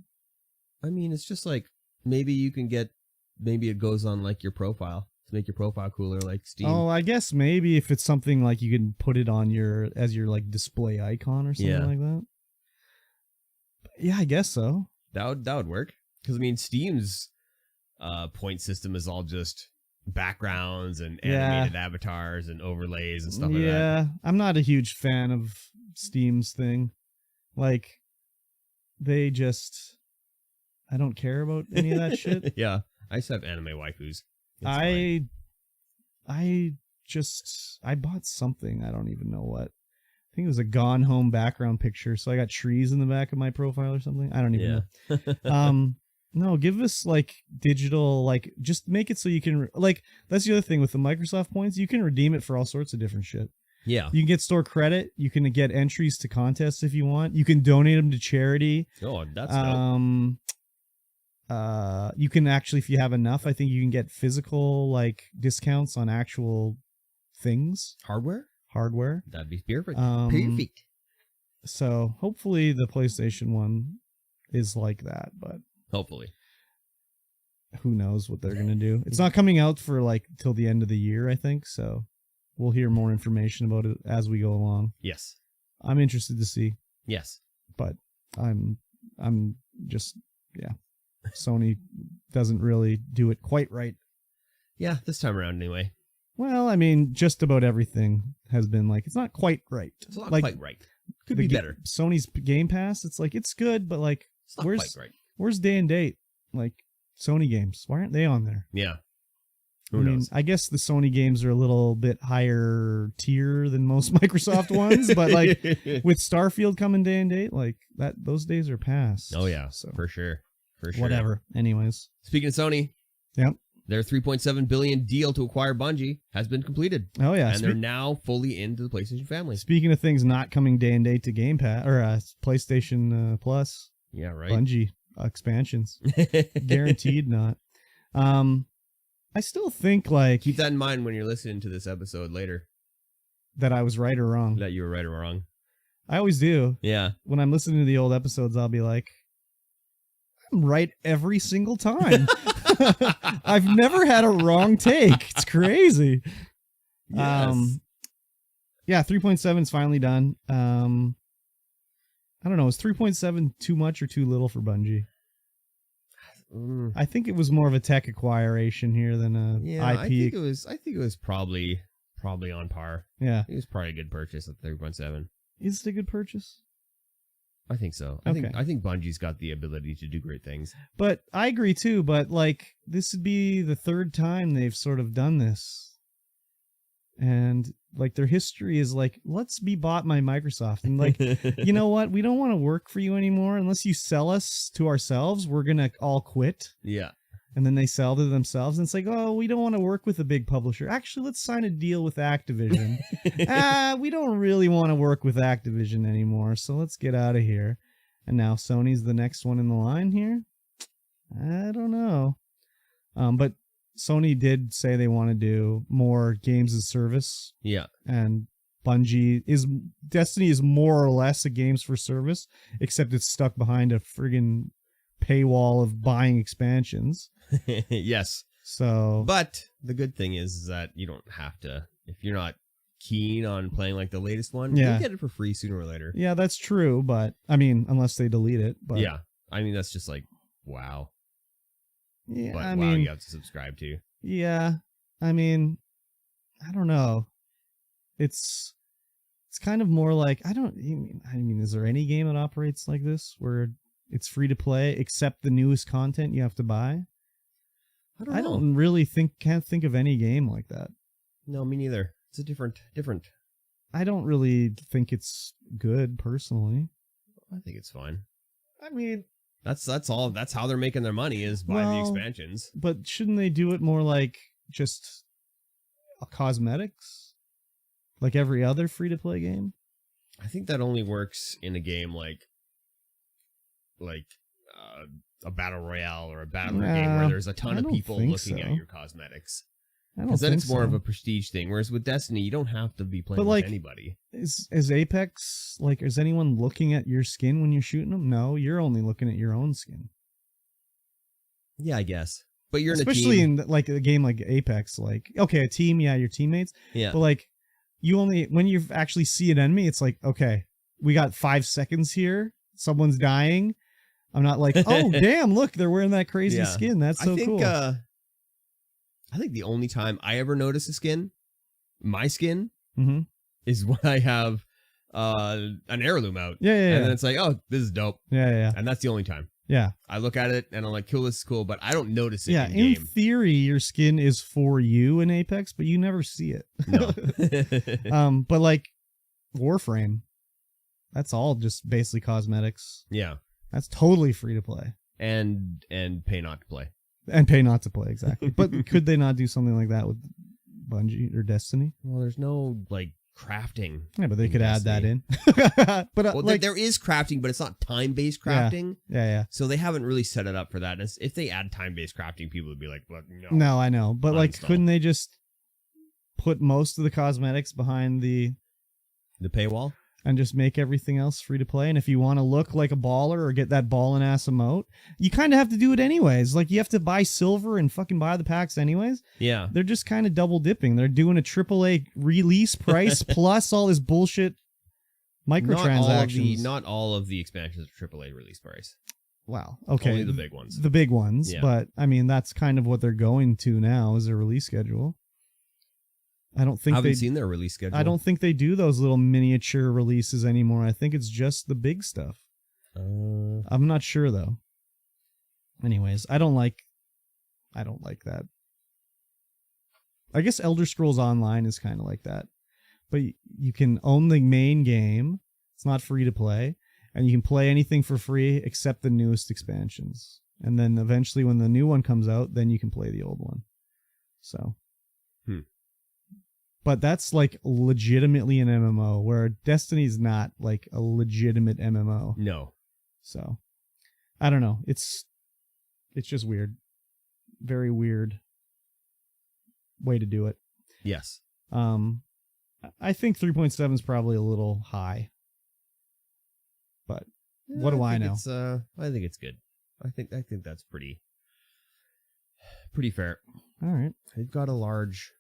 I mean, it's just like, maybe you can get, maybe it goes on, like, your profile to make your profile cooler, like Steam. Oh, I guess maybe if it's something like you can put it on as your, like, display icon or something like that. Yeah, I guess so. That would work. Because, I mean, Steam's point system is all just backgrounds and animated avatars and overlays and stuff like that. Yeah, I'm not a huge fan of Steam's thing. Like, I don't care about any of that shit. Yeah, I used to have anime waifus. It's I bought something. I don't even know what. I think it was a Gone Home background picture. So I got trees in the back of my profile or something. I don't even know. No, give us like digital, like just make it so you can, like, that's the other thing with the Microsoft points. You can redeem it for all sorts of different shit. Yeah. You can get store credit. You can get entries to contests if you want. You can donate them to charity. Oh, that's dope. You can actually, if you have enough, I think you can get physical like discounts on actual things. Hardware. That'd be perfect. Perfect. So hopefully the PlayStation one is like that, but hopefully. Who knows what they're going to do. It's not coming out for like till the end of the year, I think. So we'll hear more information about it as we go along. Yes. I'm interested to see. Yes. But I'm just, yeah. Sony doesn't really do it quite right. Yeah, this time around anyway. Well, I mean, just about everything has been like, it's not quite right. It's not like, quite right. Could be better. Sony's Game Pass, it's like, it's good, but like, it's not quite right. Where's day and date? Like, Sony games, why aren't they on there? Yeah. Who knows? I guess the Sony games are a little bit higher tier than most Microsoft ones, but like with Starfield coming day and date, like those days are past. Oh yeah, so for sure. Whatever. Anyways, speaking of Sony, yep, their $3.7 billion deal to acquire Bungie has been completed. Oh yeah, and they're now fully into the PlayStation family. Speaking of things not coming day and date to Game Pass or PlayStation Plus, yeah, right. Bungie expansions, guaranteed not. I still think like keep that in mind when you're listening to this episode later. That I was right or wrong. That you were right or wrong. I always do. Yeah. When I'm listening to the old episodes, I'll be like, I'm right every single time. I've never had a wrong take. It's crazy. Yes. Yeah, 3.7 is finally done. I don't know. Is 3.7 too much or too little for Bungie? I think it was more of a tech acquiration here than a IP. I think it was probably on par. Yeah. It was probably a good purchase at 3.7. Is it a good purchase? I think so. I think Bungie's got the ability to do great things. But I agree too, but like this would be the third time they've sort of done this. And like their history is like, let's be bought by Microsoft. And like, you know what? We don't want to work for you anymore. Unless you sell us to ourselves, we're going to all quit. Yeah. And then they sell to themselves. And it's like, oh, we don't want to work with a big publisher. Actually, let's sign a deal with Activision. We don't really want to work with Activision anymore. So let's get out of here. And now Sony's the next one in the line here. I don't know. But Sony did say they want to do more games as service. Yeah. And Destiny is more or less a games for service, except it's stuck behind a friggin' paywall of buying expansions. Yes. So, but the good thing is that you don't have to, if you're not keen on playing like the latest one, you'll get it for free sooner or later. Yeah, that's true. But I mean, unless they delete it. But yeah. I mean, that's just like, wow. Yeah, but I wow, mean, you have to subscribe to. Yeah, I mean, I don't know. It's kind of more like I mean, is there any game that operates like this where it's free to play except the newest content you have to buy? I don't really can't think of any game like that. No, me neither. It's a different. I don't really think it's good personally. I think it's fine. I mean, that's all. That's how they're making their money is by the expansions. But shouldn't they do it more like just cosmetics, like every other free to play game? I think that only works in a game like a battle royale or a battle game where there's a ton of people looking at your cosmetics. Because then it's more of a prestige thing. Whereas with Destiny, you don't have to be playing with anybody. Is Apex, like, is anyone looking at your skin when you're shooting them? No, you're only looking at your own skin. Yeah, I guess. But you're especially in like a game like Apex, like, okay, a team, yeah, your teammates. Yeah. But like, when you actually see an enemy, it's like, okay, we got 5 seconds here. Someone's dying. I'm not like, oh, damn, look, they're wearing that crazy skin. That's so cool. I think the only time I ever notice a skin, my skin, is when I have an heirloom out. Yeah. And then it's like, oh, this is dope. Yeah. And that's the only time. Yeah. I look at it and I'm like, cool, this is cool, but I don't notice it in game. In theory, your skin is for you in Apex, but you never see it. No. But like Warframe, that's all just basically cosmetics. Yeah. That's totally free to play. And pay not to play. And pay not to play, exactly. But could they not do something like that with Bungie or Destiny? Well, there's no like crafting. Yeah, but they could add that in. But well, like there is crafting, but it's not time-based crafting. Yeah. So they haven't really set it up for that. And if they add time-based crafting, people would be like, "Well, no." No, I know, but like, couldn't they just put most of the cosmetics behind the paywall and just make everything else free to play? And if you want to look like a baller or get that ballin' ass emote, you kind of have to do it anyways. Like, you have to buy silver and fucking buy the packs anyways. Yeah. They're just kind of double dipping. They're doing a AAA release price plus all this bullshit microtransactions. Not all of the expansions are AAA release price. Wow. Okay. Only the big ones. The big ones. Yeah. But I mean, that's kind of what they're going to now is their release schedule. I haven't seen their release schedule. I don't think they do those little miniature releases anymore. I think it's just the big stuff. I'm not sure though. Anyways, I don't like that. I guess Elder Scrolls Online is kind of like that. But you can own the main game. It's not free to play. And you can play anything for free except the newest expansions. And then eventually when the new one comes out, then you can play the old one. So. But that's like legitimately an MMO, where Destiny's not like a legitimate MMO. No. So, I don't know. It's just weird. Very weird way to do it. Yes. I think 3.7 is probably a little high. But what do I know? I think it's good. I think that's pretty fair. All right. They've got a large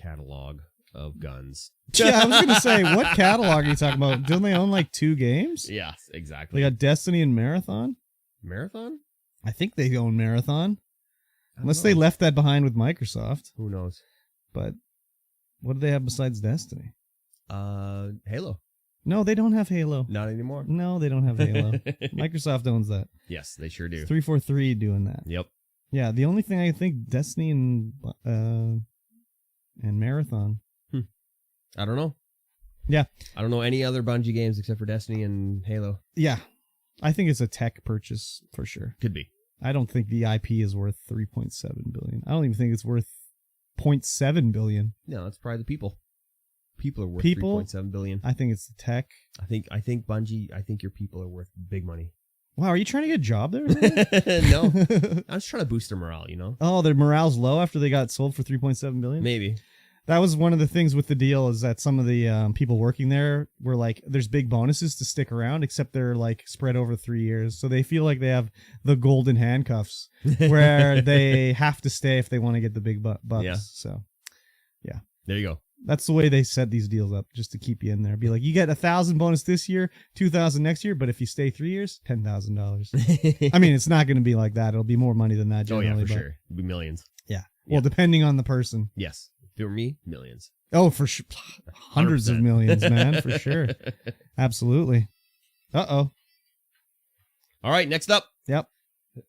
catalog of guns. Yeah, I was going to say, what catalog are you talking about? Don't they own like 2 games? Yes, exactly. They got Destiny and Marathon? Marathon? I think they own Marathon. Unless they left that behind with Microsoft. Who knows? But what do they have besides Destiny? Halo. No, they don't have Halo. Not anymore. No, they don't have Halo. Microsoft owns that. Yes, they sure do. 343 doing that. Yep. Yeah, the only thing I think Destiny and Marathon. I don't know. Yeah. I don't know any other Bungie games except for Destiny and Halo. Yeah. I think it's a tech purchase for sure. Could be. I don't think the IP is worth 3.7 billion. I don't even think it's worth 0.7 billion. No, it's probably the people. People are worth 3.7 billion. I think it's the tech. I think Bungie, I think your people are worth big money. Wow, are you trying to get a job there? No. I was trying to boost their morale, you know? Oh, their morale's low after they got sold for 3.7 billion? Maybe. That was one of the things with the deal, is that some of the people working there were like, there's big bonuses to stick around, except they're like spread over 3 years. So they feel like they have the golden handcuffs where they have to stay if they want to get the big bucks. Yeah. So, yeah. There you go. That's the way they set these deals up, just to keep you in there. Be like, you get 1,000 bonus this year, 2,000 next year, but if you stay 3 years, $10,000. I mean, it's not going to be like that. It'll be more money than that generally. Oh, yeah, for sure. It'll be millions. Yeah. Well, depending on the person. Yes. For me, millions. Oh, for sure. Hundreds 100%. Of millions, man, for sure. Absolutely. Uh-oh. All right, next up. Yep.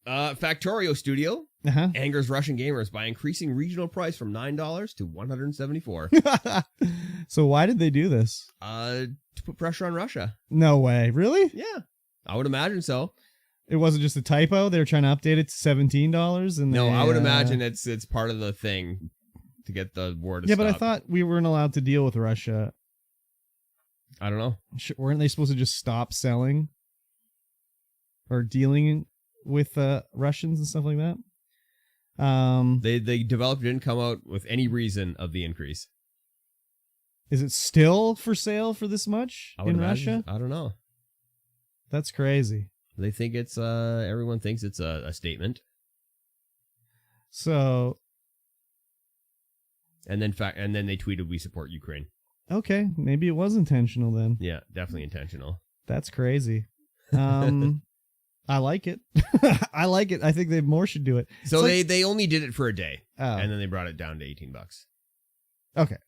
Factorio Studio angers Russian gamers by increasing regional price from $9 to $174. So why did they do this? To put pressure on Russia. No way. Really? Yeah. I would imagine so. It wasn't just a typo? They were trying to update it to $17? And no, I would imagine it's part of the thing to get the war to stop. Yeah, but I thought we weren't allowed to deal with Russia. I don't know. Weren't they supposed to just stop selling or dealing with Russians and stuff like that? The developer didn't come out with any reason of the increase. Is it still for sale for this much in Russia? I don't know. That's crazy. They think it's everyone thinks it's a statement. So and then they tweeted, "We support Ukraine." Okay, maybe it was intentional then. Yeah, definitely intentional. That's crazy. I like it. I like it. I think they more should do it. So they only did it for a day, and then they brought it down to $18. Okay.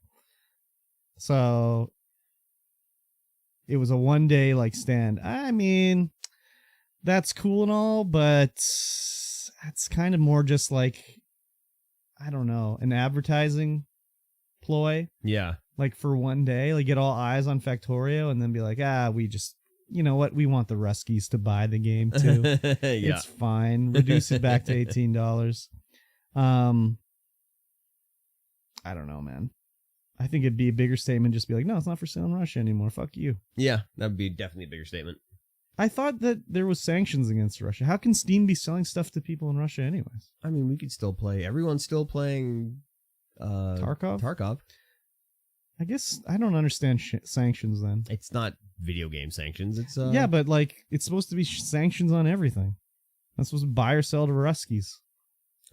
So it was a 1 day like stand. I mean, that's cool and all, but that's kind of more just like, I don't know, an advertising ploy. Yeah. Like for 1 day, like get all eyes on Factorio and then be like, we just, you know what? We want the Ruskies to buy the game too. Yeah. It's fine. Reduce it back to $18. I don't know, man. I think it'd be a bigger statement. Just be like, no, it's not for sale in Russia anymore. Fuck you. Yeah, that would be definitely a bigger statement. I thought that there was sanctions against Russia. How can Steam be selling stuff to people in Russia anyways? I mean, we could still play. Everyone's still playing Tarkov. I guess I don't understand sanctions then. It's not video game sanctions. It's yeah, but like it's supposed to be sanctions on everything. That's supposed to buy or sell to Ruskies.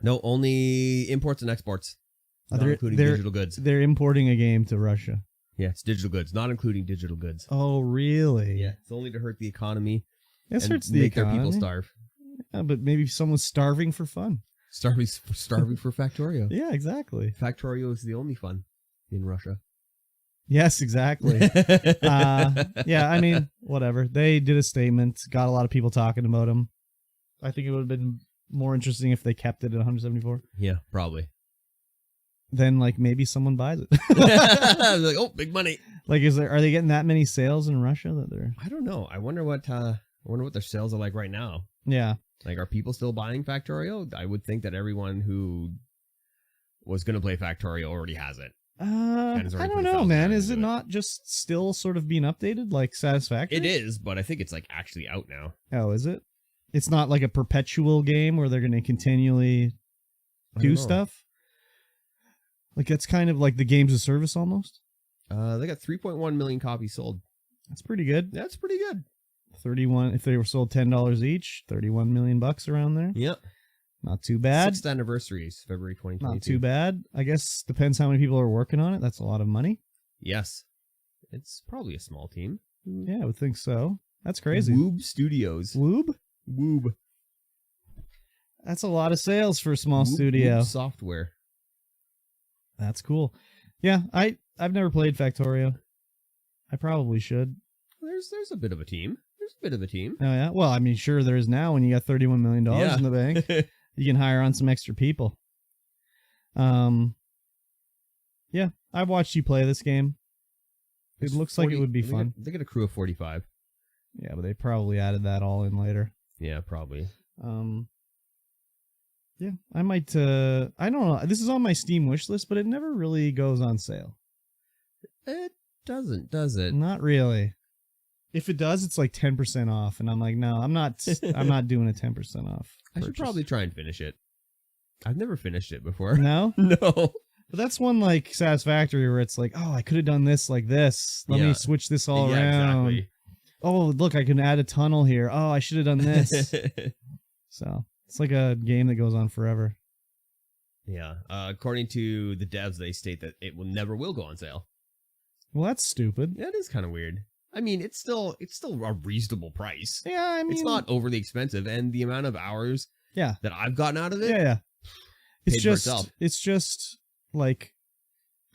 No, only imports and exports, not including digital goods. They're importing a game to Russia. Yeah, it's digital goods, not including digital goods. Oh, really? Yeah, it's only to hurt the economy. This hurts the economy. Make their people starve. Yeah, but maybe someone's starving for fun. Starving for Factorio. Yeah, exactly. Factorio is the only fun in Russia. Yes, exactly. Yeah, I mean, whatever. They did a statement, got a lot of people talking about them. I think it would have been more interesting if they kept it at 174. Yeah, probably. Then, like, maybe someone buys it. Like, oh, big money. Like, are they getting that many sales in Russia that they're? I don't know. I wonder what their sales are like right now. Yeah. Like, are people still buying Factorio? I would think that everyone who was going to play Factorio already has it. I don't know, man. Is it not just still sort of being updated, like Satisfactory? It is, but I think it's like actually out now. Oh, is it? It's not like a perpetual game where they're going to continually do stuff? Like, it's kind of like the games of service almost? They got 3.1 million copies sold. That's pretty good. That's pretty good. 31, if they were sold $10 each, 31 million bucks around there. Yep. Not too bad. 6th anniversary is February 2022. Not too bad. I guess depends how many people are working on it. That's a lot of money. Yes. It's probably a small team. Yeah, I would think so. That's crazy. Woob Studios. Woob? Woob. That's a lot of sales for a small studio. Woob Software. That's cool. Yeah, I've never played Factorio. I probably should. There's a bit of a team. Oh, yeah? Well, I mean, sure there is now when you got $31 million in the bank. You can hire on some extra people. Yeah, I've watched you play this game. It looks like it would be fun. They get a crew of 45. Yeah, but they probably added that all in later. Yeah, probably. Yeah, I might, I don't know. This is on my Steam wish list, but it never really goes on sale. It doesn't, does it? Not really. If it does, it's like 10% off, and I'm like, no, I'm not doing a 10% off. I should probably try and finish it. I've never finished it before. No? No. But that's one like Satisfactory where it's like, oh, I could have done this like this. Let me switch this all around. Exactly. Oh, look, I can add a tunnel here. Oh, I should have done this. So it's like a game that goes on forever. Yeah. According to the devs, they state that it never will go on sale. Well, that's stupid. That is kind of weird. I mean, it's still a reasonable price. Yeah, I mean, it's not overly expensive, and the amount of hours that I've gotten out of it, it's just like,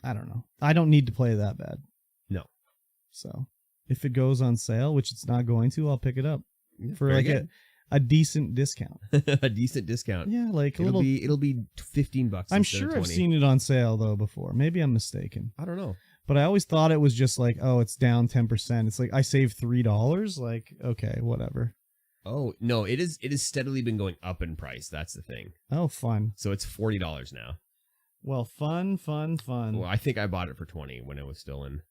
I don't know. I don't need to play that bad. No. So if it goes on sale, which it's not going to, I'll pick it up for like a decent discount. A decent discount. Yeah, like it'll be $15. I'm sure I've seen it on sale though before. Maybe I'm mistaken. I don't know. But I always thought it was just like, oh, it's down 10%. It's like I saved $3. Like, okay, whatever. Oh no, it is steadily been going up in price. That's the thing. Oh, fun. So it's $40 now. Well, fun. Well, I think I bought it for $20 when it was still in.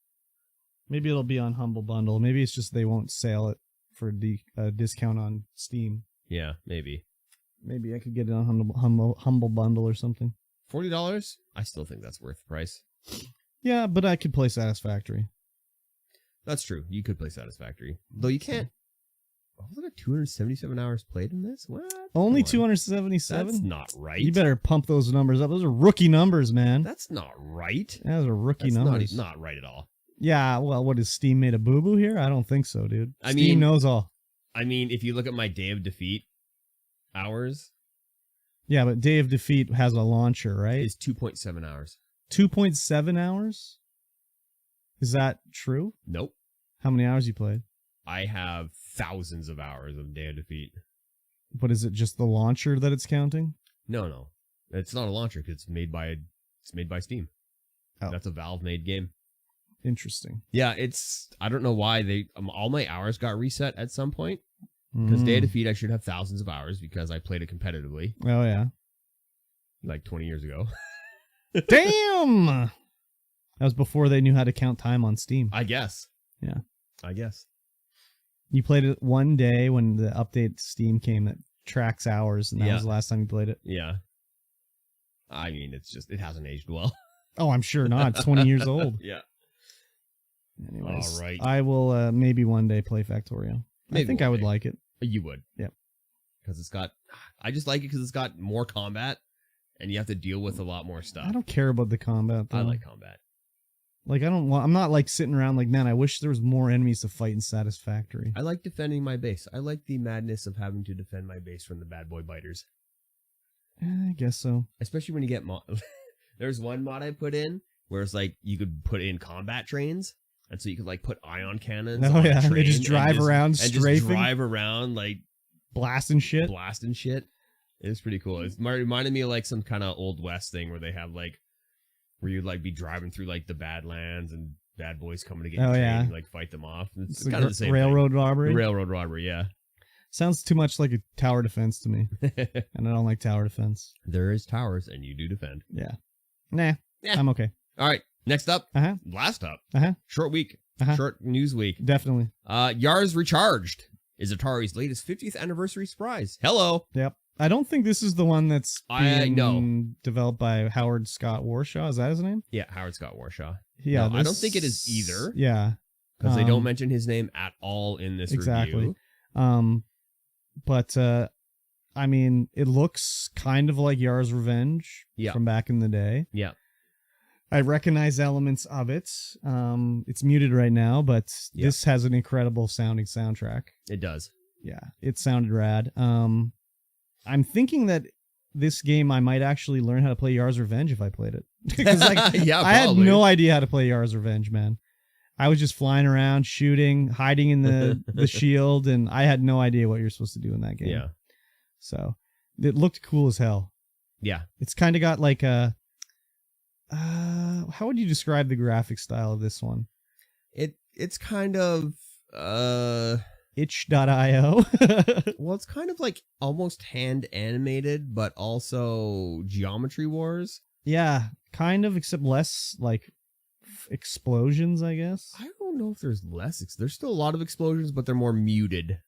Maybe it'll be on Humble Bundle. Maybe it's just they won't sell it for the discount on Steam. Yeah, maybe. Maybe I could get it on Humble Bundle or something. $40? I still think that's worth the price. Yeah, but I could play Satisfactory. That's true. You could play Satisfactory. Though you can't. Oh, look at 277 hours played in this? What? Only 277? That's not right. You better pump those numbers up. Those are rookie numbers, man. That's not right. Those are rookie numbers. Not right at all. Yeah, well, what, is Steam made a boo-boo here? I don't think so, dude. Steam knows all. I mean, if you look at my Day of Defeat hours. Yeah, but Day of Defeat has a launcher, right? It's 2.7 hours. 2.7 hours? Is that true? Nope. How many hours you played? I have thousands of hours of Day of Defeat. But is it just the launcher that it's counting? No. It's not a launcher because it's made by Steam. Oh. That's a Valve-made game. Interesting. Yeah, I don't know why all my hours got reset at some point. Because Day of Defeat, I should have thousands of hours because I played it competitively. Oh, yeah. Like 20 years ago. Damn! That was before they knew how to count time on Steam. I guess. Yeah. I guess. You played it one day when the update to Steam came that tracks hours, and that was the last time you played it. Yeah. I mean, it hasn't aged well. Oh, I'm sure not. It's 20 years old. Yeah. Anyways, all right. I will maybe one day play Factorio. I think I would like it. You would. Yep. Because I just like it because it's got more combat, and you have to deal with a lot more stuff. I don't care about the combat, though. I like combat. Like, I'm not like sitting around like, man, I wish there was more enemies to fight in Satisfactory. I like defending my base. I like the madness of having to defend my base from the bad boy biters. I guess so. Especially when you get There's one mod I put in where it's like you could put in combat trains, and so you could like put ion cannons. Oh on yeah, a train they just drive around, strafing, and just drive around like blasting shit. It's pretty cool. It reminded me of like some kind of old west thing where they have like where you'd like be driving through like the Badlands and bad boys coming to get your train and like fight them off. It's kind of the same railroad thing. robbery. The railroad robbery, yeah. Sounds too much like a tower defense to me, and I don't like tower defense. There is towers, and you do defend. Yeah. Nah. I'm okay. All right. Next up. Uh-huh. Last up. Uh-huh. Short week. Uh-huh. Short news week. Definitely. Yars Recharged is Atari's latest 50th anniversary surprise. Hello. Yep. I don't think this is the one that's being know. developed by Howard Scott Warshaw. Is that his name? Yeah, Howard Scott Warshaw. Yeah. No, I don't think it is either. Yeah. Because they don't mention his name at all in this review. But I mean, it looks kind of like Yar's Revenge from back in the day. Yeah. I recognize elements of it. It's muted right now, but this has an incredible sounding soundtrack. It does. Yeah, it sounded rad. I'm thinking that this game I might actually learn how to play Yar's Revenge if I played it. Because like, I had no idea how to play Yar's Revenge, man. I was just flying around, shooting, hiding in the shield, and I had no idea what you're supposed to do in that game. Yeah. So it looked cool as hell. Yeah. It's kind of got like a... how would you describe the graphic style of this one? It's kind of... itch.io. Well, it's kind of like almost hand animated, but also Geometry Wars. Yeah, kind of, except less like explosions, I guess. I don't know if there's less. There's still a lot of explosions, but they're more muted.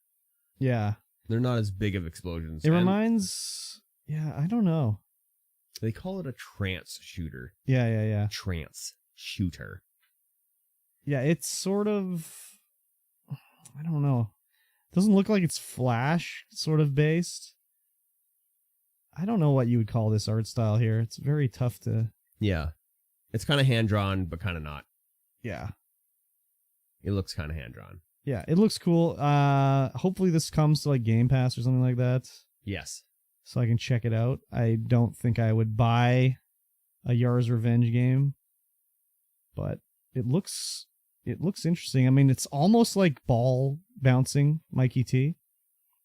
Yeah. They're not as big of explosions. It reminds... Yeah, I don't know. They call it a trance shooter. Yeah. Trance shooter. Yeah, it's sort of... I don't know. It doesn't look like it's Flash sort of based. I don't know what you would call this art style here. It's very tough to... Yeah. It's kind of hand-drawn, but kind of not. Yeah. It looks kind of hand-drawn. Yeah, it looks cool. Hopefully this comes to like Game Pass or something like that. Yes. So I can check it out. I don't think I would buy a Yar's Revenge game, but it looks interesting. I mean, it's almost like ball bouncing, Mikey T.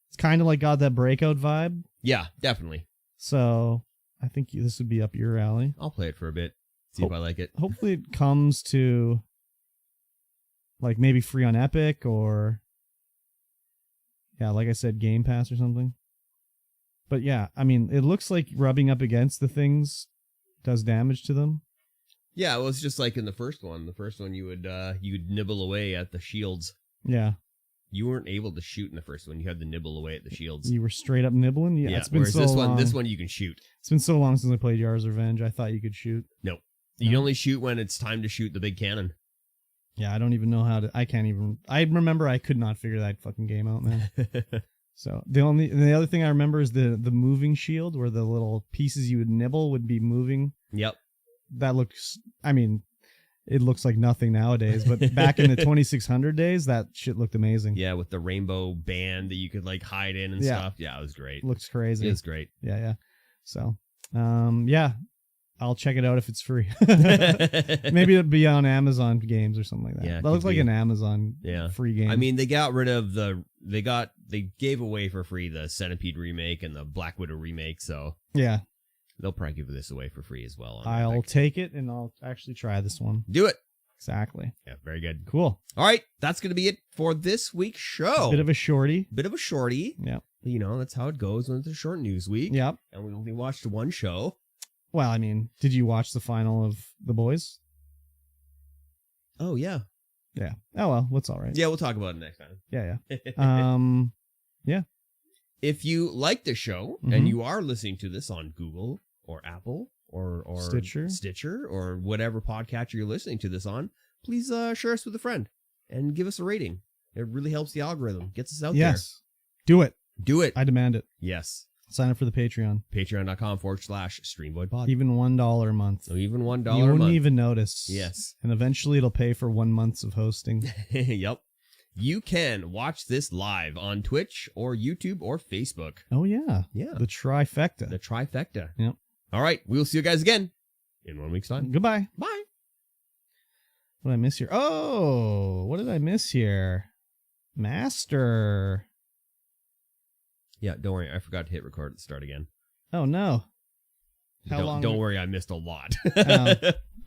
It's kind of like got that Breakout vibe. Yeah, definitely. So I think this would be up your alley. I'll play it for a bit. See if I like it. Hopefully it comes to like maybe free on Epic or like I said, Game Pass or something. But yeah, I mean, it looks like rubbing up against the things does damage to them. Yeah, well, it's just like in the first one. The first one, you'd nibble away at the shields. Yeah. You weren't able to shoot in the first one. You had to nibble away at the shields. You were straight up nibbling? Yeah, it's been so this long. This one you can shoot. It's been so long since I played Yar's Revenge. I thought you could shoot. Nope. You only shoot when it's time to shoot the big cannon. Yeah, I don't even know how to... I remember I could not figure that fucking game out, man. So the other thing I remember is the moving shield where the little pieces you would nibble would be moving. Yep. That looks... I mean... It looks like nothing nowadays, but back in the 2600 days, that shit looked amazing. Yeah, with the rainbow band that you could like hide in and stuff. Yeah, it was great. Looks crazy. It is great. Yeah. So, I'll check it out if it's free. Maybe it'll be on Amazon Games or something like that. Yeah, that looks like an Amazon free game. I mean, they got rid of they gave away for free the Centipede remake and the Black Widow remake, so yeah. They'll probably give this away for free as well. I'll take it, and I'll actually try this one. Do it. Exactly. Yeah, very good. Cool. All right, that's going to be it for this week's show. Bit of a shorty. Yeah. You know, that's how it goes when it's a short news week. Yep. And we only watched one show. Well, I mean, did you watch the final of The Boys? Oh, yeah. Yeah. Oh, well, what's all right. Yeah, we'll talk about it next time. Yeah, yeah. Yeah. If you like the show and you are listening to this on Google or Apple or Stitcher or whatever podcatcher you're listening to this on, please share us with a friend and give us a rating. It really helps the algorithm. Gets us out there. Yes. Do it. Do it. I demand it. Yes. Sign up for the Patreon. Patreon.com/StreamVoidPod. Even $1 a month. So even $1 a month. You wouldn't even notice. Yes. And eventually it'll pay for 1 month of hosting. Yep. You can watch this live on Twitch or YouTube or Facebook. Oh, yeah. Yeah. The trifecta. The trifecta. Yep. All right. We'll see you guys again in 1 week's time. Goodbye. Bye. What did I miss here? Oh, what did I miss here? Master. Yeah, don't worry. I forgot to hit record at the start again. Oh, no. How long? Don't worry. I missed a lot.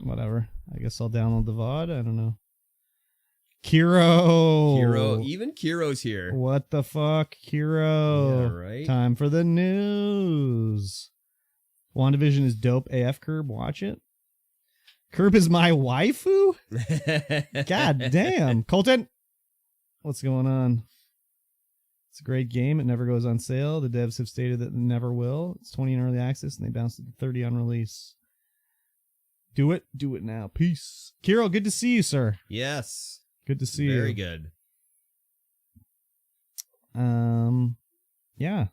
Whatever. I guess I'll download the VOD. I don't know. Kiro. Even Kiro's here. What the fuck, Kiro? Yeah, right. Time for the news. WandaVision is dope AF, Curb. Watch it. Curb is my waifu? God damn. Colton, what's going on? It's a great game. It never goes on sale. The devs have stated that it never will. It's 20 in early access, and they bounced it to 30 on release. Do it. Do it now. Peace. Kiro, good to see you, sir. Yes. Good to see you. Very good. Yeah.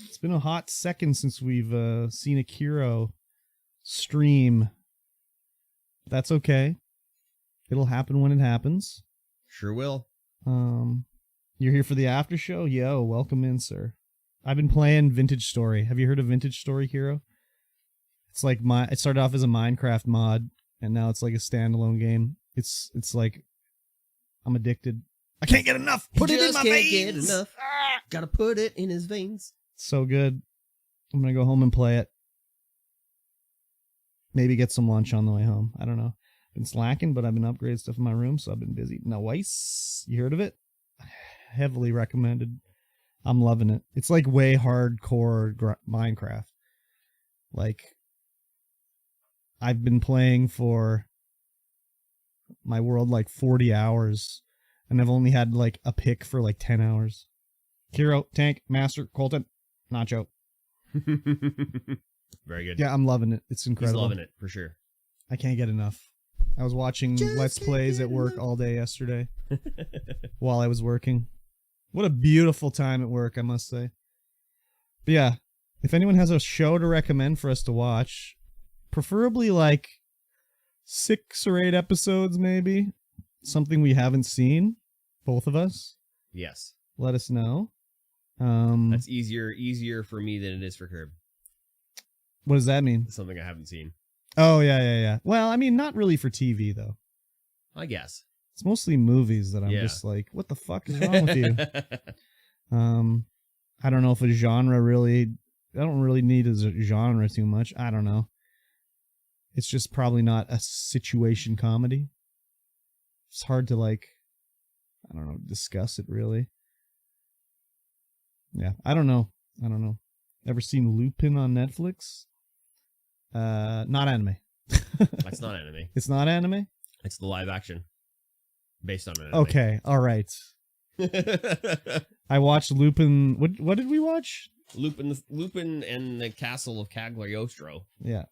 It's been a hot second since we've seen a Kiro stream. That's okay. It'll happen when it happens. Sure will. You're here for the after show? Yo, welcome in, sir. I've been playing Vintage Story. Have you heard of Vintage Story, Kiro? It's like it started off as a Minecraft mod, and now it's like a standalone game. It's like I'm addicted. I can't get enough. Put it in my veins. Can't get enough. Gotta put it in his veins. So good. I'm gonna go home and play it. Maybe get some lunch on the way home. I don't know. Been slacking, but I've been upgrading stuff in my room, so I've been busy. Nice. You heard of it? Heavily recommended. I'm loving it. It's like way hardcore Minecraft. Like, I've been playing for my world like 40 hours, and I've only had like a pick for like 10 hours. Kiro, Tank, Master, Colton, Nacho. Very good. Yeah, I'm loving it. It's incredible. He's loving it, for sure. I can't get enough. I was watching Let's Plays at work all day yesterday while I was working. What a beautiful time at work, I must say. But yeah, if anyone has a show to recommend for us to watch, preferably like 6 or 8 episodes maybe, something we haven't seen, both of us. Yes. Let us know. That's easier for me than it is for Curb. What does that mean? Something I haven't seen. Oh, yeah. Well, I mean, not really for TV, though. I guess. It's mostly movies that I'm just like, what the fuck is wrong with you? I don't know if a genre really... I don't really need a genre too much. I don't know. It's just probably not a situation comedy. It's hard to, like, I don't know, discuss it, really. Yeah, I don't know. Ever seen Lupin on Netflix? Not anime. That's not anime. It's not anime? It's the live action. Based on an anime. Okay, alright. I watched Lupin... What did we watch? Lupin and the Castle of Cagliostro. Yeah.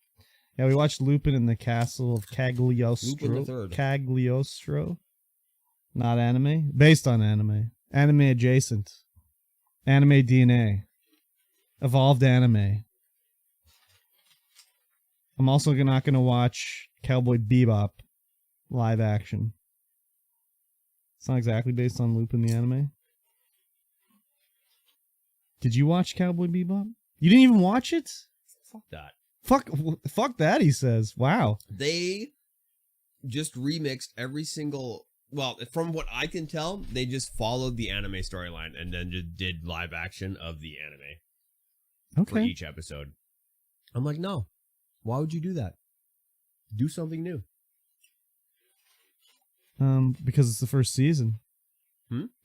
Yeah, we watched Lupin in the Castle of Cagliostro. Lupin the Third. Cagliostro. Not anime. Based on anime. Anime adjacent. Anime DNA. Evolved anime. I'm also not going to watch Cowboy Bebop live action. It's not exactly based on Lupin the anime. Did you watch Cowboy Bebop? You didn't even watch it? Fuck that. Fuck that, he says. Wow. They just remixed every single... Well, from what I can tell, they just followed the anime storyline and then just did live action of the anime for each episode. I'm like, no. Why would you do that? Do something new. Because it's the first season.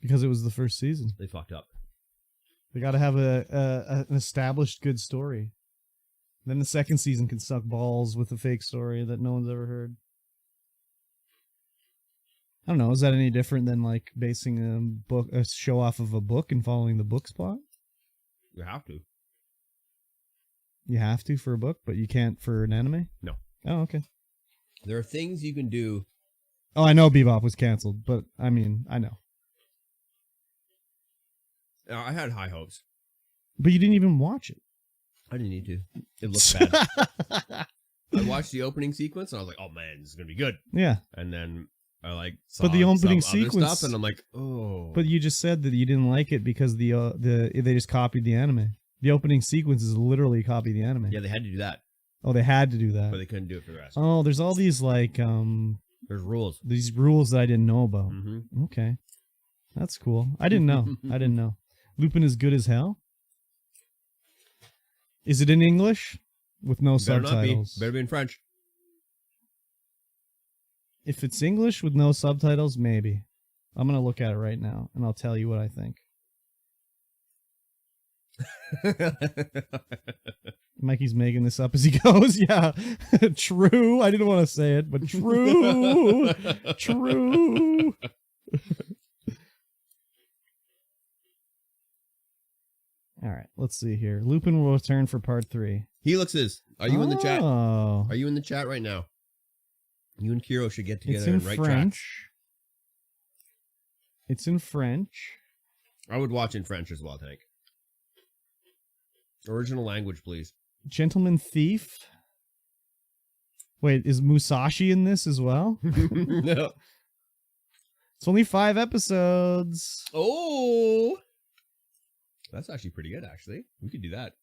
Because it was the first season. They fucked up. They got to have an established good story. Then the second season can suck balls with a fake story that no one's ever heard. I don't know. Is that any different than like basing a show off of a book and following the book's plot? You have to. You have to for a book, but you can't for an anime? No. Oh, okay. There are things you can do. Oh, I know Bebop was canceled, but I mean, I know. I had high hopes. But you didn't even watch it. I didn't need to. It looked bad. I watched the opening sequence and I was like, "Oh man, this is gonna be good." Yeah. And then I like saw But the opening some other sequence stuff, and I'm like, "Oh." But you just said that you didn't like it because they just copied the anime. The opening sequence is literally copy the anime. Yeah, they had to do that, Oh, they had to do that. but they couldn't do it for the rest. Oh, there's all these like There's rules. these rules that I didn't know about. Mm-hmm. Okay. That's cool. I didn't know. I didn't know. Lupin is good as hell. Is it in English with no Better not be. subtitles? Better be in French. If it's English with no subtitles, maybe. I'm going to look at it right now and I'll tell you what I think. Mikey's making this up as he goes. Yeah, true. I didn't want to say it, but true. True. All right, let's see here. Lupin will return for part 3. Helixes, are you in the chat? Oh. Are you in the chat right now? You and Kiro should get It's together in and write French. tracks. It's in French. I would watch in French as well, Tank. Original language, please. Gentleman Thief. Wait, is Musashi in this as well? No. It's only 5 episodes. Oh, that's actually pretty good. Actually, we could do that.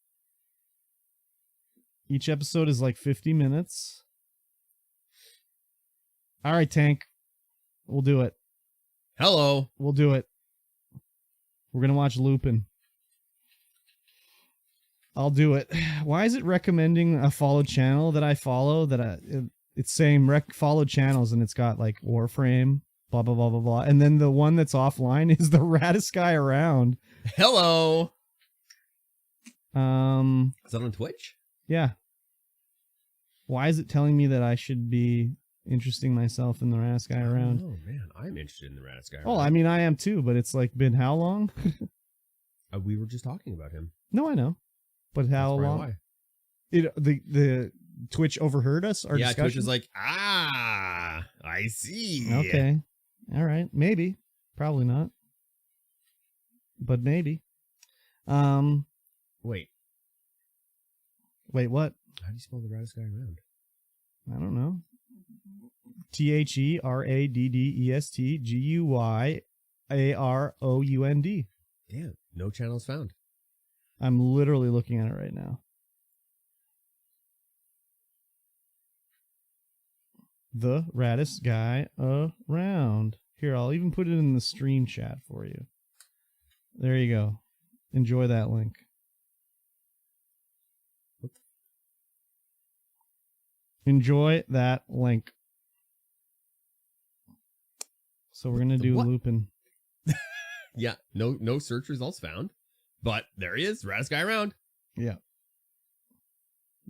Each episode is like 50 minutes. All right, Tank. We'll do it. Hello. We'll do it. We're going to watch Lupin. I'll do it. Why is it recommending a followed channel that I follow? It's saying follow channels and it's got like Warframe, blah, blah, blah, blah, blah. And then the one that's offline is the raddest guy around. Hello. Is that on Twitch? Yeah. Why is it telling me that I should be interesting myself in the raddest guy around? Oh man, I'm interested in the raddest guy. Oh, I mean, I am too, but it's like been how long? We were just talking about him. No, I know. But how long? Why? The Twitch overheard us? Our yeah, discussion? Twitch is like, I see. Okay. All right. Maybe. Probably not. But maybe. Wait, what? how do you spell the raddest guy around? I don't know. THERADDESTGUYAROUND. Damn, no channels found. I'm literally looking at it right now. The raddest guy around. Here, I'll even put it in the stream chat for you. There you go. Enjoy that link. Enjoy that link. So we're gonna do What? Lupin. Yeah, no search results found, but there he is, raddest guy around. Yeah.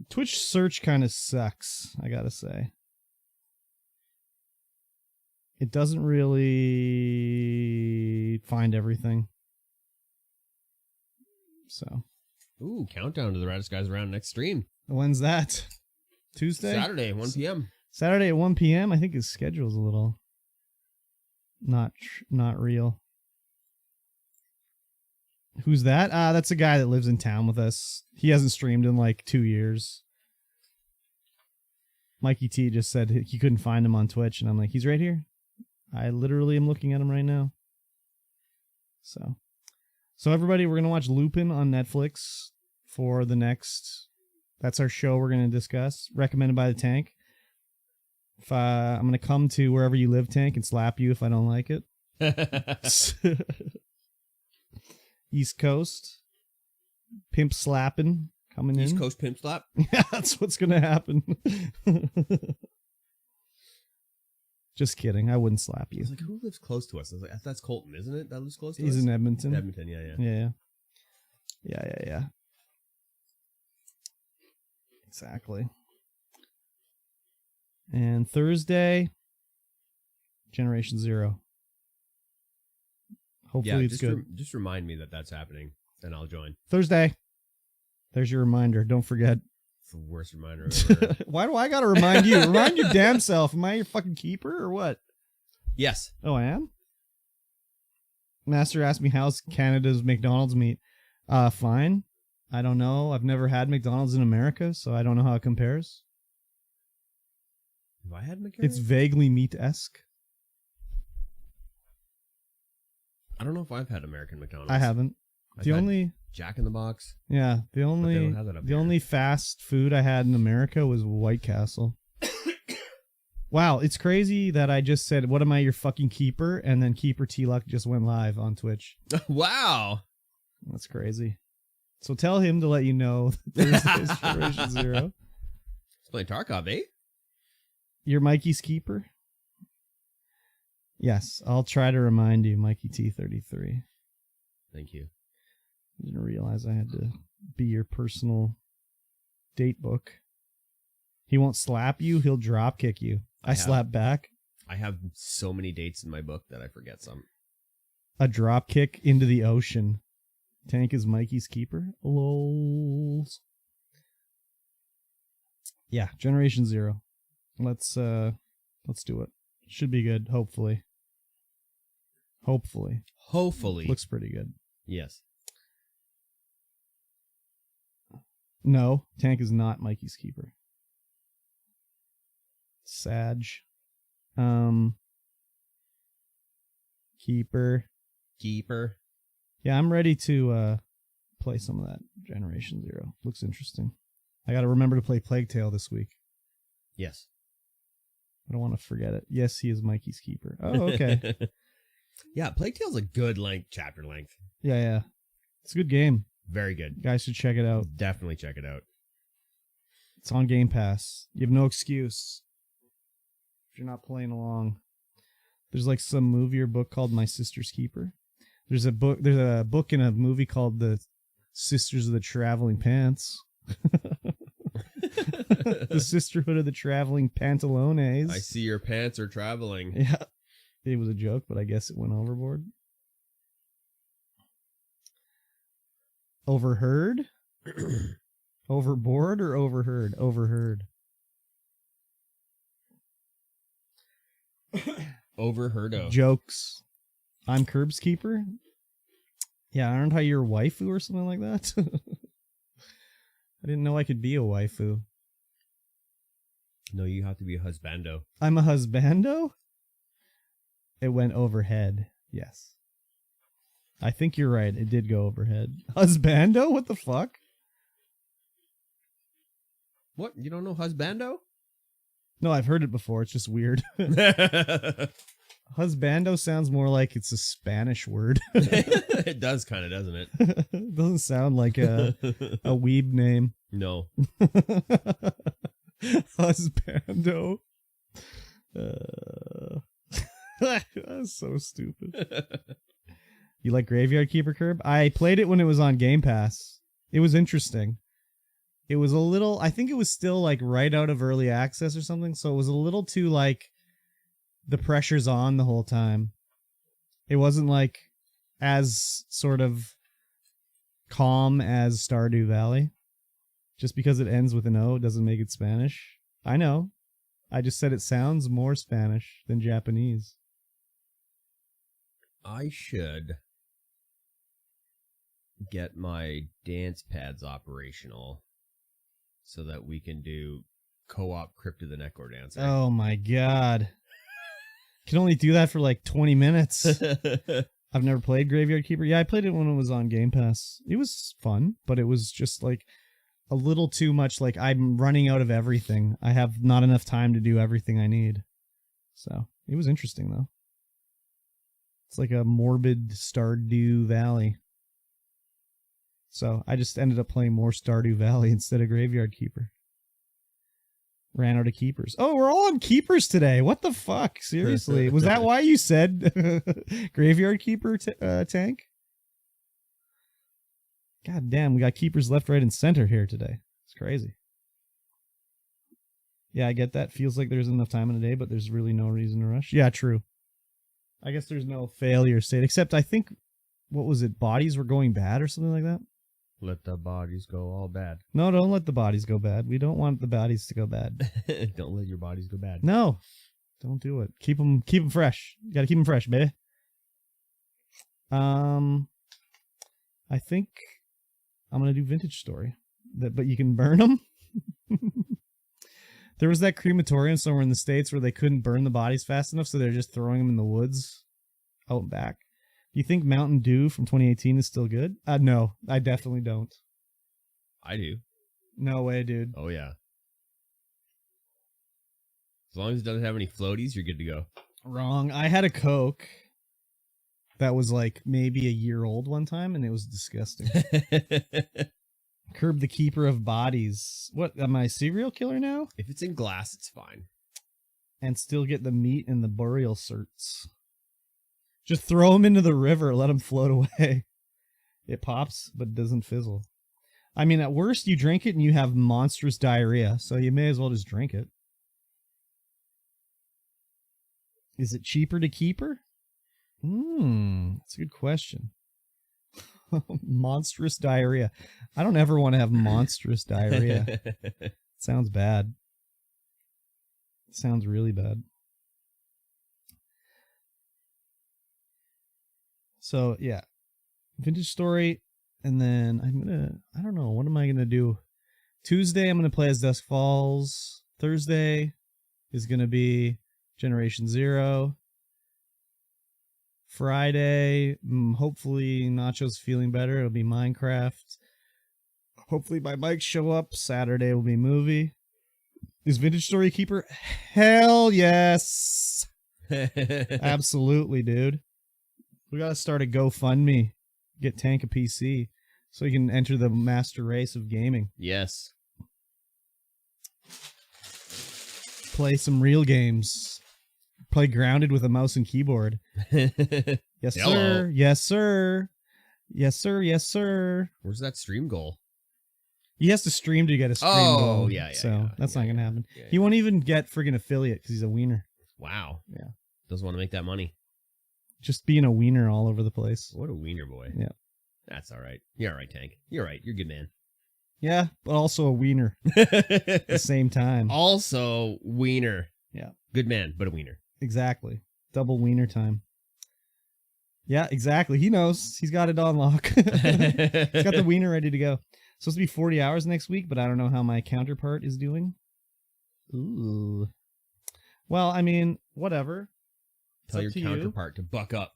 Twitch search kind of sucks, I gotta say. It doesn't really find everything. So. Ooh, countdown to the raddest guys around next stream. When's that? Tuesday? Saturday, 1 p.m. Saturday at 1 p.m. I think his schedule's a little not real. Who's that? That's a guy that lives in town with us. He hasn't streamed in like 2 years. Mikey T just said he couldn't find him on Twitch, and I'm like, he's right here. I literally am looking at him right now. So everybody, we're gonna watch Lupin on Netflix for the next. That's our show we're gonna discuss. Recommended by the Tank. If I'm gonna come to wherever you live, Tank, and slap you if I don't like it. East Coast, pimp slapping coming in. East Coast pimp slap. Yeah, that's what's gonna happen. Just kidding. I wouldn't slap I you. was like, who lives close to us? I was like, that's Colton, isn't it? That lives close to us. He's in Edmonton. Edmonton, yeah. Yeah. Exactly. And Thursday, Generation Zero. Hopefully it's good. Just remind me that that's happening, and I'll join. Thursday. There's your reminder. Don't forget. It's the worst reminder I've ever. Why do I gotta remind you? Remind your damn self. Am I your fucking keeper or what? Yes. Oh, I am? Master asked me how's Canada's McDonald's meat. Fine. I don't know. I've never had McDonald's in America, so I don't know how it compares. Have I had McDonald's? It's vaguely meat-esque. I don't know if I've had American McDonald's. I haven't. The only Jack in the Box. Yeah, the only fast food I had in America was White Castle. Wow, it's crazy that I just said, "What am I, your fucking keeper?" and then Keeper T-Luck just went live on Twitch. Wow, that's crazy. So tell him to let you know that Thursday's Generation Zero. Let's play Tarkov, eh? You're Mikey's keeper. Yes, I'll try to remind you, MikeyT33. Thank you. I didn't realize I had to be your personal date book. He won't slap you, he'll drop kick you. I slap back. I have so many dates in my book that I forget some. A drop kick into the ocean. Tank is Mikey's keeper. Lols. Yeah, Generation Zero. Let's do it. Should be good, hopefully. Hopefully. Looks pretty good. Yes. No, Tank is not Mikey's keeper. Sag. Keeper. Yeah, I'm ready to play some of that Generation Zero. Looks interesting. I got to remember to play Plague Tale this week. Yes. I don't want to forget it. Yes, he is Mikey's keeper. Oh, okay. Yeah, Plague Tale's a good chapter length. Yeah. It's a good game. Very good. You guys should check it out. Definitely check it out. It's on Game Pass. You have no excuse if you're not playing along. There's like some movie or book called My Sister's Keeper. There's a book in a movie called The Sisters of the Traveling Pants. The Sisterhood of the Traveling Pantalones. I see your pants are traveling. Yeah. It was a joke, but I guess it went overboard. Overheard? Overboard or overheard? Overheard. Overheardo. Jokes. I'm Curb's keeper? Yeah, aren't I your waifu or something like that? I didn't know I could be a waifu. No, you have to be a husbando. I'm a husbando? It went overhead. Yes. I think you're right. It did go overhead. Husbando? What the fuck? What? You don't know husbando? No, I've heard it before. It's just weird. Husbando sounds more like it's a Spanish word. It does kind of, doesn't it? It doesn't sound like a weeb name. No. Husbando. That's so stupid. You like Graveyard Keeper, Curb? I played it when it was on Game Pass. It was interesting. It was a little, I think it was still like right out of early access or something, so it was a little too like the pressure's on the whole time. It wasn't like as sort of calm as Stardew Valley. Just because it ends with an O doesn't make it Spanish. I know. I just said it sounds more Spanish than Japanese. I should get my dance pads operational so that we can do co-op Crypt of the Necrodancer. Oh my god. Can only do that for like 20 minutes. I've never played Graveyard Keeper. Yeah, I played it when it was on Game Pass. It was fun, but it was just like a little too much like I'm running out of everything. I have not enough time to do everything I need. So, it was interesting though. It's like a morbid Stardew Valley. So, I just ended up playing more Stardew Valley instead of Graveyard Keeper. Ran out of keepers. Oh, we're all on keepers today. What the fuck? Seriously. Was that why you said Graveyard Keeper, Tank? God damn, we got keepers left, right, and center here today. It's crazy. Yeah, I get that. Feels like there's enough time in a day, but there's really no reason to rush. Yeah, true. I guess there's no failure state, except I think, what was it, bodies were going bad or something like that? Let the bodies go all bad. No, don't let the bodies go bad. We don't want the bodies to go bad. Don't let your bodies go bad. No, don't do it. Keep them fresh. You got to keep them fresh, baby. I think I'm going to do Vintage Story. But you can burn them? There was that crematorium somewhere in the States where they couldn't burn the bodies fast enough, so they're just throwing them in the woods out and back. Do you think Mountain Dew from 2018 is still good? No, I definitely don't. I do. No way, dude. Oh, yeah. As long as it doesn't have any floaties, you're good to go. Wrong. I had a Coke that was like maybe a year old one time, and it was disgusting. Curb the Keeper of Bodies. What, am I a serial killer now? If it's in glass, it's fine. And still get the meat and the burial certs. Just throw them into the river, let them float away. It pops, but doesn't fizzle. I mean, at worst, you drink it and you have monstrous diarrhea, so you may as well just drink it. Is it cheaper to keep her? That's a good question. Monstrous diarrhea. I don't ever want to have monstrous diarrhea. Sounds bad. Sounds really bad. So, yeah. Vintage Story. And then I don't know. What am I going to do? Tuesday, I'm going to play As Dusk Falls. Thursday is going to be Generation Zero. Friday, hopefully Nacho's feeling better. It'll be Minecraft. Hopefully my mics show up. Saturday will be movie. Is Vintage Story Keeper? Hell yes. Absolutely, dude. We got to start a GoFundMe. Get Tank a PC so he can enter the master race of gaming. Yes. Play some real games. Play Grounded with a mouse and keyboard. Yes, Hello. sir. Yes, sir. Yes, sir. Yes, sir. Where's that stream goal? He has to stream to get a stream Oh, goal, yeah. So that's not going to happen. Yeah, He won't even get friggin' affiliate because he's a wiener. Wow. Yeah. Doesn't want to make that money. Just being a wiener all over the place. What a wiener boy. Yeah. That's all right. You're all right, Tank. You're all right. You're a good man. Yeah, but also a wiener at the same time. Also, wiener. Yeah. Good man, but a wiener. Exactly. Double wiener time. Yeah, exactly. He knows. He's got it on lock. He's got the wiener ready to go. Supposed to be 40 hours next week, but I don't know how my counterpart is doing. Ooh. Well, I mean, whatever. Tell your counterpart to buck up.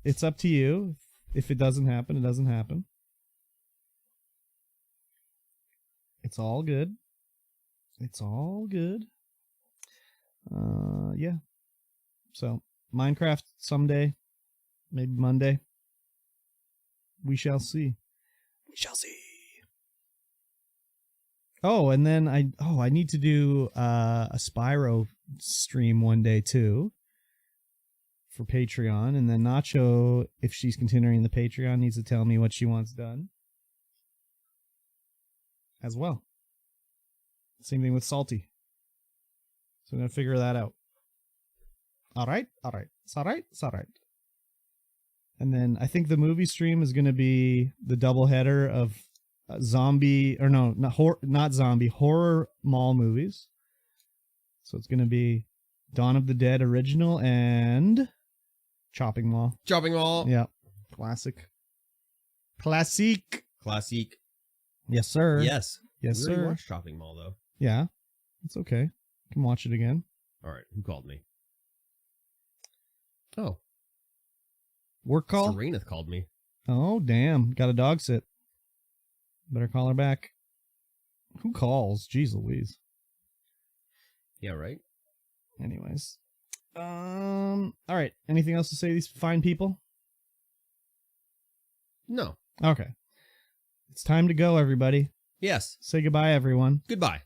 It's up to you. If it doesn't happen, it doesn't happen. It's all good. It's all good. Yeah. So, Minecraft someday. Maybe Monday. We shall see. We shall see. Oh, and then I need to do a Spyro stream one day too. For Patreon, and then Nacho, if she's continuing the Patreon, needs to tell me what she wants done as well. Same thing with Salty. So I'm gonna figure that out. All right, it's all right. And then I think the movie stream is gonna be the double header of zombie, or no, not zombie, horror mall movies. So it's gonna be Dawn of the Dead original and Chopping Mall. Chopping Mall. Yeah. Classic. Yes, sir. Yes. Yes, We already sir. watched Chopping Mall, though. Yeah. It's okay. You can watch it again. All right. Who called me? Oh. Work call? Serena called me. Oh, damn. Got a dog sit. Better call her back. Who calls? Jeez Louise. Yeah, right? Anyways. All right. Anything else to say to these fine people? No. Okay. It's time to go, everybody. Yes. Say goodbye, everyone. Goodbye.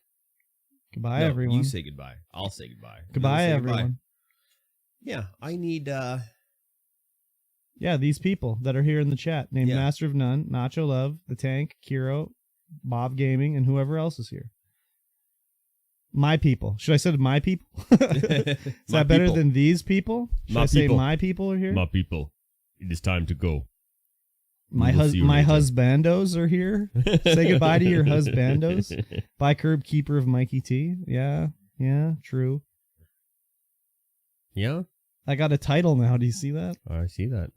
Goodbye, No, everyone. You say goodbye. I'll say goodbye. Goodbye, Say everyone. Yeah, I need, Yeah, these people that are here in the chat, named Yeah. Master of None, Nacho Love, The Tank, Kiro, Bob Gaming, and whoever else is here. My people. Should I say my people? Is that better than these people? Should I say my people are here? My people. It is time to go. My husbandos are here. Say goodbye to your husbandos. By Curb Keeper of Mikey T. Yeah, true. Yeah? I got a title now. Do you see that? I see that.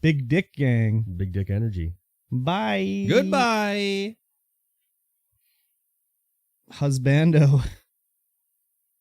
Big Dick Gang. Big Dick Energy. Bye. Goodbye. Husbando.